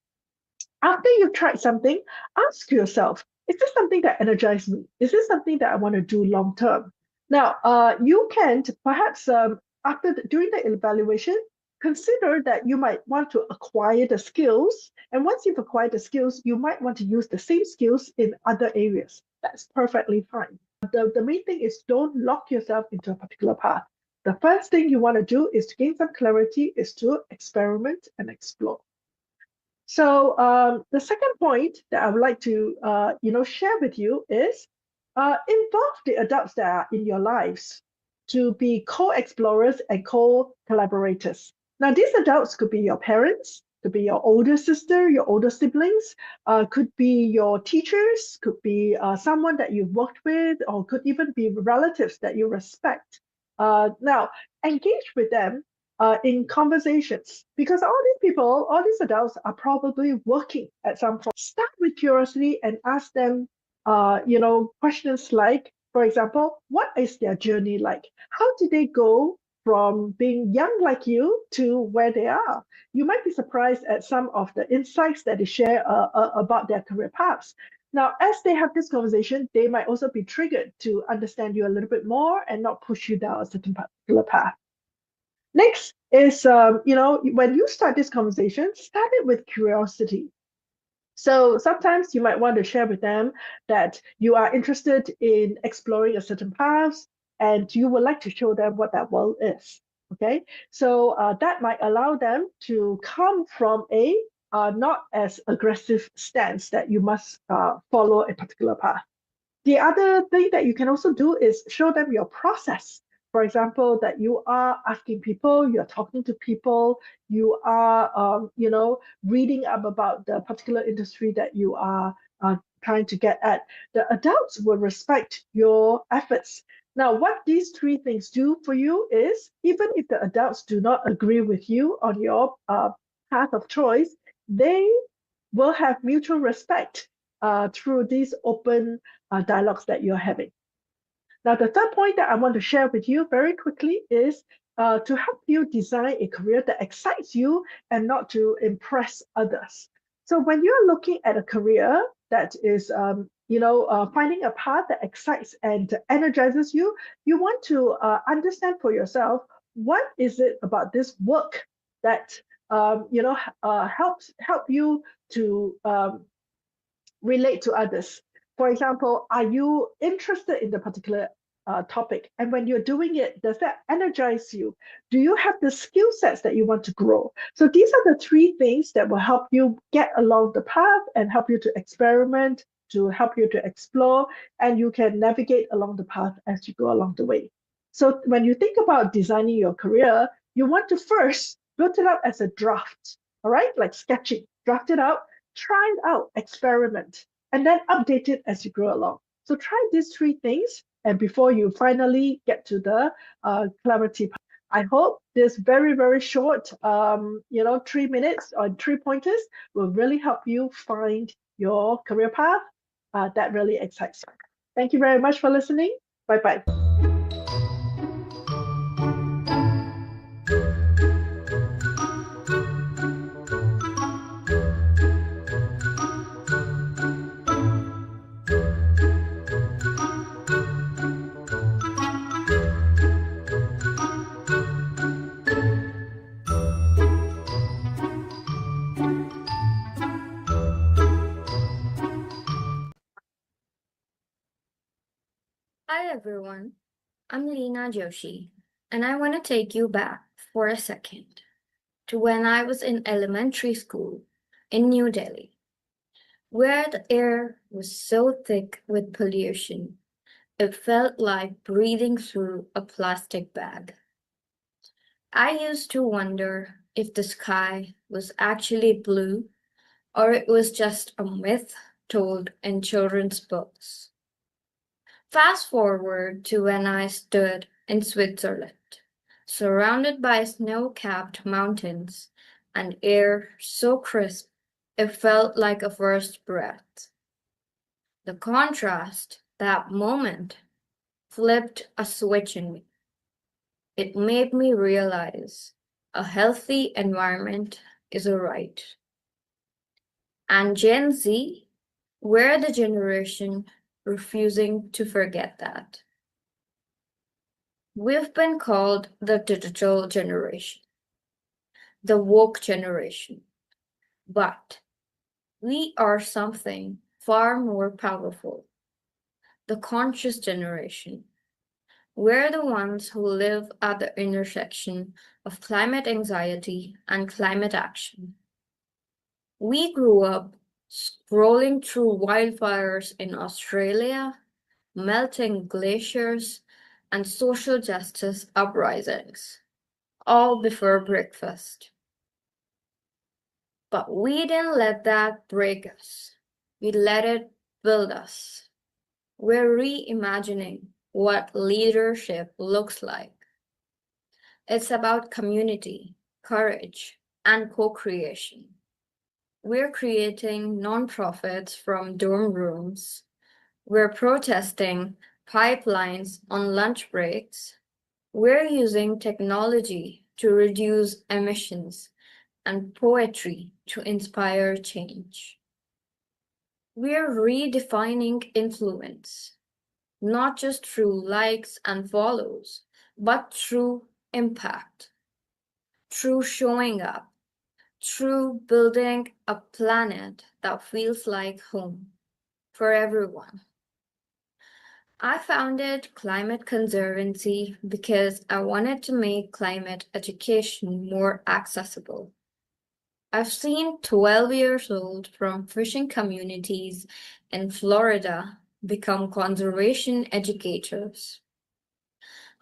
After you've tried something, ask yourself, is this something that energizes me? Is this something that I want to do long term? Now, you can perhaps during the evaluation, consider that you might want to acquire the skills. And once you've acquired the skills, you might want to use the same skills in other areas. That's perfectly fine. The main thing is don't lock yourself into a particular path. The first thing you want to do is to gain some clarity, is to experiment and explore. So the second point that I would like to share with you is involve the adults that are in your lives to be co-explorers and co-collaborators. Now, these adults could be your parents, could be your older sister, your older siblings, could be your teachers, could be someone that you've worked with, or could even be relatives that you respect. Now, engage with them in conversations, because all these adults are probably working at some point. Start with curiosity and ask them, questions like, for example, what is their journey like? How did they go from being young like you to where they are? You might be surprised at some of the insights that they share about their career paths. Now, as they have this conversation, they might also be triggered to understand you a little bit more and not push you down a certain particular path. Next is, when you start this conversation, start it with curiosity. So sometimes you might want to share with them that you are interested in exploring a certain path and you would like to show them what that world is. Okay, so that might allow them to come from a not as aggressive stance that you must follow a particular path. The other thing that you can also do is show them your process. For example, that you are asking people, you're talking to people, you are, reading up about the particular industry that you are trying to get at. The adults will respect your efforts. Now, what these 3 things do for you is, even if the adults do not agree with you on your path of choice, they will have mutual respect through these open dialogues that you're having. Now, the third point that I want to share with you very quickly is to help you design a career that excites you and not to impress others. So when you're looking at a career that is, finding a path that excites and energizes you, you want to understand for yourself, what is it about this work that, help you to relate to others. For example, are you interested in the particular topic? And when you're doing it, does that energize you? Do you have the skill sets that you want to grow? So these are the 3 things that will help you get along the path and help you to experiment to help you to explore, and you can navigate along the path as you go along the way. So when you think about designing your career, you want to first build it up as a draft, all right? Like sketching, draft it out, try it out, experiment, and then update it as you go along. So try these three things, and before you finally get to the clarity part. I hope this very, very short, 3 minutes or 3 pointers will really help you find your career path that really excites you. Thank you very much for listening. Bye-bye. Hi everyone, I'm Leena Joshi, and I want to take you back for a second to when I was in elementary school in New Delhi, where the air was so thick with pollution, it felt like breathing through a plastic bag. I used to wonder if the sky was actually blue or it was just a myth told in children's books. Fast forward to when I stood in Switzerland, surrounded by snow-capped mountains and air so crisp it felt like a first breath. The contrast, that moment, flipped a switch in me. It made me realize a healthy environment is a right. And Gen Z, we're the generation refusing to forget that. We've been called the digital generation, the woke generation, but we are something far more powerful, the conscious generation. We're the ones who live at the intersection of climate anxiety and climate action. We grew up scrolling through wildfires in Australia, melting glaciers, and social justice uprisings, all before breakfast. But we didn't let that break us. We let it build us. We're reimagining what leadership looks like. It's about community, courage, and co-creation. We're creating nonprofits from dorm rooms. We're protesting pipelines on lunch breaks. We're using technology to reduce emissions and poetry to inspire change. We're redefining influence, not just through likes and follows, but through impact, through showing up, through building a planet that feels like home for everyone. I founded Climate Conservancy because I wanted to make climate education more accessible. I've seen 12 years old from fishing communities in Florida become conservation educators.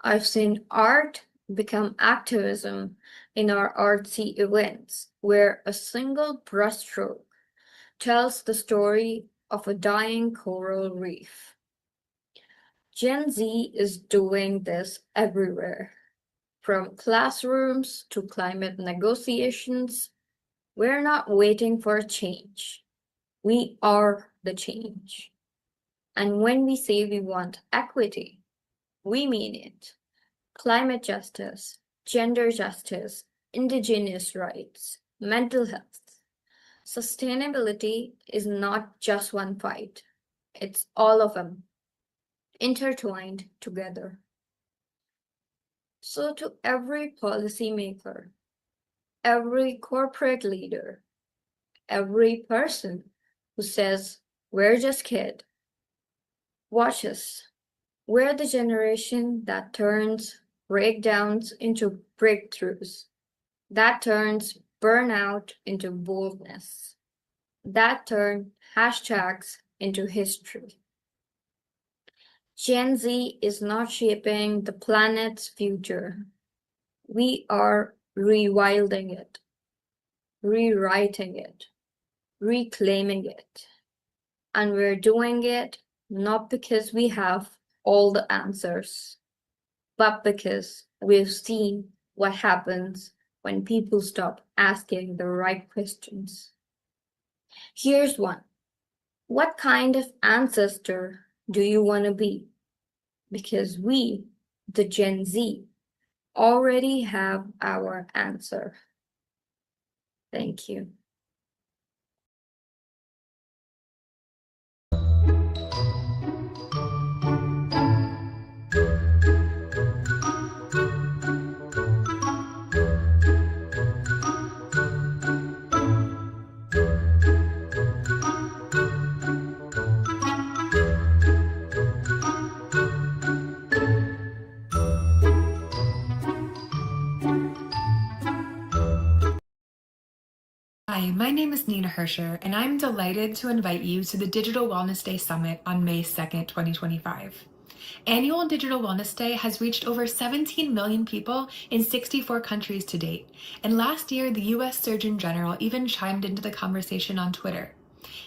I've seen art become activism in our artsy events, where a single brushstroke tells the story of a dying coral reef. Gen Z is doing this everywhere, from classrooms to climate negotiations. We're not waiting for change. We are the change. And when we say we want equity, we mean it. Climate justice, gender justice, indigenous rights, mental health. Sustainability is not just one fight. It's all of them, intertwined together. So to every policymaker, every corporate leader, every person who says, we're just kids, watch us. We're the generation that turns breakdowns into breakthroughs, that turns burnout into boldness, that turns hashtags into history. Gen Z is not shaping the planet's future. We are rewilding it, rewriting it, reclaiming it. And we're doing it not because we have all the answers, but because we've seen what happens when people stop asking the right questions. Here's one. What kind of ancestor do you want to be? Because we, the Gen Z, already have our answer. Thank you. Hi, my name is Nina Herscher, and I'm delighted to invite you to the Digital Wellness Day Summit on May 2nd, 2025. Annual Digital Wellness Day has reached over 17 million people in 64 countries to date, and last year the US Surgeon General even chimed into the conversation on Twitter.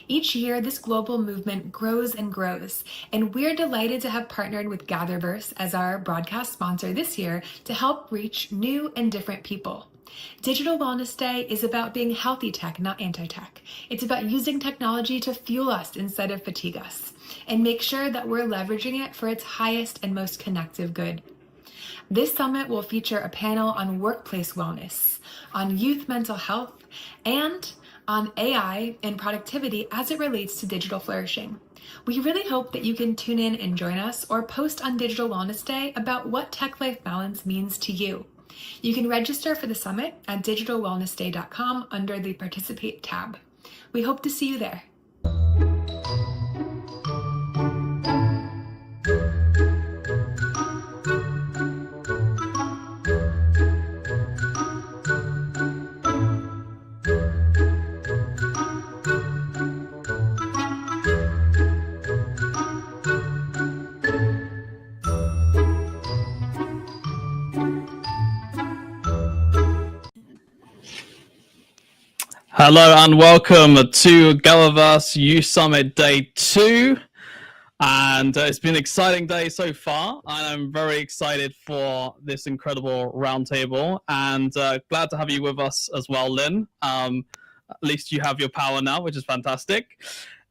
Each year, this global movement grows and grows, and we're delighted to have partnered with GatherVerse as our broadcast sponsor this year to help reach new and different people. Digital Wellness Day is about being healthy tech, not anti-tech. It's about using technology to fuel us instead of fatigue us, and make sure that we're leveraging it for its highest and most connective good. This summit will feature a panel on workplace wellness, on youth mental health, and on AI and productivity as it relates to digital flourishing. We really hope that you can tune in and join us or post on Digital Wellness Day about what tech-life balance means to you. You can register for the summit at digitalwellnessday.com under the Participate tab. We hope to see you there. Hello and welcome to GatherVerse Youth Summit Day 2. And it's been an exciting day so far, and I'm very excited for this incredible roundtable. And glad to have you with us as well, Lynn. At least you have your power now, which is fantastic.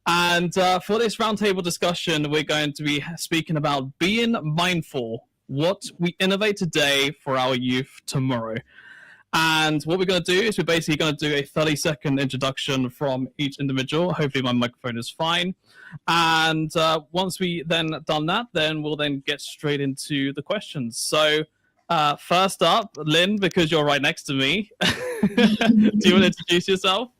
And for this roundtable discussion, we're going to be speaking about being mindful, what we innovate today for our youth tomorrow. And what we're going to do is we're basically going to do a 30-second introduction from each individual. Hopefully my microphone is fine. And once we then done that, then we'll then get straight into the questions. So first up, Lynn, because you're right next to me, do you want to introduce yourself?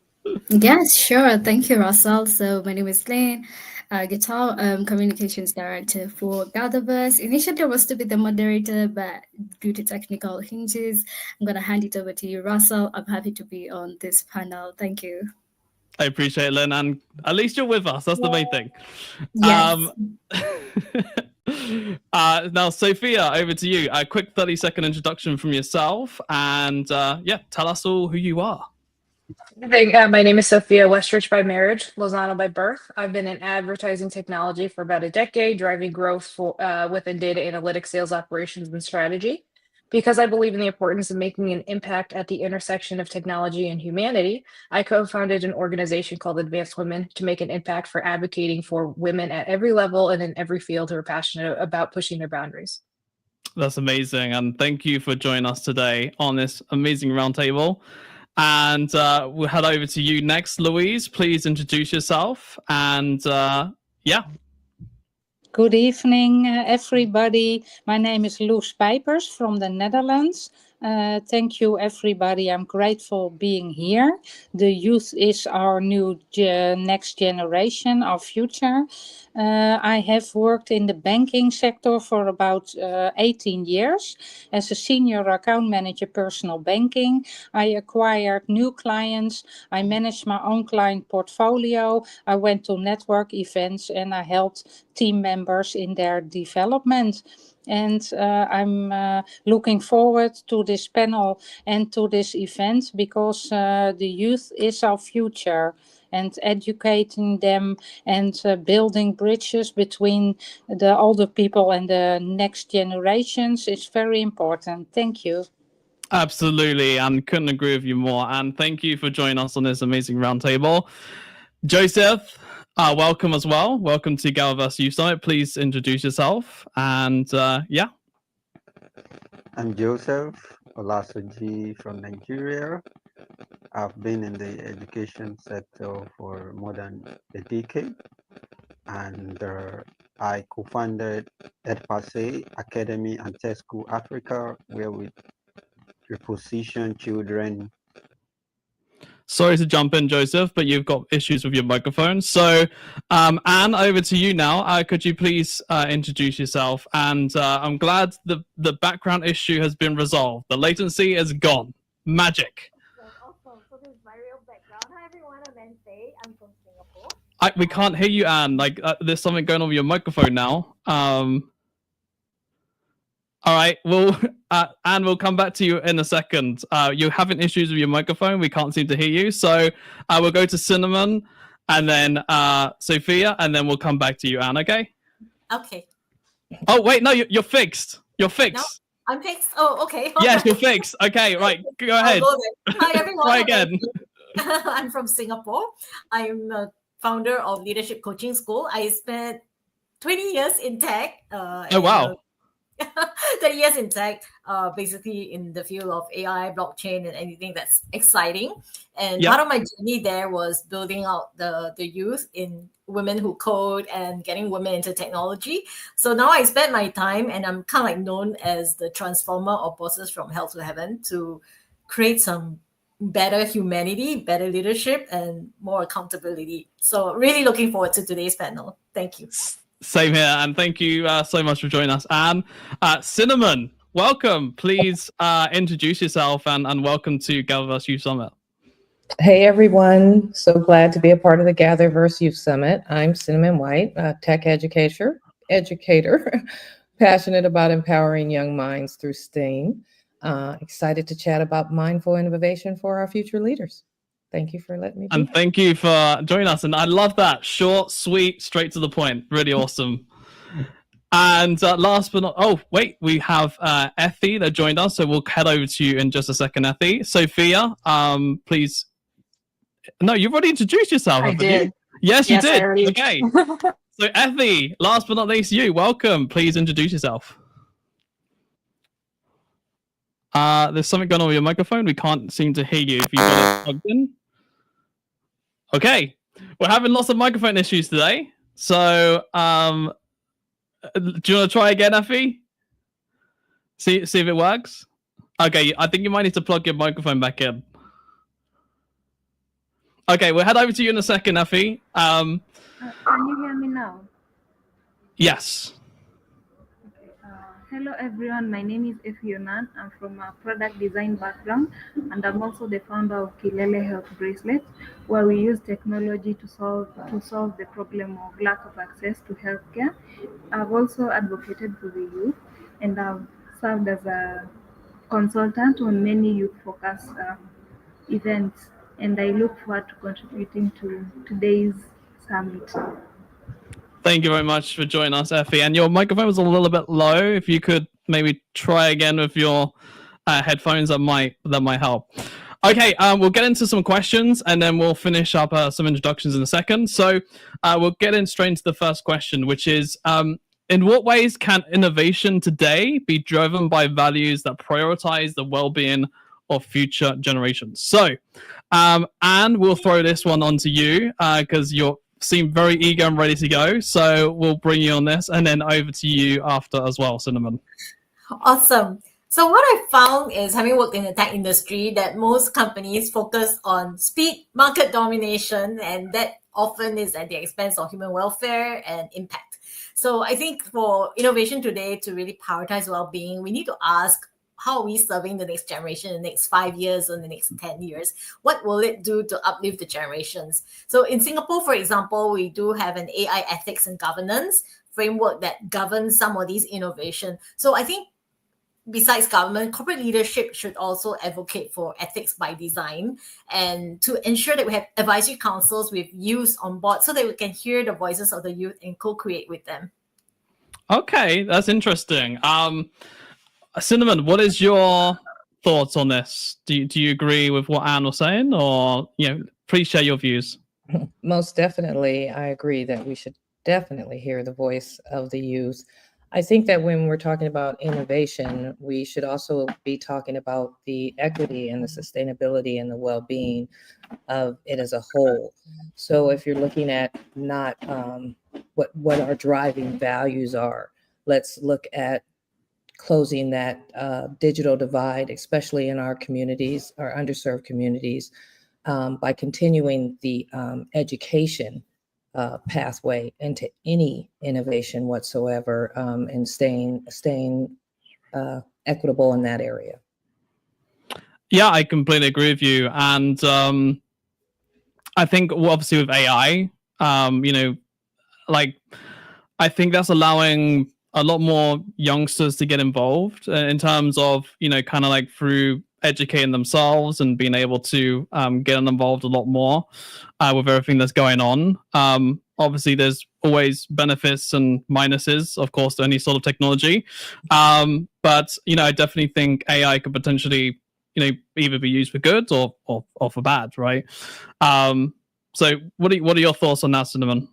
Yes, sure. Thank you, Russell. So my name is Lynn, Guitar Communications Director for GatherVerse. Initially, I was to be the moderator, but due to technical hinges, I'm going to hand it over to you, Russell. I'm happy to be on this panel. Thank you. I appreciate it, Lynn, and at least you're with us. That's the main thing. Yes. Now, Sophia, over to you. A quick 30-second introduction from yourself, and yeah, tell us all who you are. My name is Sophia Westrich by marriage, Lozano by birth. I've been in advertising technology for about a decade, driving growth for, within data analytics, sales operations, and strategy. Because I believe in the importance of making an impact at the intersection of technology and humanity, I co-founded an organization called Advanced Women to make an impact for advocating for women at every level and in every field who are passionate about pushing their boundaries. That's amazing, and thank you for joining us today on this amazing roundtable. And we'll head over to you next, Louise. Please introduce yourself. And yeah. Good evening, everybody. My name is Loes Pijpers from the Netherlands. Thank you, everybody. I'm grateful being here. The youth is our new next generation, our future. I have worked in the banking sector for about 18 years as a senior account manager, personal banking. I acquired new clients. I managed my own client portfolio. I went to network events and I helped team members in their development. And I'm looking forward to this panel and to this event because the youth is our future, and educating them and building bridges between the older people and the next generations is very important. Thank you. Absolutely, and couldn't agree with you more. And thank you for joining us on this amazing roundtable. Joseph, welcome as well. Welcome to GatherVerse Youth Summit. Please introduce yourself. And yeah. I'm Joseph Olasoji from Nigeria. I've been in the education sector for more than a decade, and I co-founded EdPasse Academy and Test School Africa, where we reposition children. Sorry to jump in, Joseph, but you've got issues with your microphone. So, Anne, over to you now. Could you please introduce yourself? And I'm glad the background issue has been resolved. The latency is gone. Magic. Awesome. So this is my real background. Hi everyone, I'm Faye. I'm from Singapore. We can't hear you, Anne. Like there's something going on with your microphone now. All right, well, Anne, we'll come back to you in a second. You're having issues with your microphone. We can't seem to hear you. So we'll go to Cinnamon and then Sophia, and then we'll come back to you, Anne, okay? Okay. Oh, wait, no, you're fixed. You're fixed. No, I'm fixed. Oh, okay. Yes, you're fixed. Okay, right, go ahead. Hi, everyone. Try again. I'm from Singapore. I'm a founder of Leadership Coaching School. I spent 20 years in tech. Oh, wow. 30 years in tech, basically in the field of AI, blockchain, and anything that's exciting. And part of my journey there was building out the youth in women who code and getting women into technology. So now I spend my time, and I'm kind of like known as the transformer of bosses from hell to heaven, to create some better humanity, better leadership, and more accountability. So really looking forward to today's panel. Thank you. Same here, and thank you so much for joining us, Anne. Cinnamon, welcome. Please introduce yourself and welcome to GatherVerse Youth Summit. Hey everyone, so glad to be a part of the GatherVerse Youth Summit. I'm Cinnamon White, a tech educator, passionate about empowering young minds through STEAM. Excited to chat about mindful innovation for our future leaders. Thank you for letting me be And here. thank you for joining us. And I love that. Short, sweet, straight to the point. Really awesome. And last but not... Oh, wait. We have Effie that joined us. So we'll head over to you in just a second, Effie. Sophia, please... No, you've already introduced yourself, haven't you? Yes, you did. Okay. So Effie, last but not least, you. Welcome. Please introduce yourself. There's something going on with your microphone. We can't seem to hear you if you've got it plugged in. Okay, we're having lots of microphone issues today. So, do you want to try again, Effie? See if it works. Okay, I think you might need to plug your microphone back in. Okay, we'll head over to you in a second, Effie. Can you hear me now? Yes. Hello everyone, my name is Efionan. I'm from a product design background, and I'm also the founder of Kilele Health Bracelet, where we use technology to solve the problem of lack of access to healthcare. I've also advocated for the youth, and I've served as a consultant on many youth-focused events, and I look forward to contributing to today's summit. Thank you very much for joining us, Effie. And your microphone was a little bit low. If you could maybe try again with your headphones, that might help. Okay, we'll get into some questions and then we'll finish up some introductions in a second. So we'll get in straight into the first question, which is, in what ways can innovation today be driven by values that prioritize the well-being of future generations? So, Anne, we'll throw this one onto you because you're seem very eager and ready to go. So we'll bring you on this and then over to you after as well, Cinnamon. Awesome. So what I found is, having worked in the tech industry, that most companies focus on speed, market domination, and that often is at the expense of human welfare and impact. So I think for innovation today to really prioritize well-being, we need to ask, how are we serving the next generation in the next 5 years or the next 10 years? What will it do to uplift the generations? So in Singapore, for example, we do have an AI ethics and governance framework that governs some of these innovation. So I think besides government, corporate leadership should also advocate for ethics by design, and to ensure that we have advisory councils with youth on board so that we can hear the voices of the youth and co-create with them. Okay, that's interesting. Cinnamon, what is your thoughts on this? Do you agree with what Anne was saying, or please share your views? Most definitely, I agree that we should definitely hear the voice of the youth. I think that when we're talking about innovation, we should also be talking about the equity and the sustainability and the well-being of it as a whole. So if you're looking at not what our driving values are, let's look at closing that digital divide, especially in our communities, our underserved communities, by continuing the education pathway into any innovation whatsoever, and staying equitable in that area. Yeah, I completely agree with you. And I think obviously with AI, I think that's allowing a lot more youngsters to get involved in terms of, kind of like through educating themselves and being able to get involved a lot more with everything that's going on. Obviously, there's always benefits and minuses, of course, to any sort of technology. But, I definitely think AI could potentially, either be used for good or for bad, right? So what are your thoughts on that, Cinnamon?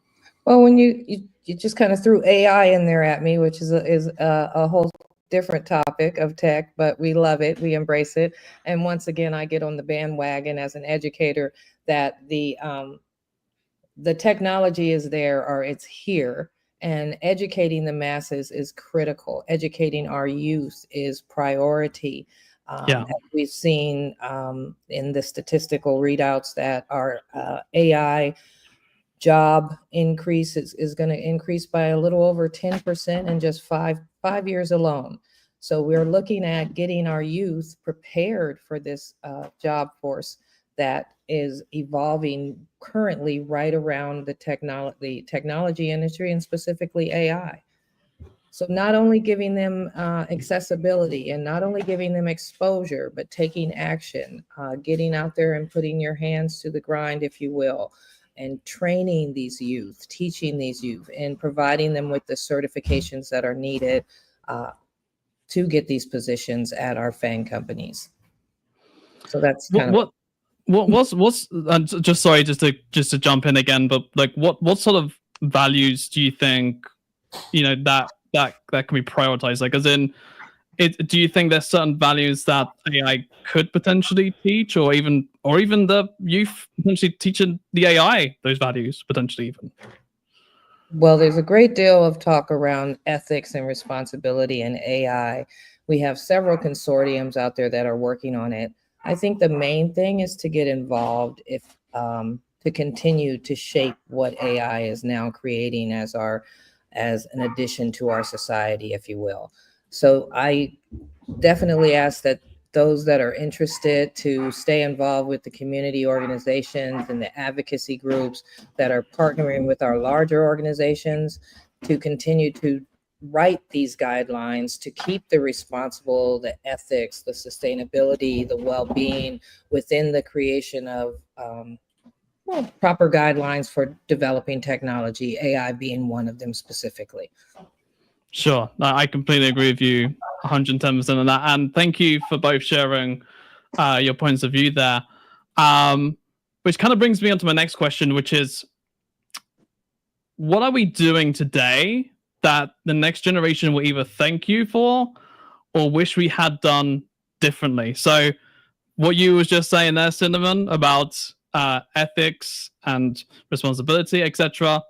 Well, when you just kind of threw AI in there at me, which is a whole different topic of tech, but we love it, we embrace it. And once again, I get on the bandwagon as an educator that the technology is there, or it's here, and educating the masses is critical. Educating our youth is priority. As we've seen in the statistical readouts that our AI job increase is going to increase by a little over 10% in just five years alone. So we're looking at getting our youth prepared for this job force that is evolving currently right around the technology industry, and specifically AI. So not only giving them accessibility and not only giving them exposure, but taking action, getting out there and putting your hands to the grind, if you will, and training these youth, teaching these youth, and providing them with the certifications that are needed to get these positions at our FANG companies. So that's kind of what's just sorry, just to jump in again, but like what sort of values do you think that can be prioritized? Like, as in, do you think there's certain values that AI could potentially teach, or even the youth potentially teaching the AI those values potentially even? Well, there's a great deal of talk around ethics and responsibility in AI. We have several consortiums out there that are working on it. I think the main thing is to get involved to continue to shape what AI is now creating as an addition to our society, if you will. So I definitely ask that those that are interested to stay involved with the community organizations and the advocacy groups that are partnering with our larger organizations to continue to write these guidelines to keep the responsible, the ethics, the sustainability, the well-being within the creation of proper guidelines for developing technology, AI being one of them specifically. Sure, I completely agree with you 110% on that, and thank you for both sharing your points of view there. Which kind of brings me on to my next question, which is, what are we doing today that the next generation will either thank you for or wish we had done differently? So what you was just saying there, Cinnamon, about ethics and responsibility, etc.,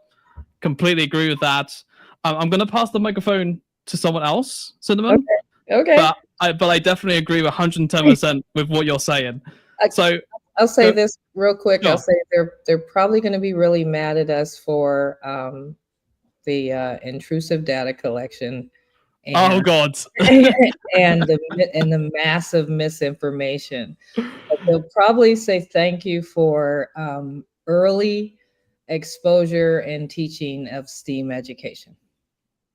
completely agree with that. I'm going to pass the microphone to someone else, Cinnamon. Okay. But but I definitely agree with 110% with what you're saying. So I'll say this real quick. Sure. I'll say they're probably going to be really mad at us for the intrusive data collection. And, oh God. and the massive misinformation. But they'll probably say thank you for early exposure and teaching of STEAM education.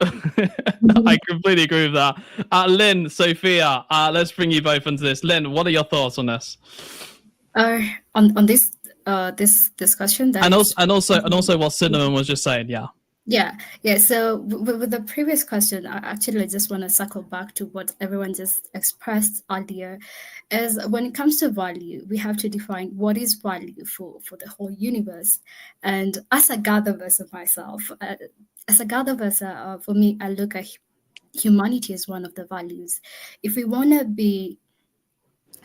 I completely agree with that. Lynn, Sophia, let's bring you both into this. Lynn, what are your thoughts on this? On this this discussion that and also what Cinnamon was just saying, yeah. Yeah. So with the previous question, I just want to circle back to what everyone just expressed earlier. Is when it comes to value, we have to define what is value for the whole universe. And as a GatherVerse myself, for me, I look at humanity as one of the values. If we want to be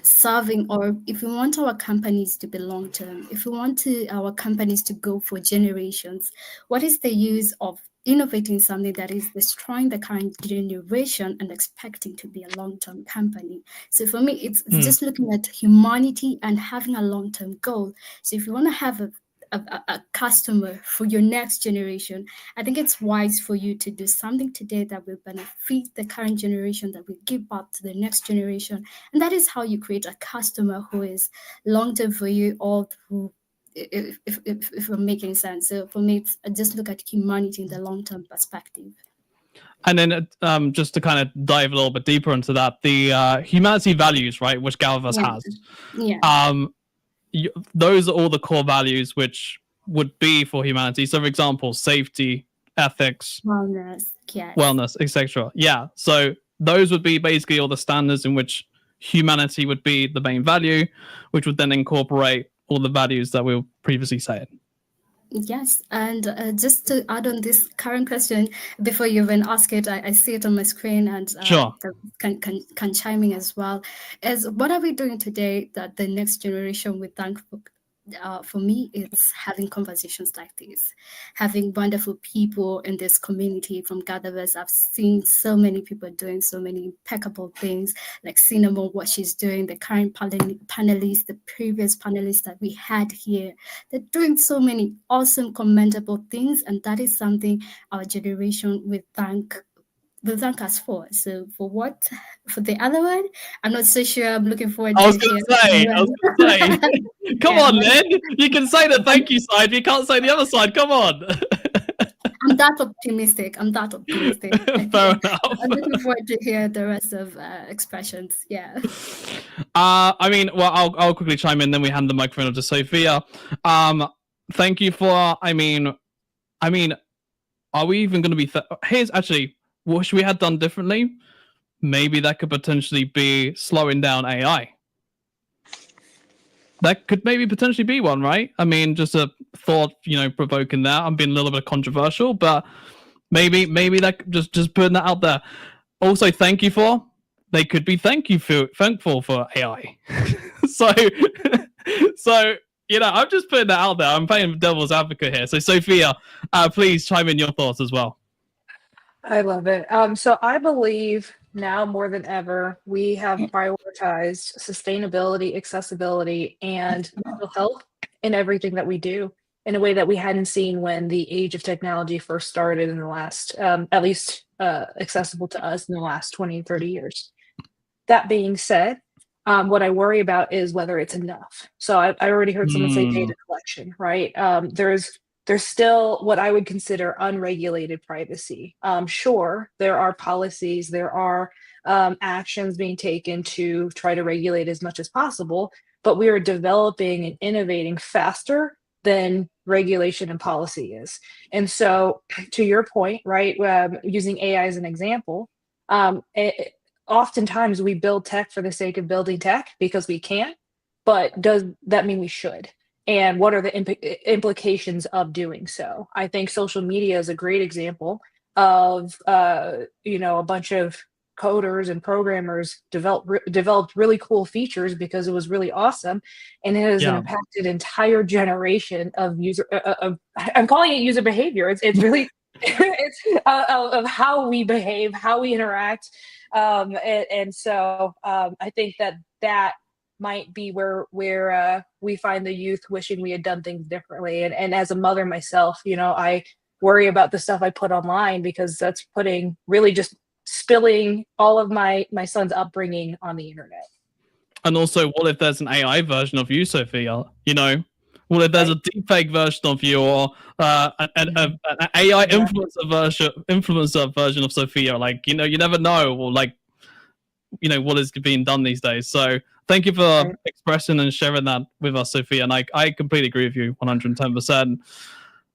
serving, or if we want our companies to be long term, if we want our companies to go for generations, what is the use of innovating something that is destroying the current generation and expecting to be a long-term company? So for me, it's just looking at humanity and having a long-term goal. So if you want to have a customer for your next generation, I think it's wise for you to do something today that will benefit the current generation, that will give back to the next generation. And that is how you create a customer who is long-term for you, all through, if we're making sense. So for me, it's just look at humanity in the long-term perspective. And then just to kind of dive a little bit deeper into that, the humanity values, right, which GatherVerse has. Yeah. Those are all the core values which would be for humanity. So, for example, safety, ethics, wellness, etc. Yeah. So those would be basically all the standards in which humanity would be the main value, which would then incorporate all the values that we were previously saying. Yes, and just to add on this current question, before you even ask it, I see it on my screen, and sure. Can chime in as well. Is what are we doing today that the next generation will thank for me? It's having conversations like this, having wonderful people in this community from GatherVerse. I've seen so many people doing so many impeccable things, like Cinnamon, what she's doing, the current panelists, the previous panelists that we had here. They're doing so many awesome, commendable things, and that is something our generation will thank us for. So for the other one, I'm not so sure. I'm looking forward to I was gonna say. Come on, Lynn. You can say the thank you side, but you can't say the other side. Come on. I'm that optimistic. Fair enough. I'm looking forward to hear the rest of expressions. Yeah. I mean, well, I'll quickly chime in, then we hand the microphone to Sophia. Thank you for. I mean, are we even going to be? Here's actually what we had done differently. Maybe that could potentially be slowing down AI. That could maybe potentially be one, right? I mean, just a thought, provoking that. I'm being a little bit controversial, but maybe that just putting that out there. Also, they could be thankful for AI. so I'm just putting that out there. I'm playing devil's advocate here. So Sophia, please chime in your thoughts as well. I love it. So I believe now more than ever, we have prioritized sustainability, accessibility, and mental health in everything that we do in a way that we hadn't seen when the age of technology first started in the last, at least accessible to us in the last 20, 30 years. That being said, what I worry about is whether it's enough. So I already heard someone say data collection, right? There's still what I would consider unregulated privacy. Sure, there are policies, there are actions being taken to try to regulate as much as possible, but we are developing and innovating faster than regulation and policy is. And so to your point, right, using AI as an example, oftentimes we build tech for the sake of building tech because we can, but does that mean we should? And what are the implications of doing so? I think social media is a great example of, a bunch of coders and programmers developed really cool features because it was really awesome, and it has impacted entire generation of I'm calling it user behavior. It's really it's of how we behave, how we interact, And so I think that might be where we find the youth wishing we had done things differently. And as a mother myself, I worry about the stuff I put online, because that's really just spilling all of my son's upbringing on the internet. And also, what if there's an AI version of you, Sophia? What if there's a deepfake version of you, or an AI influencer version of Sophia? You never know, or what is being done these days. So thank you for expressing and sharing that with us, Sophia. And I completely agree with you 110%.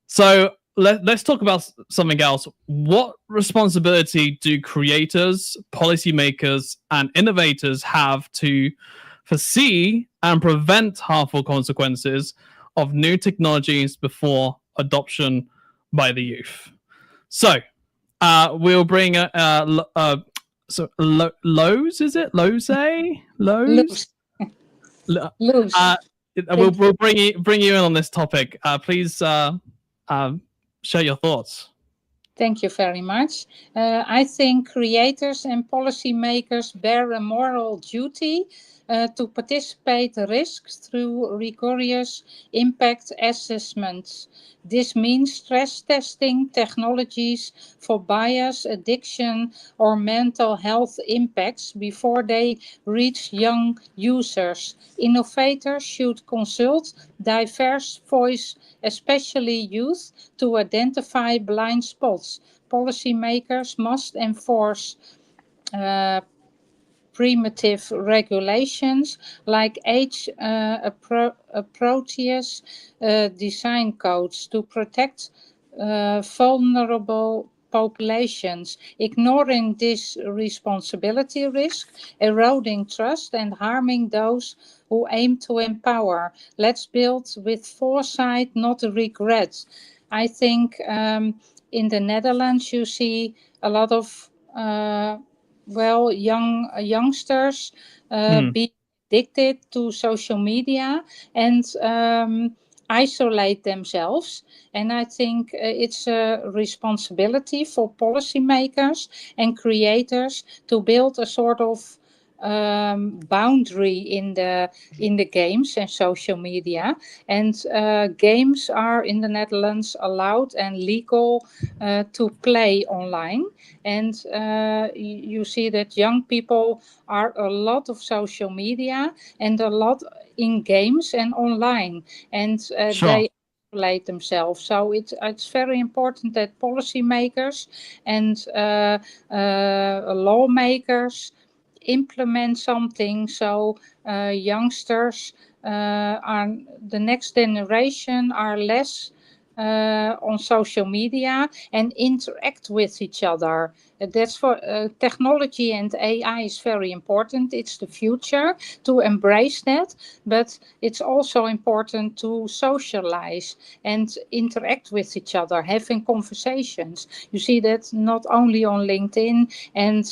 So let's talk about something else. What responsibility do creators, policymakers, and innovators have to foresee and prevent harmful consequences of new technologies before adoption by the youth? So we'll bring Lowe's, is it? Lowe's? Lowe's. We'll bring you in on this topic. Please share your thoughts. Thank you very much. I think creators and policymakers bear a moral duty to participate risks through rigorous impact assessments. This means stress testing technologies for bias, addiction, or mental health impacts before they reach young users. Innovators should consult diverse voice, especially youth, to identify blind spots. Policymakers must enforce primitive regulations like age appropriate design codes to protect vulnerable populations. Ignoring this responsibility risk eroding trust and harming those who aim to empower. Let's build with foresight, not regret. I think in the Netherlands you see a lot of youngsters be addicted to social media and isolate themselves. And I think it's a responsibility for policymakers and creators to build a sort of boundary in the games and social media. And games are in the Netherlands allowed and legal to play online. And you see that young people are a lot of social media and a lot in games and online, and they isolate themselves. So it's very important that policymakers and lawmakers implement something so youngsters are the next generation are less on social media and interact with each other. That's for technology, and AI is very important. It's the future to embrace that, but it's also important to socialize and interact with each other, having conversations. You see that not only on LinkedIn and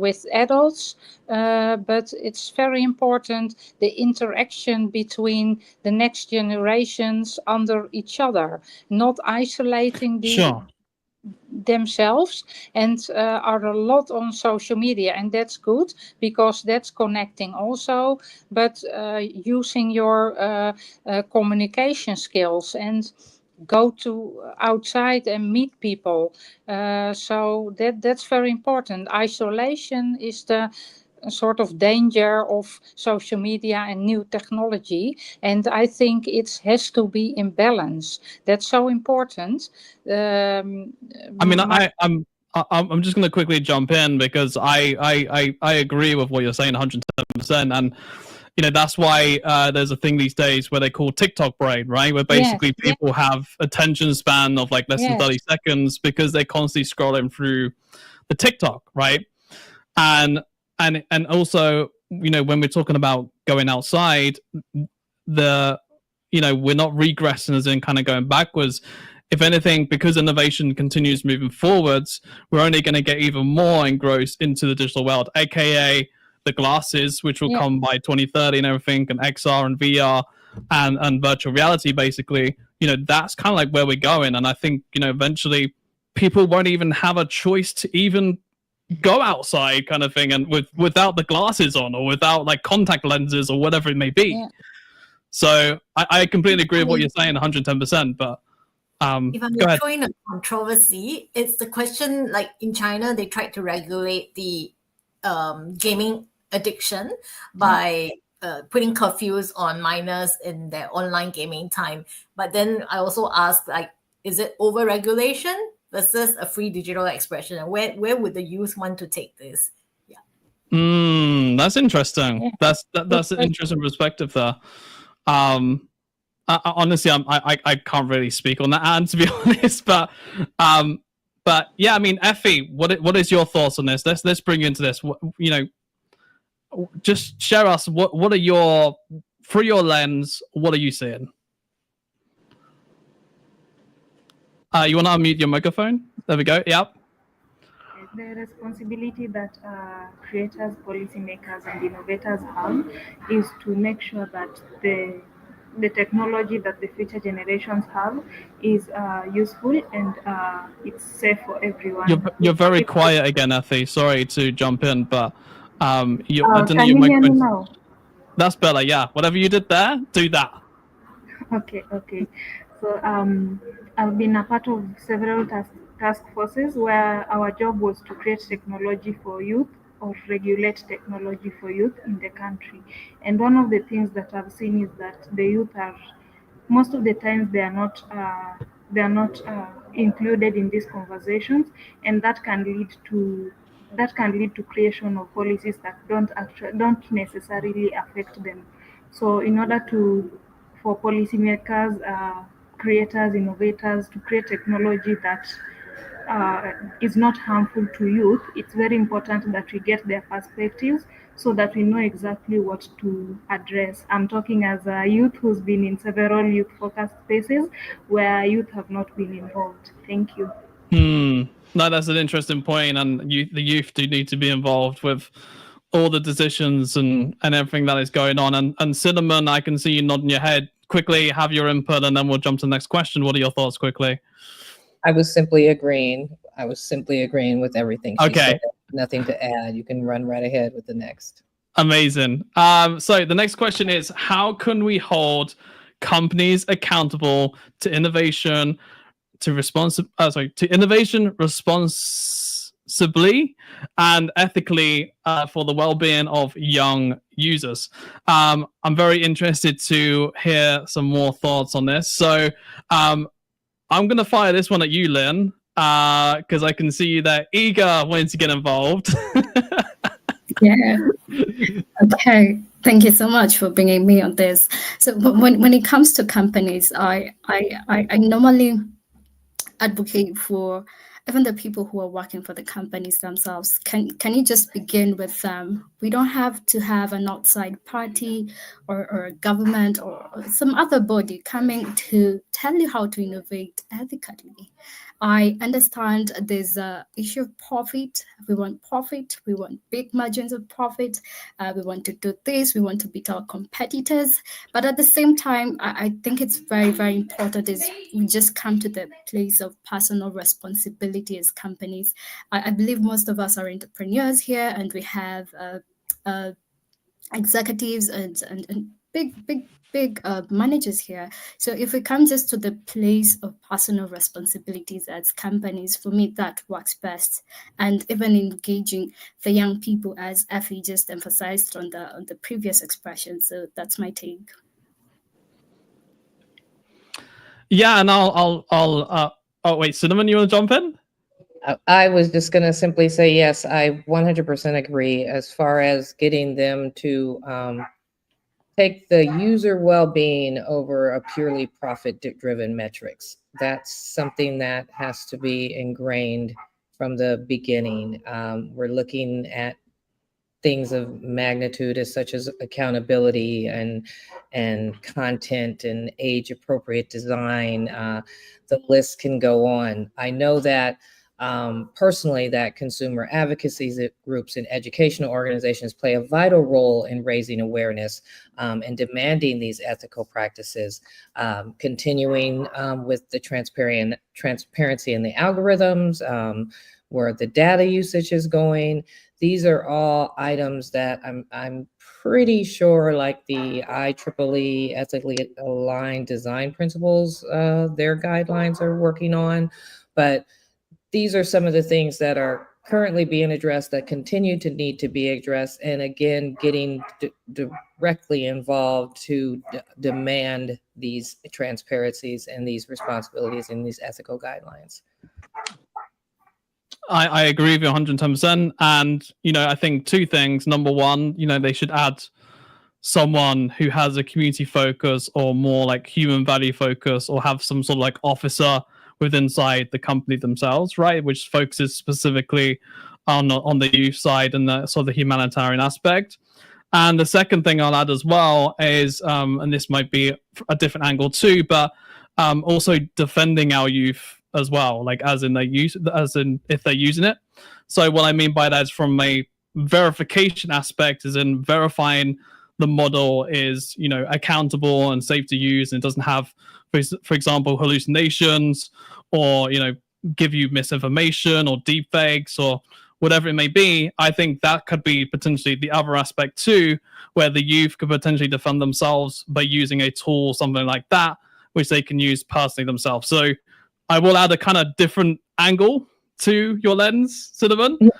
with adults, but it's very important, the interaction between the next generations under each other, not isolating themselves, and are a lot on social media, and that's good because that's connecting also, but using your communication skills and go to outside and meet people. So that's very important. Isolation is the sort of danger of social media and new technology, and I think it has to be in balance. That's so important. I'm just going to quickly jump in because I agree with what you're saying 110%, and that's why there's a thing these days where they call TikTok brain, right? Where basically people have attention span of like less than 30 seconds because they're constantly scrolling through the TikTok, right? And also, when we're talking about going outside, we're not regressing as in kind of going backwards. If anything, because innovation continues moving forwards, we're only going to get even more engrossed into the digital world, aka the glasses, which will come by 2030 and everything, and XR and VR and virtual reality, basically. That's kind of like where we're going. And I think, eventually people won't even have a choice to even go outside kind of thing, and without the glasses on or without like contact lenses or whatever it may be. Yeah. So I completely agree with what you're saying, 110%. But if I'm go ahead. throwing a controversy, it's the question like in China, they tried to regulate the gaming addiction by putting curfews on minors in their online gaming time. But then I also asked, like, is it over-regulation versus a free digital expression? And where would the youth want to take this? That's interesting. Yeah. That's an interesting perspective there. Honestly, I can't really speak on that, Anne, to be honest. But yeah, I mean, Effie, what is your thoughts on this? Let's bring you into this. You know, just share us what are your, through your lens, what are you seeing? You want to unmute your microphone? There we go. Yep. The responsibility that creators, policymakers, and innovators have is to make sure that the technology that the future generations have is useful and it's safe for everyone. You're very quiet again, Effie. Sorry to jump in, but I don't know can your you hear me microphone. now? That's better. Yeah. Whatever you did there, do that. Okay. So I've been a part of several task forces where our job was to create technology for youth or regulate technology for youth in the country. And one of the things that I've seen is that the youth are, most of the times they are not included in these conversations, and that can lead to creation of policies that don't necessarily affect them. So in order for policymakers, creators, innovators to create technology that is not harmful to youth, it's very important that we get their perspectives so that we know exactly what to address. I'm talking as a youth who's been in several youth-focused spaces where youth have not been involved. Thank you. No, that's an interesting point, and the youth do need to be involved with all the decisions and everything that is going on. And Cinnamon, I can see you nodding your head. Quickly, have your input, and then we'll jump to the next question. What are your thoughts, quickly? I was simply agreeing with everything she said. Nothing to add. You can run right ahead with the next. Amazing. So the next question is, how can we hold companies accountable to innovation, to innovation responsibly and ethically for the well-being of young users? I'm very interested to hear some more thoughts on this. So I'm going to fire this one at you, Lynn, because I can see that eager wanting to get involved. Yeah. Okay. Thank you so much for bringing me on this. So when it comes to companies, I normally advocate for even the people who are working for the companies themselves. Can you just begin with we don't have to have an outside party or a government or some other body coming to tell you how to innovate ethically. I understand there's a issue of profit. We want profit. We want big margins of profit. We want to do this. We want to beat our competitors. But at the same time, I think it's very, very important is we just come to the place of personal responsibility as companies. I believe most of us are entrepreneurs here, and we have executives and big managers here. So if we come just to the place of personal responsibilities as companies, for me, that works best. And even engaging the young people, as Effie just emphasized on the previous expression. So that's my take. Yeah, and I'll oh wait, Cinnamon, you want to jump in? I was just going to simply say, yes, I 100% agree as far as getting them to take the user well-being over a purely profit-driven metrics. That's something that has to be ingrained from the beginning. We're looking at things of magnitude as such as accountability and content and age-appropriate design. The list can go on. I know that personally that consumer advocacy groups and educational organizations play a vital role in raising awareness and demanding these ethical practices, continuing with the transparency in the algorithms, where the data usage is going. These are all items that I'm pretty sure, like the IEEE ethically aligned design principles, their guidelines are working on. But these are some of the things that are currently being addressed that continue to need to be addressed. And again, getting directly involved to demand these transparencies and these responsibilities and these ethical guidelines. I agree with you 110%. And, I think two things. Number one, they should add someone who has a community focus or more like human value focus, or have some sort of like officer inside the company themselves, right? Which focuses specifically on the youth side and the sort of the humanitarian aspect. And the second thing I'll add as well is, and this might be a different angle too, but also defending our youth as well, like as in if they're using it. So what I mean by that is from a verification aspect, is in verifying the model is, accountable and safe to use, and it doesn't have, for example, hallucinations, or, give you misinformation or deep fakes or whatever it may be. I think that could be potentially the other aspect too, where the youth could potentially defend themselves by using a tool, something like that, which they can use personally themselves. So I will add a kind of different angle to your lens, Cinnamon. No,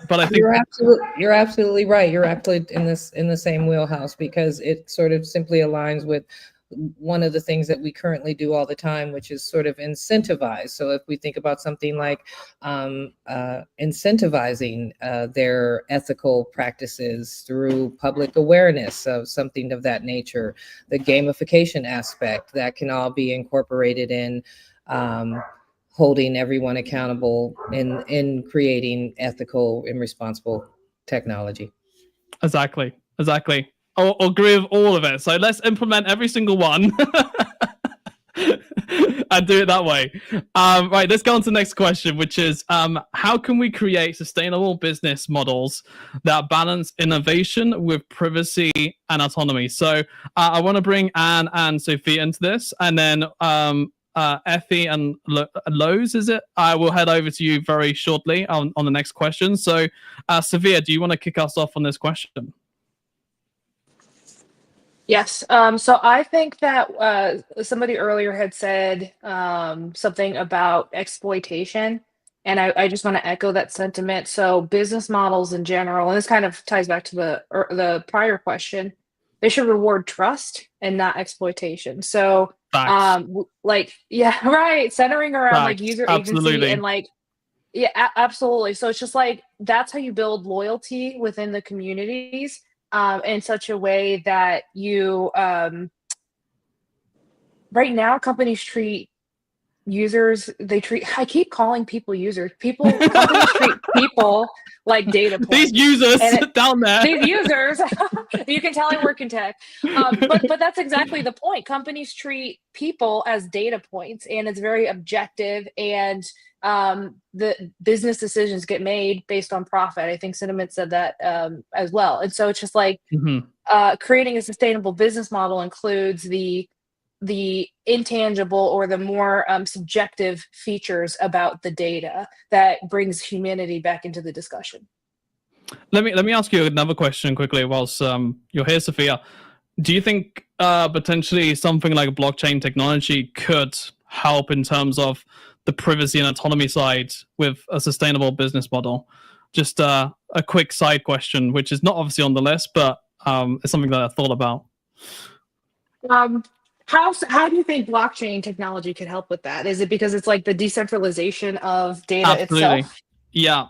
but I think you're absolutely right. You're actually in the same wheelhouse, because it sort of simply aligns with one of the things that we currently do all the time, which is sort of incentivize. So if we think about something like incentivizing their ethical practices through public awareness of something of that nature, the gamification aspect, that can all be incorporated in holding everyone accountable in creating ethical and responsible technology. Exactly. I'll agree with all of it. So let's implement every single one and do it that way. Right, let's go on to the next question, which is how can we create sustainable business models that balance innovation with privacy and autonomy? So I want to bring Anne and Sophia into this, and then Effie and Lowe's, is it? I will head over to you very shortly on the next question. So Sophia, do you want to kick us off on this question? Yes. So I think that somebody earlier had said something about exploitation, and I just want to echo that sentiment. So business models in general, and this kind of ties back to the prior question, they should reward trust and not exploitation. So yeah, right, centering around like user agency and like, yeah, absolutely. So it's just like, that's how you build loyalty within the communities. In such a way that you, right now, companies treat users, I keep calling people users. Companies treat people like data points. These users down there. These users, you can tell I work in tech. But that's exactly the point. Companies treat people as data points, and it's very objective, and the business decisions get made based on profit. I think Cinnamon said that as well. And so it's just like creating a sustainable business model includes the intangible or the more subjective features about the data that brings humanity back into the discussion. Let me ask you another question quickly whilst you're here, Sophia. Do you think potentially something like blockchain technology could help in terms of the privacy and autonomy side with a sustainable business model? Just a quick side question, which is not obviously on the list, but it's something that I thought about. How do you think blockchain technology could help with that? Is it because it's like the decentralization of data itself? Yeah.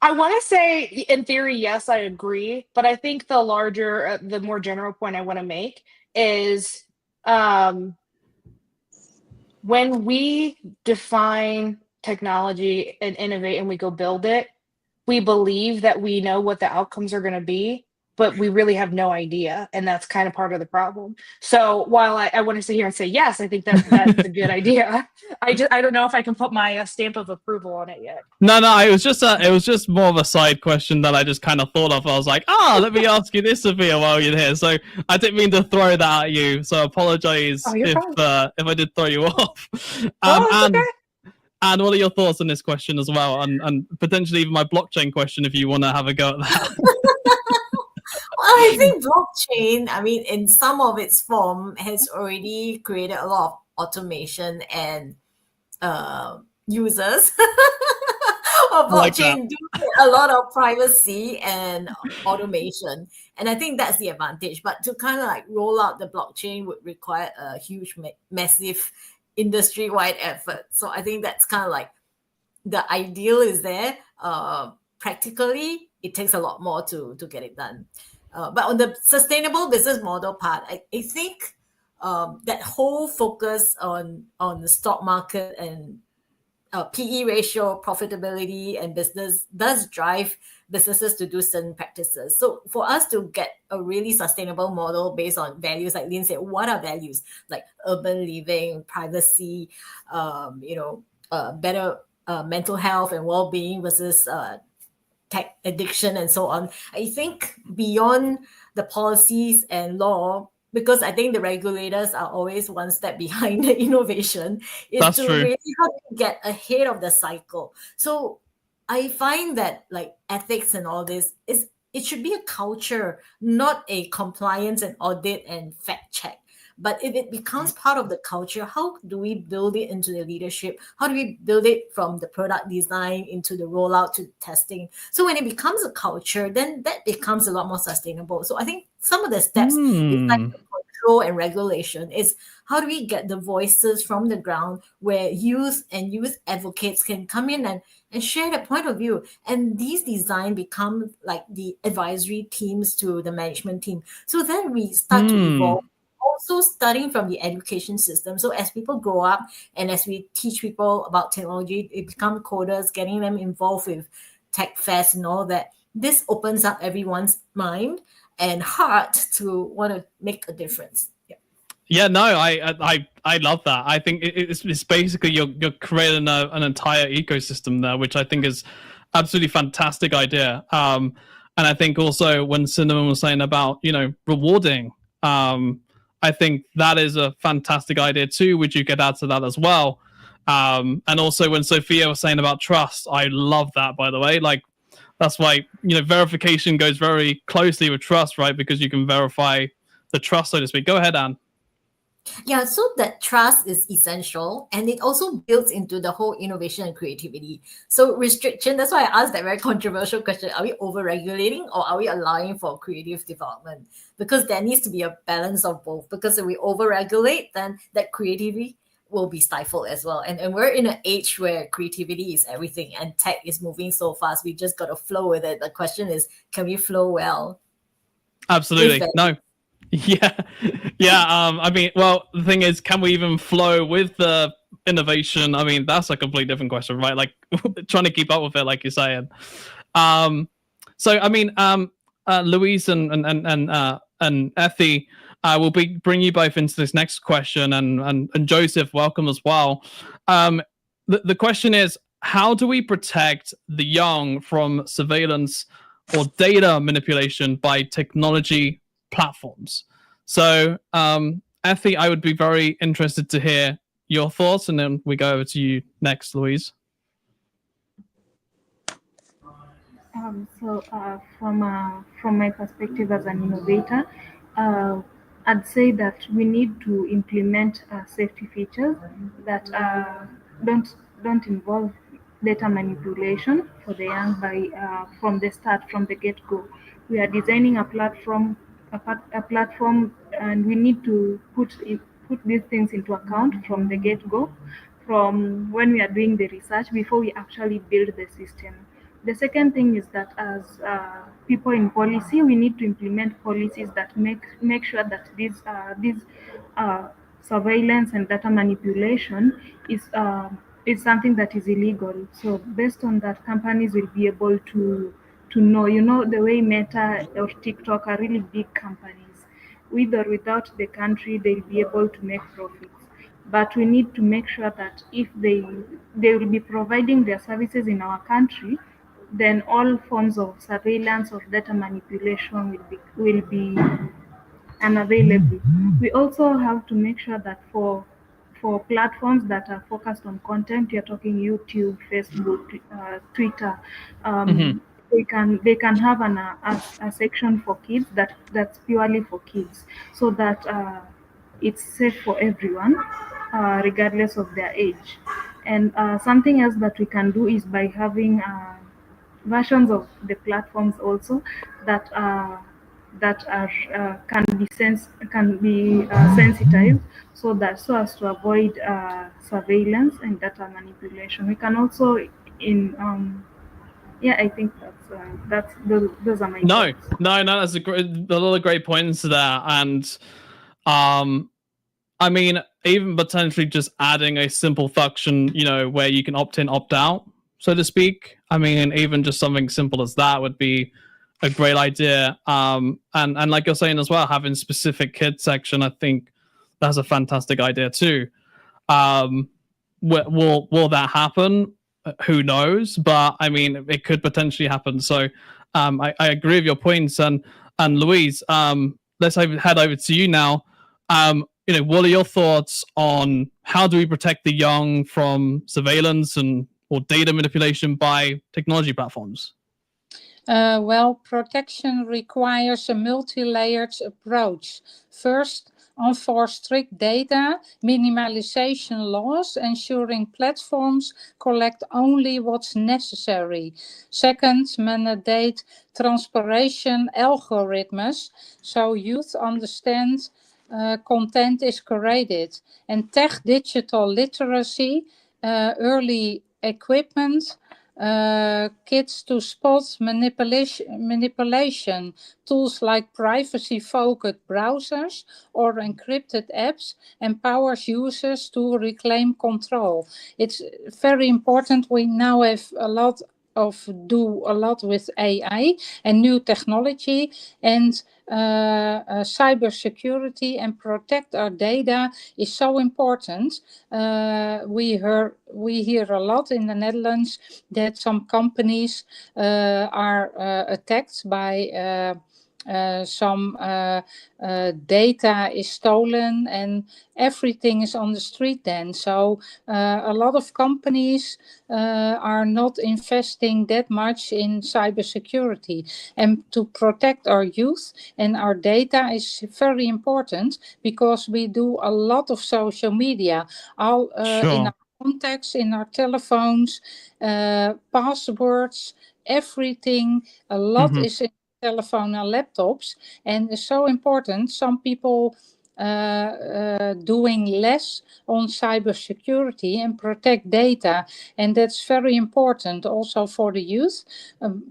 I want to say, in theory, yes, I agree. But I think the more general point I want to make is when we define technology and innovate and we go build it, we believe that we know what the outcomes are going to be but we really have no idea, and that's kind of part of the problem. So while I want to sit here and say yes, I think that's a good idea, I don't know if I can put my stamp of approval on it yet. No, it was just more of a side question that I just kind of thought of. I was like, let me ask you this, Sophia, while you're here. So I didn't mean to throw that at you. So apologize if I did throw you off. And what are your thoughts on this question as well, and potentially even my blockchain question, if you want to have a go at that? Well, I think blockchain, I mean, in some of its form, has already created a lot of automation and users of blockchain do a lot of privacy and automation. And I think that's the advantage. But to kind of like roll out the blockchain would require a huge, massive industry-wide effort. So I think that's kind of like the ideal is there. Practically, it takes a lot more to get it done. But on the sustainable business model part, I think that whole focus on the stock market and PE ratio, profitability, and business does drive businesses to do certain practices. So for us to get a really sustainable model based on values, like Lynn said, what are values? Like urban living, privacy, better mental health and well-being versus tech addiction and so on. I think beyond the policies and law, because I think the regulators are always one step behind the innovation, is to really help get ahead of the cycle. So I find that like ethics and all this it should be a culture, not a compliance and audit and fact check. But if it becomes part of the culture, how do we build it into the leadership? How do we build it from the product design into the rollout to testing? So when it becomes a culture, then that becomes a lot more sustainable. So I think some of the steps inside the control and regulation is how do we get the voices from the ground where youth and youth advocates can come in and share their point of view. And these design become like the advisory teams to the management team. So then we start to evolve. Also starting from the education system. So as people grow up and as we teach people about technology, they become coders, getting them involved with tech fest and all that. This opens up everyone's mind and heart to want to make a difference. Yeah, no, I love that. I think it's basically you're creating an entire ecosystem there, which I think is absolutely fantastic idea. And I think also when Cinnamon was saying about rewarding. I think that is a fantastic idea too, which you could add to that as well. And also when Sophia was saying about trust, I love that, by the way. Like, that's why, verification goes very closely with trust, right? Because you can verify the trust, so to speak. Go ahead, Anne. Yeah, so that trust is essential, and it also builds into the whole innovation and creativity. So restriction, that's why I asked that very controversial question. Are we over-regulating or are we allowing for creative development? Because there needs to be a balance of both. Because if we over-regulate, then that creativity will be stifled as well. And we're in an age where creativity is everything and tech is moving so fast. We just got to flow with it. The question is, can we flow well? Absolutely. No. Yeah. I mean, well, the thing is, can we even flow with the innovation? I mean, that's a completely different question, right? Like trying to keep up with it, like you're saying. So I mean, Louise and Effie, will bring you both into this next question, and Joseph, welcome as well. The question is, how do we protect the young from surveillance or data manipulation by technology platforms? So, Effie, I would be very interested to hear your thoughts, and then we go over to you next, Louise. From my perspective as an innovator, I'd say that we need to implement safety features that don't involve data manipulation for the young from the start, from the get-go. We are designing a platform, and we need to put these things into account from the get-go, from when we are doing the research before we actually build the system. The second thing is that as people in policy, we need to implement policies that make sure that these surveillance and data manipulation is something that is illegal. So based on that, companies will be able to to know, the way Meta or TikTok are really big companies. With or without the country, they'll be able to make profits. But we need to make sure that if they will be providing their services in our country, then all forms of surveillance or data manipulation will be unavailable. We also have to make sure that for platforms that are focused on content, you're talking YouTube, Facebook, Twitter, they can have a section for kids that's purely for kids, so that it's safe for everyone, regardless of their age. And something else that we can do is by having versions of the platforms also that are can be sensitized, so as to avoid surveillance and data manipulation. We can also I think those are my No, thoughts. that's a lot of great points there, and I mean, even potentially just adding a simple function, where you can opt in, opt out, so to speak. I mean, even just something simple as that would be a great idea. And like you're saying as well, having specific kids section, I think that's a fantastic idea too. Will that happen? Who knows? But I mean, it could potentially happen. So I agree with your points. And Louise, let's head over to you now. What are your thoughts on how do we protect the young from surveillance or data manipulation by technology platforms? Well, protection requires a multi-layered approach. First, enforce strict data minimalization laws, ensuring platforms collect only what's necessary. Second, mandate transparency algorithms so youth understand content is curated. And tech digital literacy, early equipment, kids to spot manipulation. Tools like privacy-focused browsers or encrypted apps empowers users to reclaim control. It's very important. We now have do a lot with AI and new technology, and cybersecurity and protect our data is so important. We hear a lot in the Netherlands that some companies are attacked by some data is stolen and everything is on the street then. So a lot of companies are not investing that much in cybersecurity. And to protect our youth and our data is very important because we do a lot of social media, in our contacts, in our telephones, passwords, everything. A lot is in telephone and laptops, and it's so important. Some people doing less on cybersecurity and protect data, and that's very important also for the youth. And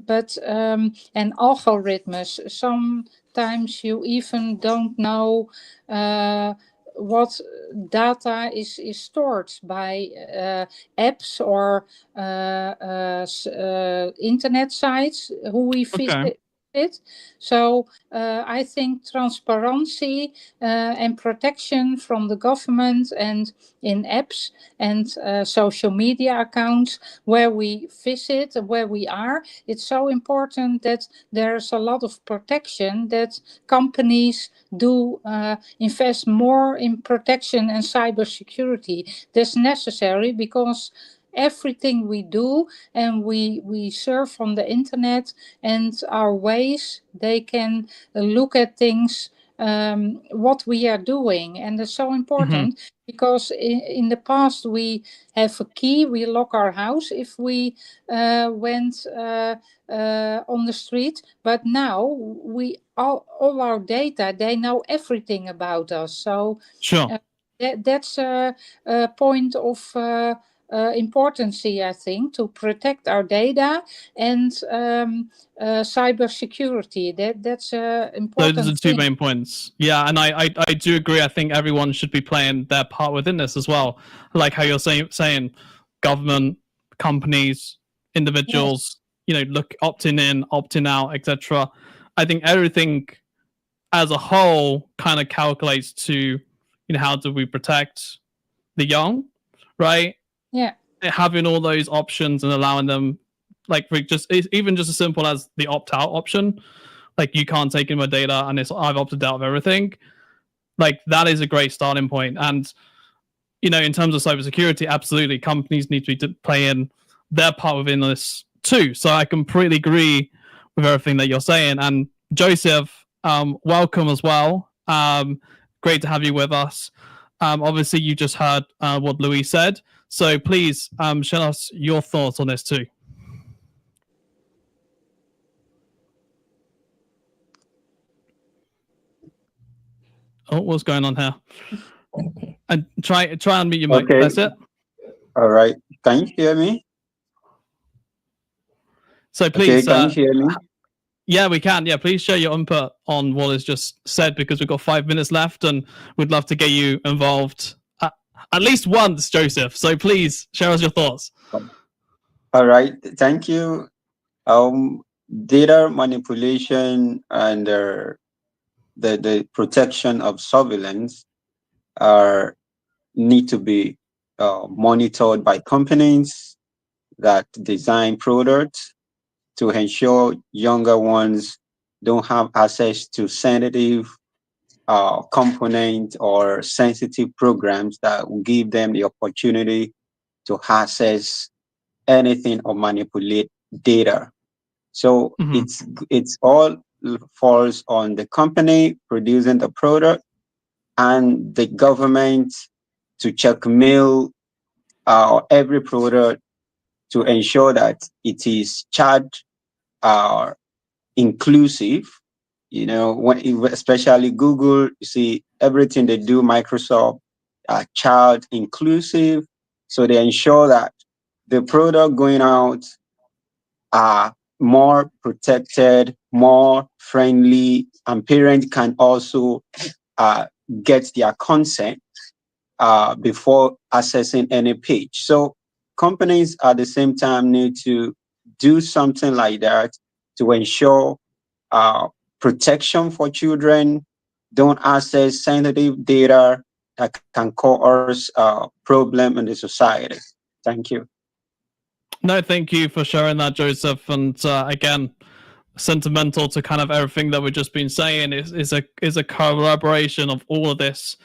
algorithms, sometimes you even don't know what data is stored by apps or internet sites who we visit. So I think transparency and protection from the government and in apps and social media accounts where we visit, where we are, it's so important that there's a lot of protection, that companies do invest more in protection and cybersecurity. That's necessary because everything we do and we surf on the internet, and our ways, they can look at things, what we are doing, and it's so important because in the past we have a key, we lock our house if we went on the street, but now we all our data, they know everything about us. So that's a point of importance, I think, to protect our data and cybersecurity. That's important. Those are the two main points. Yeah, and I do agree. I think everyone should be playing their part within this as well. Like how you're saying government, companies, individuals. opting in, opting out, etc. I think everything as a whole kind of calculates to, how do we protect the young, right? Yeah. Having all those options and allowing them, even just as simple as the opt-out option, like you can't take in my data and I've opted out of everything. Like that is a great starting point. And in terms of cybersecurity, absolutely, companies need to be playing their part within this too. So I completely agree with everything that you're saying. And Joseph, welcome as well. Great to have you with us. Obviously, you just heard what Louis said. So please share us your thoughts on this too. Oh, what's going on here? And try and unmute your mic. Okay. That's it. All right. Can you hear me? So please. Okay, can you hear me? Yeah, we can. Yeah, please share your input on what is just said, because we've got 5 minutes left and we'd love to get you involved at least once, Joseph. So please share us your thoughts. All right. Thank you. Data manipulation and the protection of surveillance need to be monitored by companies that design products to ensure younger ones don't have access to sensitive components or sensitive programs that will give them the opportunity to access anything or manipulate data. So it's all falls on the company producing the product and the government to checkmail every product to ensure that it is child inclusive. Especially Google, you see everything they do, Microsoft, child inclusive. So they ensure that the product going out are more protected, more friendly, and parents can also get their consent before accessing any page. So companies at the same time need to do something like that to ensure protection for children, don't access sensitive data that can cause problem in the society. Thank you. No, thank you for sharing that, Joseph. And again, sentimental to kind of everything that we've just been saying is a collaboration of all of this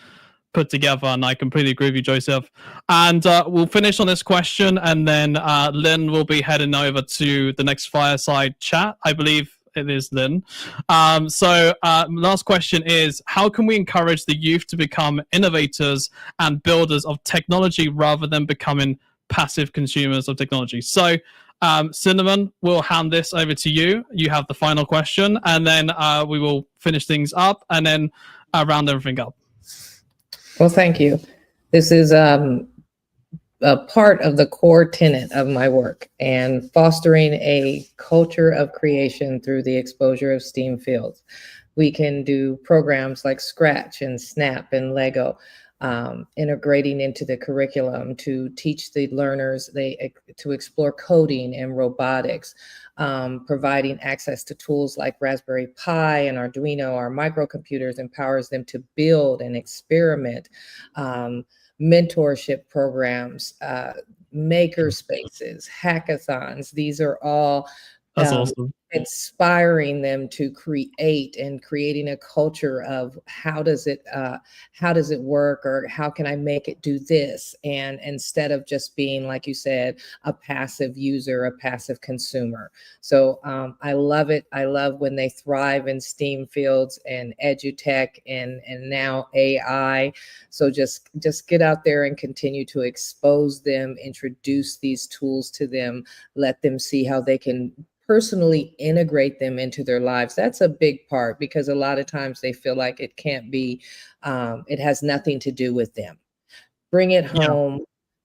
put together, and I completely agree with you, Joseph. And we'll finish on this question, and then Lynn will be heading over to the next fireside chat. I believe it is Lynn. Last question is, how can we encourage the youth to become innovators and builders of technology rather than becoming passive consumers of technology? So Cinnamon, we'll hand this over to you. You have the final question, and then we will finish things up and then round everything up. Well, thank you. This is a part of the core tenet of my work, and fostering a culture of creation through the exposure of STEAM fields. We can do programs like Scratch and Snap and Lego, integrating into the curriculum to teach the learners to explore coding and robotics, providing access to tools like Raspberry Pi and Arduino. Our microcomputers empowers them to build and experiment, mentorship programs, maker spaces, hackathons. These are all That's awesome. Inspiring them to create and creating a culture of how does it work, or how can I make it do this? And instead of just being, like you said, a passive user, a passive consumer. So I love it. I love when they thrive in STEAM fields and edutech and now AI. So just get out there and continue to expose them, introduce these tools to them, let them see how they can personally integrate them into their lives. That's a big part, because a lot of times they feel like it can't be, it has nothing to do with them. Bring it home,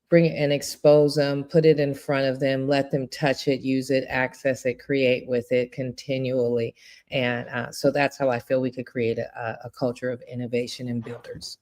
bring it and expose them, put it in front of them, let them touch it, use it, access it, create with it continually. And so that's how I feel we could create a culture of innovation and builders.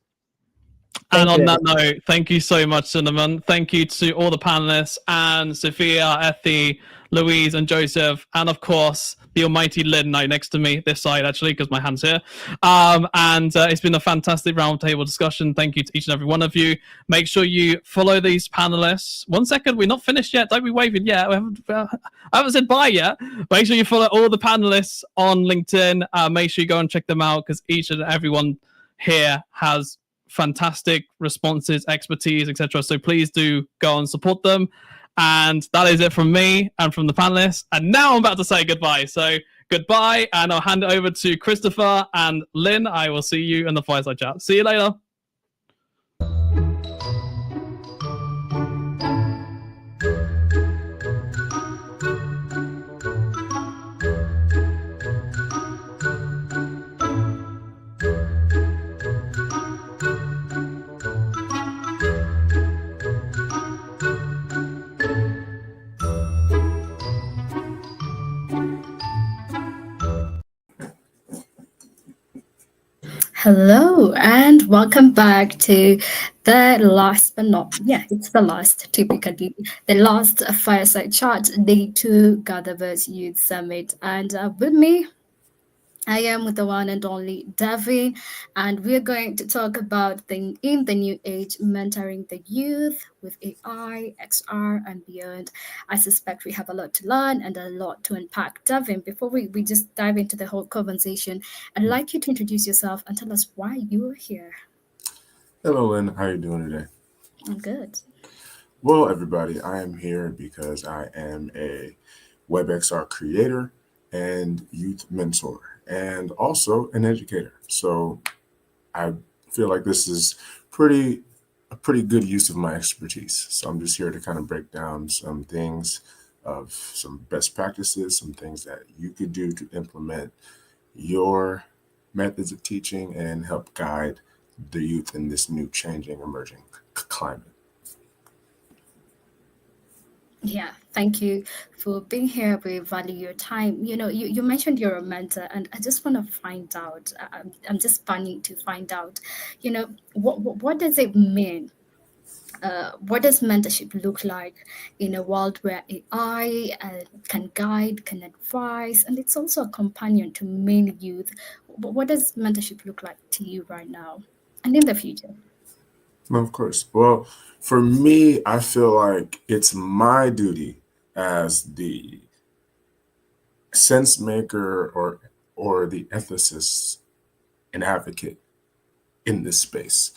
And on that note, thank you so much, Cinnamon. Thank you to all the panelists, and Sophia, Effie, Louise, and Joseph, and of course the almighty Lynn next to me, this side actually, because my hand's here. And it's been a fantastic roundtable discussion. Thank you to each and every one of you. Make sure you follow these panelists. 1 second, we're not finished yet. Don't be waving yet. I haven't said bye yet. Make sure you follow all the panelists on LinkedIn. Make sure you go and check them out, because each and everyone here has fantastic responses, expertise, etc. So please do go and support them. And that is it from me and from the panelists. And now I'm about to say goodbye. So goodbye, and I'll hand it over to Christopher and Lynn. I will see you in the fireside chat. See you later. Hello and welcome back to the last, but not, it's the last, typically, the last Fireside Chat, Day 2 GatherVerse Youth Summit. And with me, I am with the one and only Devi, and we're going to talk about in the new age, mentoring the youth with AI, XR, and beyond. I suspect we have a lot to learn and a lot to unpack. Devin, before we just dive into the whole conversation, I'd like you to introduce yourself and tell us why you're here. Hello, Lynn. How are you doing today? I'm good. Well, everybody, I am here because I am a WebXR creator and youth mentor, and also an educator. So I feel like this is a pretty good use of my expertise. So I'm just here to kind of break down some things of some best practices, some things that you could do to implement your methods of teaching and help guide the youth in this new changing, emerging climate. Yeah, thank you for being here. We value your time. You mentioned you're a mentor, and I just want to find out. I'm just planning to find out. What does it mean? What does mentorship look like in a world where AI can guide, can advise, and it's also a companion to many youth? What does mentorship look like to you right now and in the future? Of course. Well, for me, I feel like it's my duty as the sense maker or the ethicist and advocate in this space.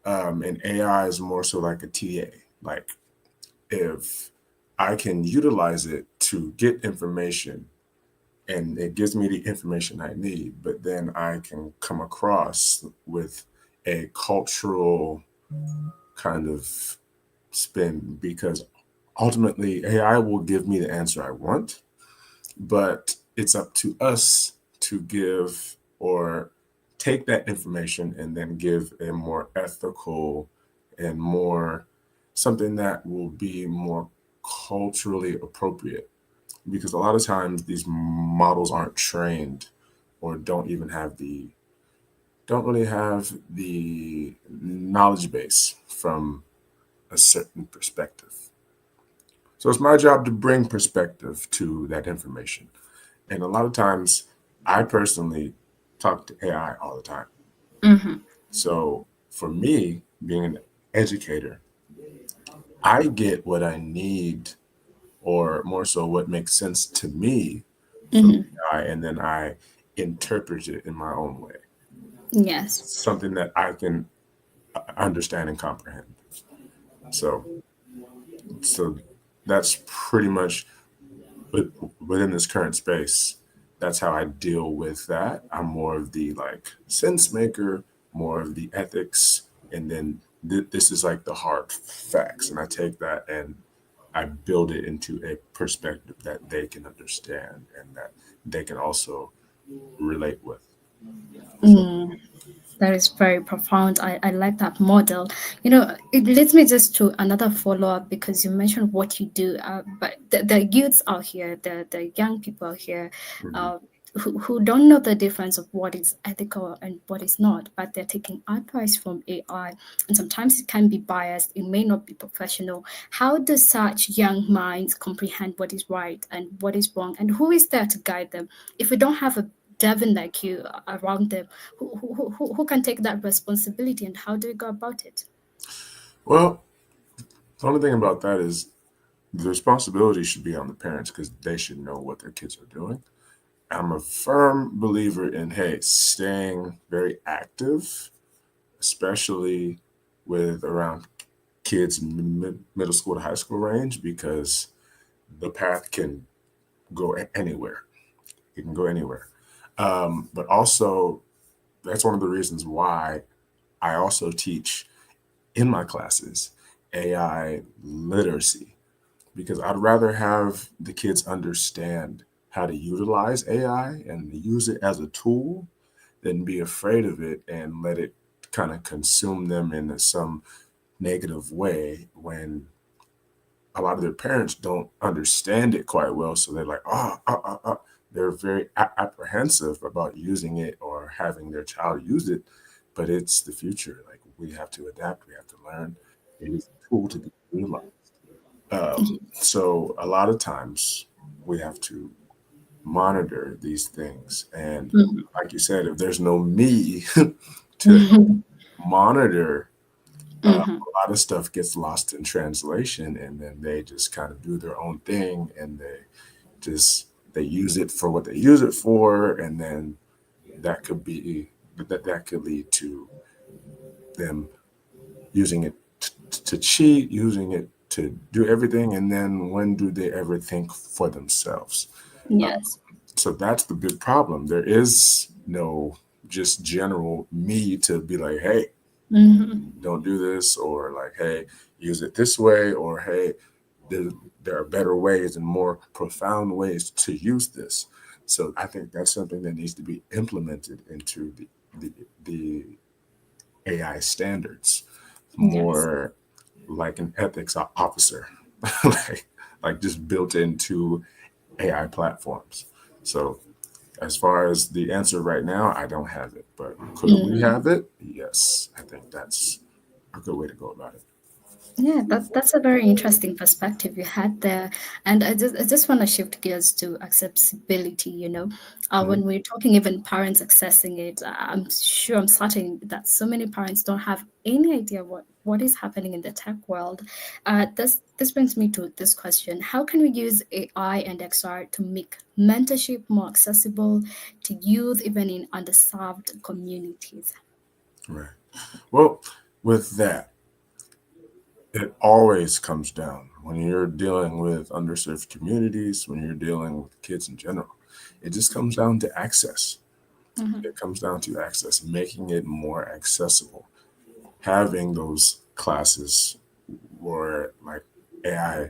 And AI is more so like a TA. Like, if I can utilize it to get information and it gives me the information I need, but then I can come across with a cultural kind of spin, because ultimately AI will give me the answer I want, but it's up to us to give or take that information and then give a more ethical and more something that will be more culturally appropriate. Because a lot of times these models aren't trained or don't really have the knowledge base from a certain perspective. So it's my job to bring perspective to that information. And a lot of times I personally talk to AI all the time. Mm-hmm. So for me, being an educator, I get what I need, or more so what makes sense to me from AI, and then I interpret it in my own way. Yes. Something that I can understand and comprehend. So that's pretty much within this current space. That's how I deal with that. I'm more of the sense maker, more of the ethics, and then this is like the hard facts. And I take that and I build it into a perspective that they can understand and that they can also relate with. That is very profound. I like that model. It leads me just to another follow-up, because you mentioned what you do, but the youths out here, the young people out here, who don't know the difference of what is ethical and what is not, but they're taking advice from AI, and sometimes it can be biased, it may not be professional. How do such young minds comprehend what is right and what is wrong, and who is there to guide them? If we don't have a Devin like you around them, who can take that responsibility, and how do we go about it? Well, the only thing about that is the responsibility should be on the parents because they should know what their kids are doing. I'm a firm believer in, hey, staying very active, especially with around kids middle school to high school range, because the path can go anywhere. It can go anywhere. But also, that's one of the reasons why I also teach in my classes AI literacy, because I'd rather have the kids understand how to utilize AI and use it as a tool than be afraid of it and let it kind of consume them in some negative way when a lot of their parents don't understand it quite well. So they're like, they're very apprehensive about using it or having their child use it. But it's the future. Like, we have to adapt. We have to learn. It is a tool to be utilized. So a lot of times we have to monitor these things. And like you said, if there's no me to monitor, a lot of stuff gets lost in translation, and then they just kind of do their own thing, and they use it for what they use it for, and then that could lead to them using it to cheat, using it to do everything, and then when do they ever think for themselves? Yes. So that's the big problem. There is no just general me to be like, hey, don't do this, or like, hey, use it this way, or hey, there are better ways and more profound ways to use this. So I think that's something that needs to be implemented into the AI standards, more like an ethics officer, like just built into AI platforms. So as far as the answer right now, I don't have it, but could we have it? Yes, I think that's a good way to go about it. Yeah, that's a very interesting perspective you had there, and I just want to shift gears to accessibility. When we're talking even parents accessing it, I'm sure, I'm certain that so many parents don't have any idea what is happening in the tech world. This brings me to this question: how can we use AI and XR to make mentorship more accessible to youth, even in underserved communities? Right. Well, with that, it always comes down when you're dealing with underserved communities, when you're dealing with kids in general, it just comes down to access. It comes down to access, making it more accessible, having those classes where like AI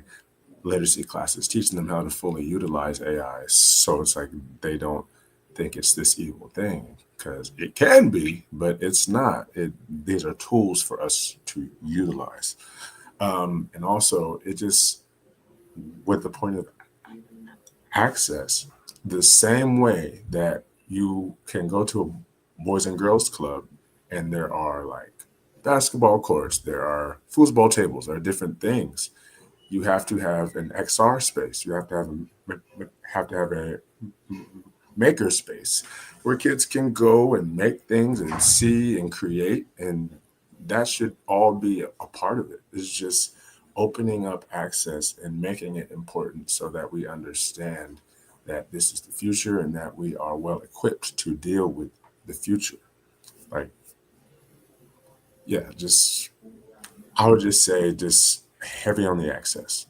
literacy classes, teaching them how to fully utilize AI. So it's like they don't think it's this evil thing, because it can be, but it's not. These are tools for us to utilize. And also, it just, with the point of access, the same way that you can go to a boys and girls club and there are like basketball courts, there are foosball tables, there are different things. You have to have an XR space. You have to have a maker space where kids can go and make things and see and create, and that should all be a part of it. It's just opening up access and making it important so that we understand that this is the future and that we are well equipped to deal with the future. Like, yeah, just, I would just say just heavy on the access.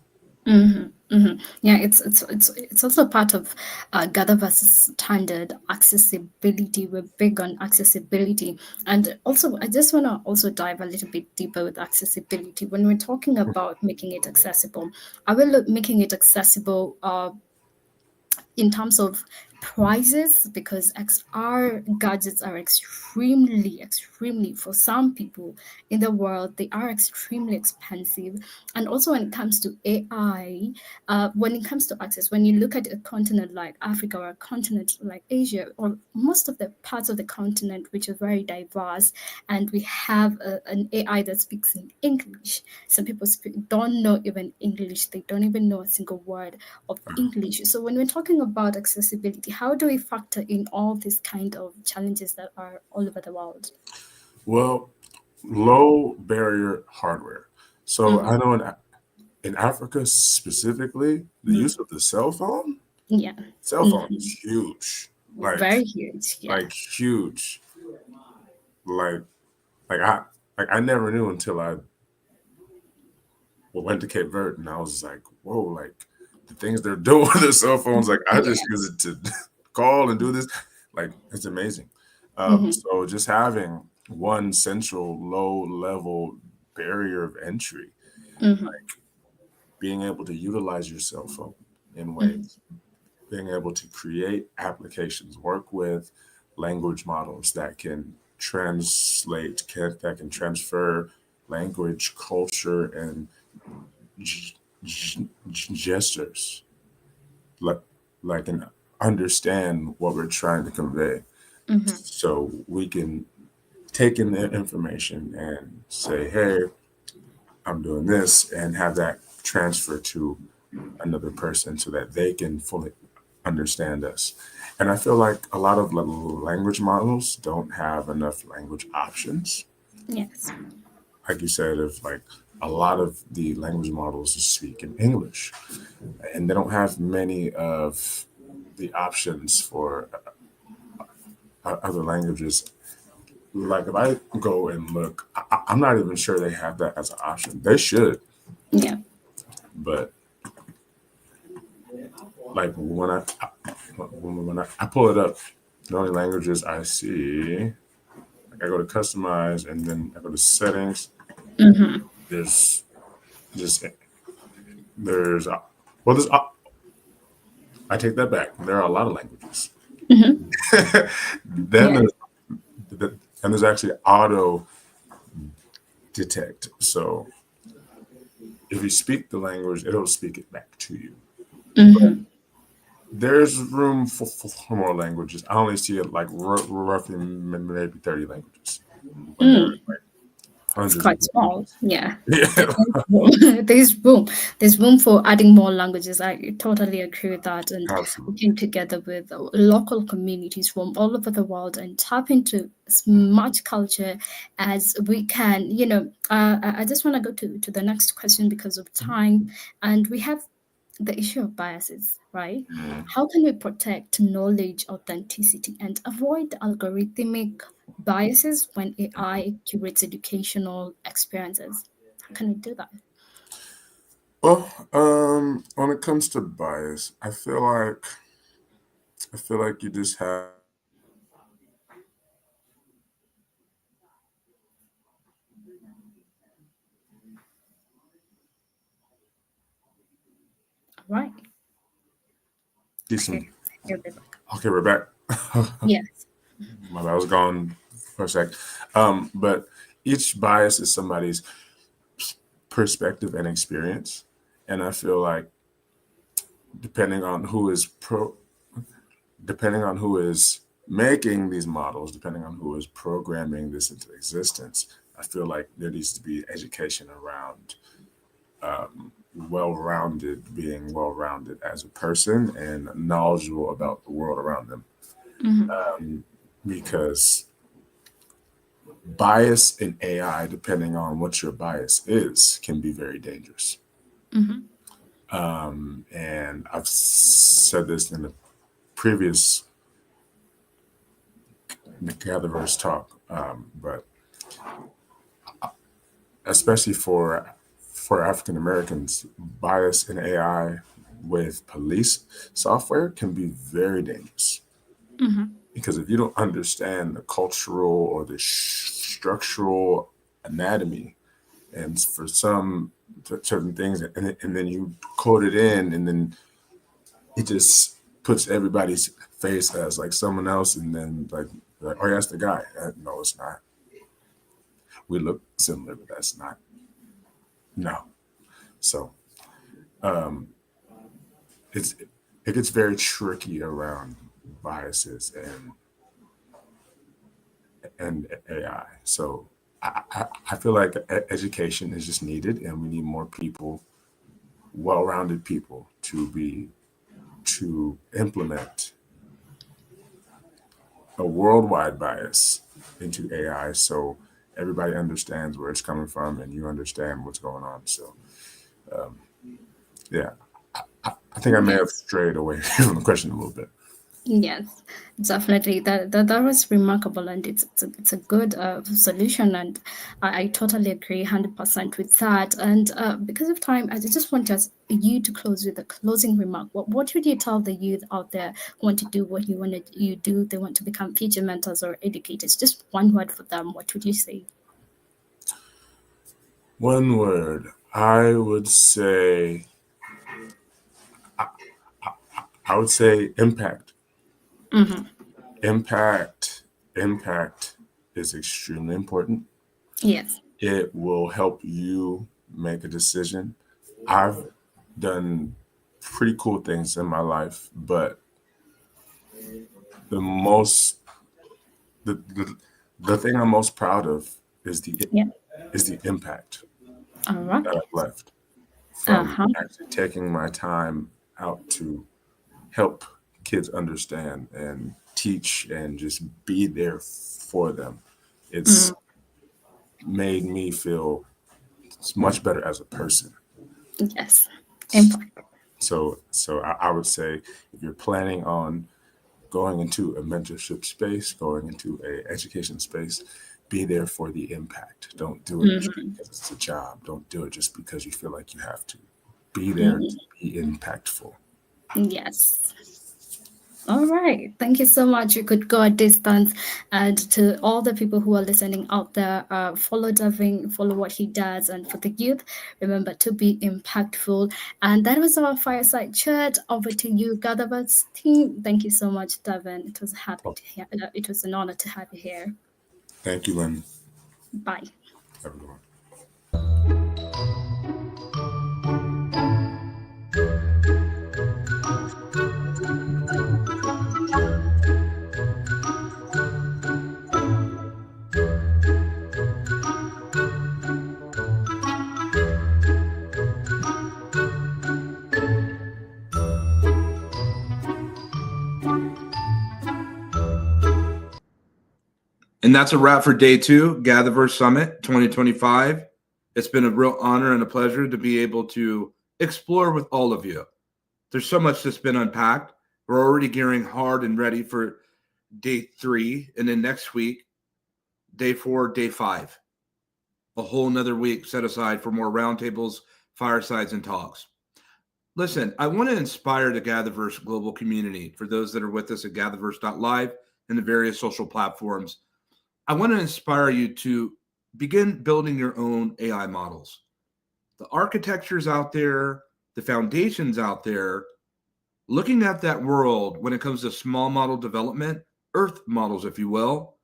Yeah, it's also part of GatherVerse's standard accessibility. We're big on accessibility, and also I just want to also dive a little bit deeper with accessibility. When we're talking about making it accessible, are we making it accessible in terms of prices, because XR gadgets are extremely, for some people in the world, they are extremely expensive. And also when it comes to AI, when it comes to access, when you look at a continent like Africa or a continent like Asia, or most of the parts of the continent which are very diverse, and we have an AI that speaks in English. Some people don't know even English. They don't even know a single word of English. So when we're talking about accessibility, how do we factor in all these kind of challenges that are all over the world? Well, low barrier hardware. So I know in Africa specifically, the use of the cell phone is huge. Very huge. Yeah. Like huge. Like I never knew until I went to Cape Verde, and I was like, whoa, like the things they're doing with their cell phones, like I just use it to call and do this. Like it's amazing. So just having one central low level barrier of entry, like being able to utilize your cell phone in ways, being able to create applications, work with language models that can translate, that can transfer language, culture, and gestures, like and understand what we're trying to convey, so we can take in the information and say, hey, I'm doing this, and have that transfer to another person so that they can fully understand us. And I feel like a lot of language models don't have enough language options. Yes. Like you said, if like a lot of the language models speak in English, and they don't have many of the options for other languages. Like if I go and look, I'm not even sure they have that as an option. They should. Yeah. But like when I pull it up, the only languages I see, like I go to customize and then I go to settings. There's just well, there's I take that back. There are a lot of languages. Then there's actually auto detect. So if you speak the language, it'll speak it back to you. There's room for more languages. I only see it like roughly maybe 30 languages. It's quite small. Yeah. There's room. There's room for adding more languages. I totally agree with that. And working together with local communities from all over the world and tap into as much culture as we can. You know, I just want to go to the next question because of time. And we have the issue of biases, right? How can we protect knowledge authenticity and avoid algorithmic biases when AI curates educational experiences? How can we do that? Well, when it comes to bias, I feel like you just have Right. decent. Okay, we're back. Yes. I was gone for a sec. But each bias is somebody's perspective and experience. And I feel like depending on who is making these models, depending on who is programming this into existence, I feel like there needs to be education around being well-rounded as a person and knowledgeable about the world around them. Because bias in AI, depending on what your bias is, can be very dangerous. And I've said this in the previous GatherVerse talk, but especially for African Americans, bias in AI with police software can be very dangerous. Because if you don't understand the cultural or the structural anatomy, and for some certain things, and then you code it in, and then it just puts everybody's face as like someone else, and then like oh, that's the guy. No, it's not. We look similar, but that's not. No. So it gets very tricky around biases and AI. So I feel like education is just needed, and we need more people, well-rounded people, to implement a worldwide bias into AI, so everybody understands where it's coming from, and you understand what's going on. So, yeah, I think I may have strayed away from the question a little bit. Yes, definitely. That was remarkable, and it's a good solution, and I totally agree 100% with that. And because of time, I just want you to close with a closing remark. What would you tell the youth out there who want to do what you do? They want to become future mentors or educators. Just one word for them. What would you say? One word, I would say. I would say impact. Mm-hmm. Impact is extremely important. Yes. It will help you make a decision. I've done pretty cool things in my life, but the thing I'm most proud of is the impact that I've left from actually taking my time out to help kids understand and teach and just be there for them. It's made me feel much better as a person. Yes. Impact. So I would say if you're planning on going into a mentorship space, going into a education space, be there for the impact. Don't do it just because it's a job. Don't do it just because you feel like you have to. Be there to be impactful. Yes. All right. Thank you so much. You could go a distance. And to all the people who are listening out there, follow Davin, follow what he does. And for the youth, remember to be impactful. And that was our fireside chat. Over to you, GatherVerse team. Thank you so much, Davin. It was it was an honor to have you here. Thank you, Lynn. Bye. Everyone. And that's a wrap for day 2, GatherVerse Summit 2025. It's been a real honor and a pleasure to be able to explore with all of you. There's so much that's been unpacked. We're already gearing hard and ready for day 3. And then next week, day 4, day 5. A whole nother week set aside for more roundtables, firesides, and talks. Listen, I want to inspire the GatherVerse global community. For those that are with us at GatherVerse.live and the various social platforms, I want to inspire you to begin building your own AI models. The architecture's out there, the foundation's out there. Looking at that world when it comes to small model development, Earth models, if you will,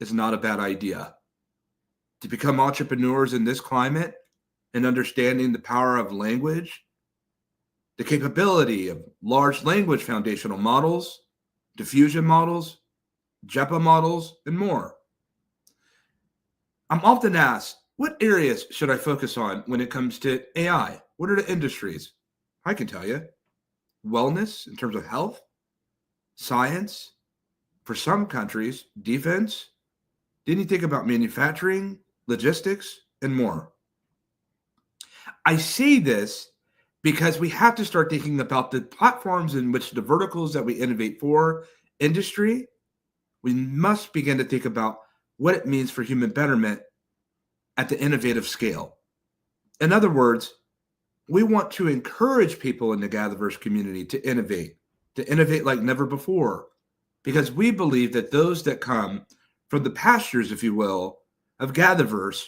is not a bad idea. To become entrepreneurs in this climate and understanding the power of language, the capability of large language foundational models, diffusion models, JEPA models, and more. I'm often asked, what areas should I focus on when it comes to AI? What are the industries? I can tell you. Wellness in terms of health, science, for some countries, defense. Then you think about manufacturing, logistics, and more. I say this because we have to start thinking about the platforms in which the verticals that we innovate for industry. We must begin to think about what it means for human betterment at the innovative scale. In other words, we want to encourage people in the GatherVerse community to innovate like never before, because we believe that those that come from the pastures, if you will, of GatherVerse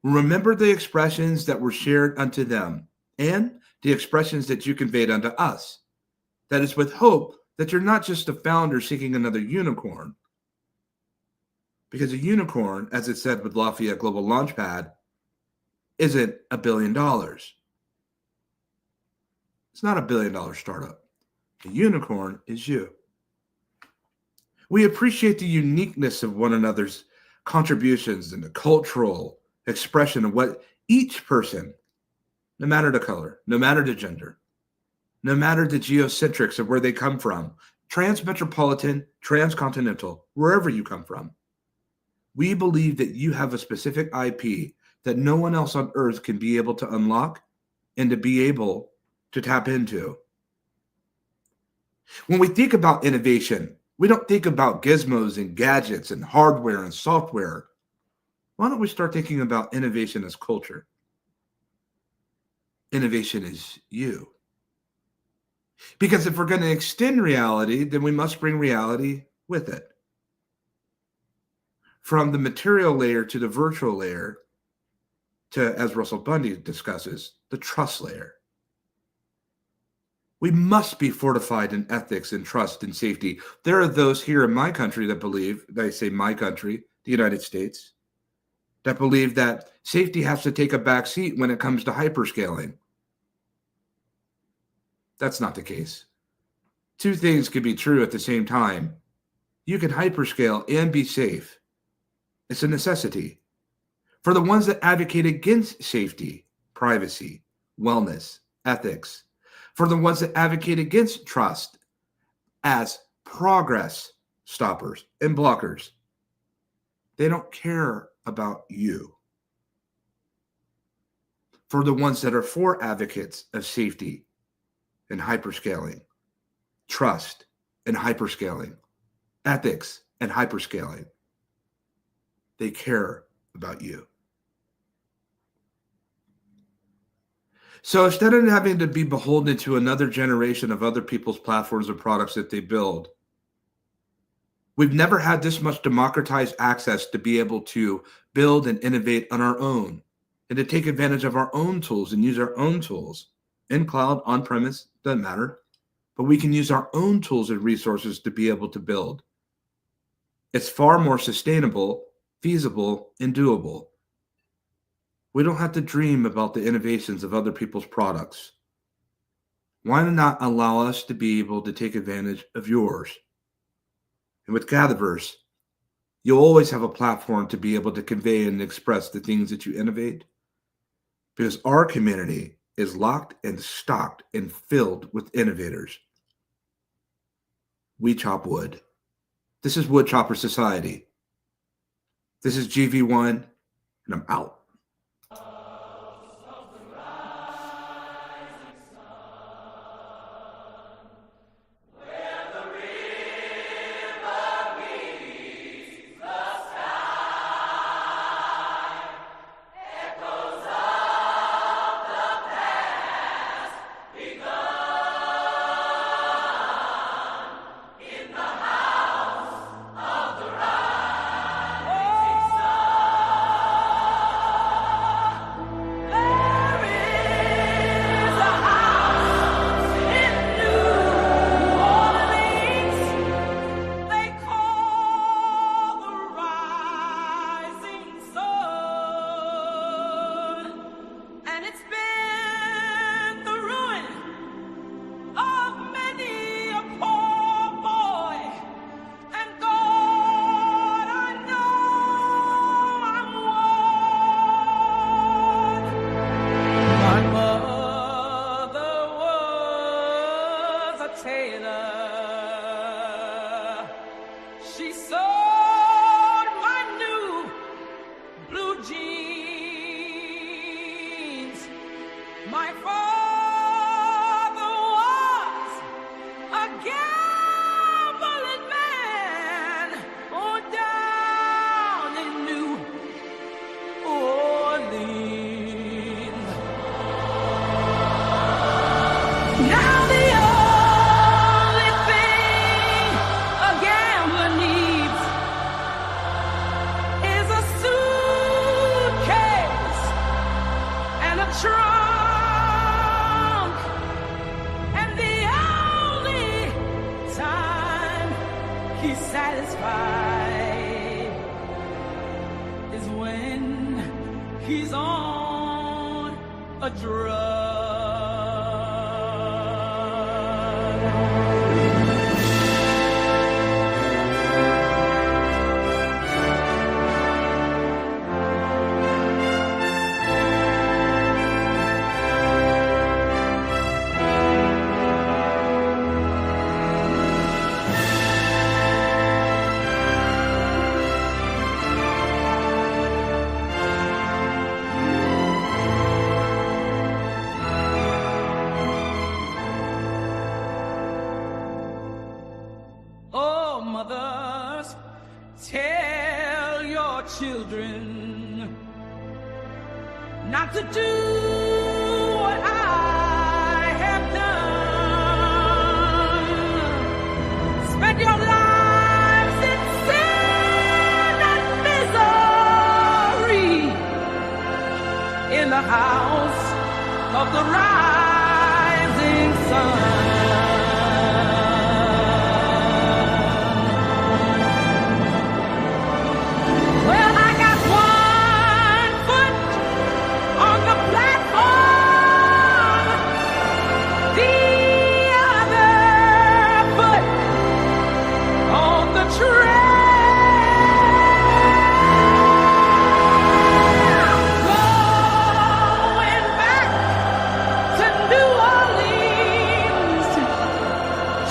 remember the expressions that were shared unto them and the expressions that you conveyed unto us. That is with hope that you're not just a founder seeking another unicorn. Because a unicorn, as it said with Lafayette Global Launchpad, isn't $1 billion. It's not $1 billion startup. A unicorn is you. We appreciate the uniqueness of one another's contributions and the cultural expression of what each person, no matter the color, no matter the gender, no matter the geocentrics of where they come from, transmetropolitan, transcontinental, wherever you come from, we believe that you have a specific IP that no one else on earth can be able to unlock and to be able to tap into. When we think about innovation, we don't think about gizmos and gadgets and hardware and software. Why don't we start thinking about innovation as culture? Innovation is you. Because if we're going to extend reality, then we must bring reality with it. From the material layer to the virtual layer to, as Russell Bundy discusses, the trust layer. We must be fortified in ethics and trust and safety. There are those here in my country that believe, I say my country, the United States, that believe that safety has to take a back seat when it comes to hyperscaling. That's not the case. Two things can be true at the same time. You can hyperscale and be safe. It's a necessity. For the ones that advocate against safety, privacy, wellness, ethics, for the ones that advocate against trust as progress stoppers and blockers, they don't care about you. For the ones that are for advocates of safety and hyperscaling, trust and hyperscaling, ethics and hyperscaling, they care about you. So instead of having to be beholden to another generation of other people's platforms or products that they build, we've never had this much democratized access to be able to build and innovate on our own and to take advantage of our own tools and use our own tools. In cloud, on-premise, doesn't matter. But we can use our own tools and resources to be able to build. It's far more sustainable, feasible, and doable. We don't have to dream about the innovations of other people's products. Why not allow us to be able to take advantage of yours? And with GatherVerse, you'll always have a platform to be able to convey and express the things that you innovate, because our community is locked and stocked and filled with innovators. We chop wood. This is Wood Chopper Society. This is GV1, and I'm out. Time satisfied is when he's on a drug. Oh, mothers, tell your children not to do what I have done. Spend your lives in sin and misery in the house of the rising sun. Well, I got one foot on the platform, the other foot on the trail. Going back to New Orleans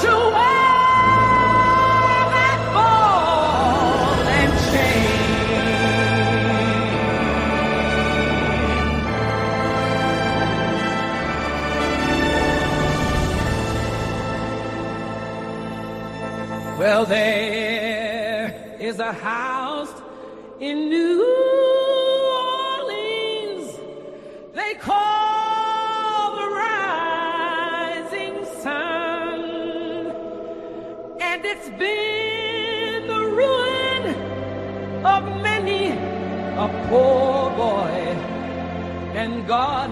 to wear that ball and chain. Well, there is a house in New Orleans they call the Rising Sun, and it's been the ruin of many a poor boy, and God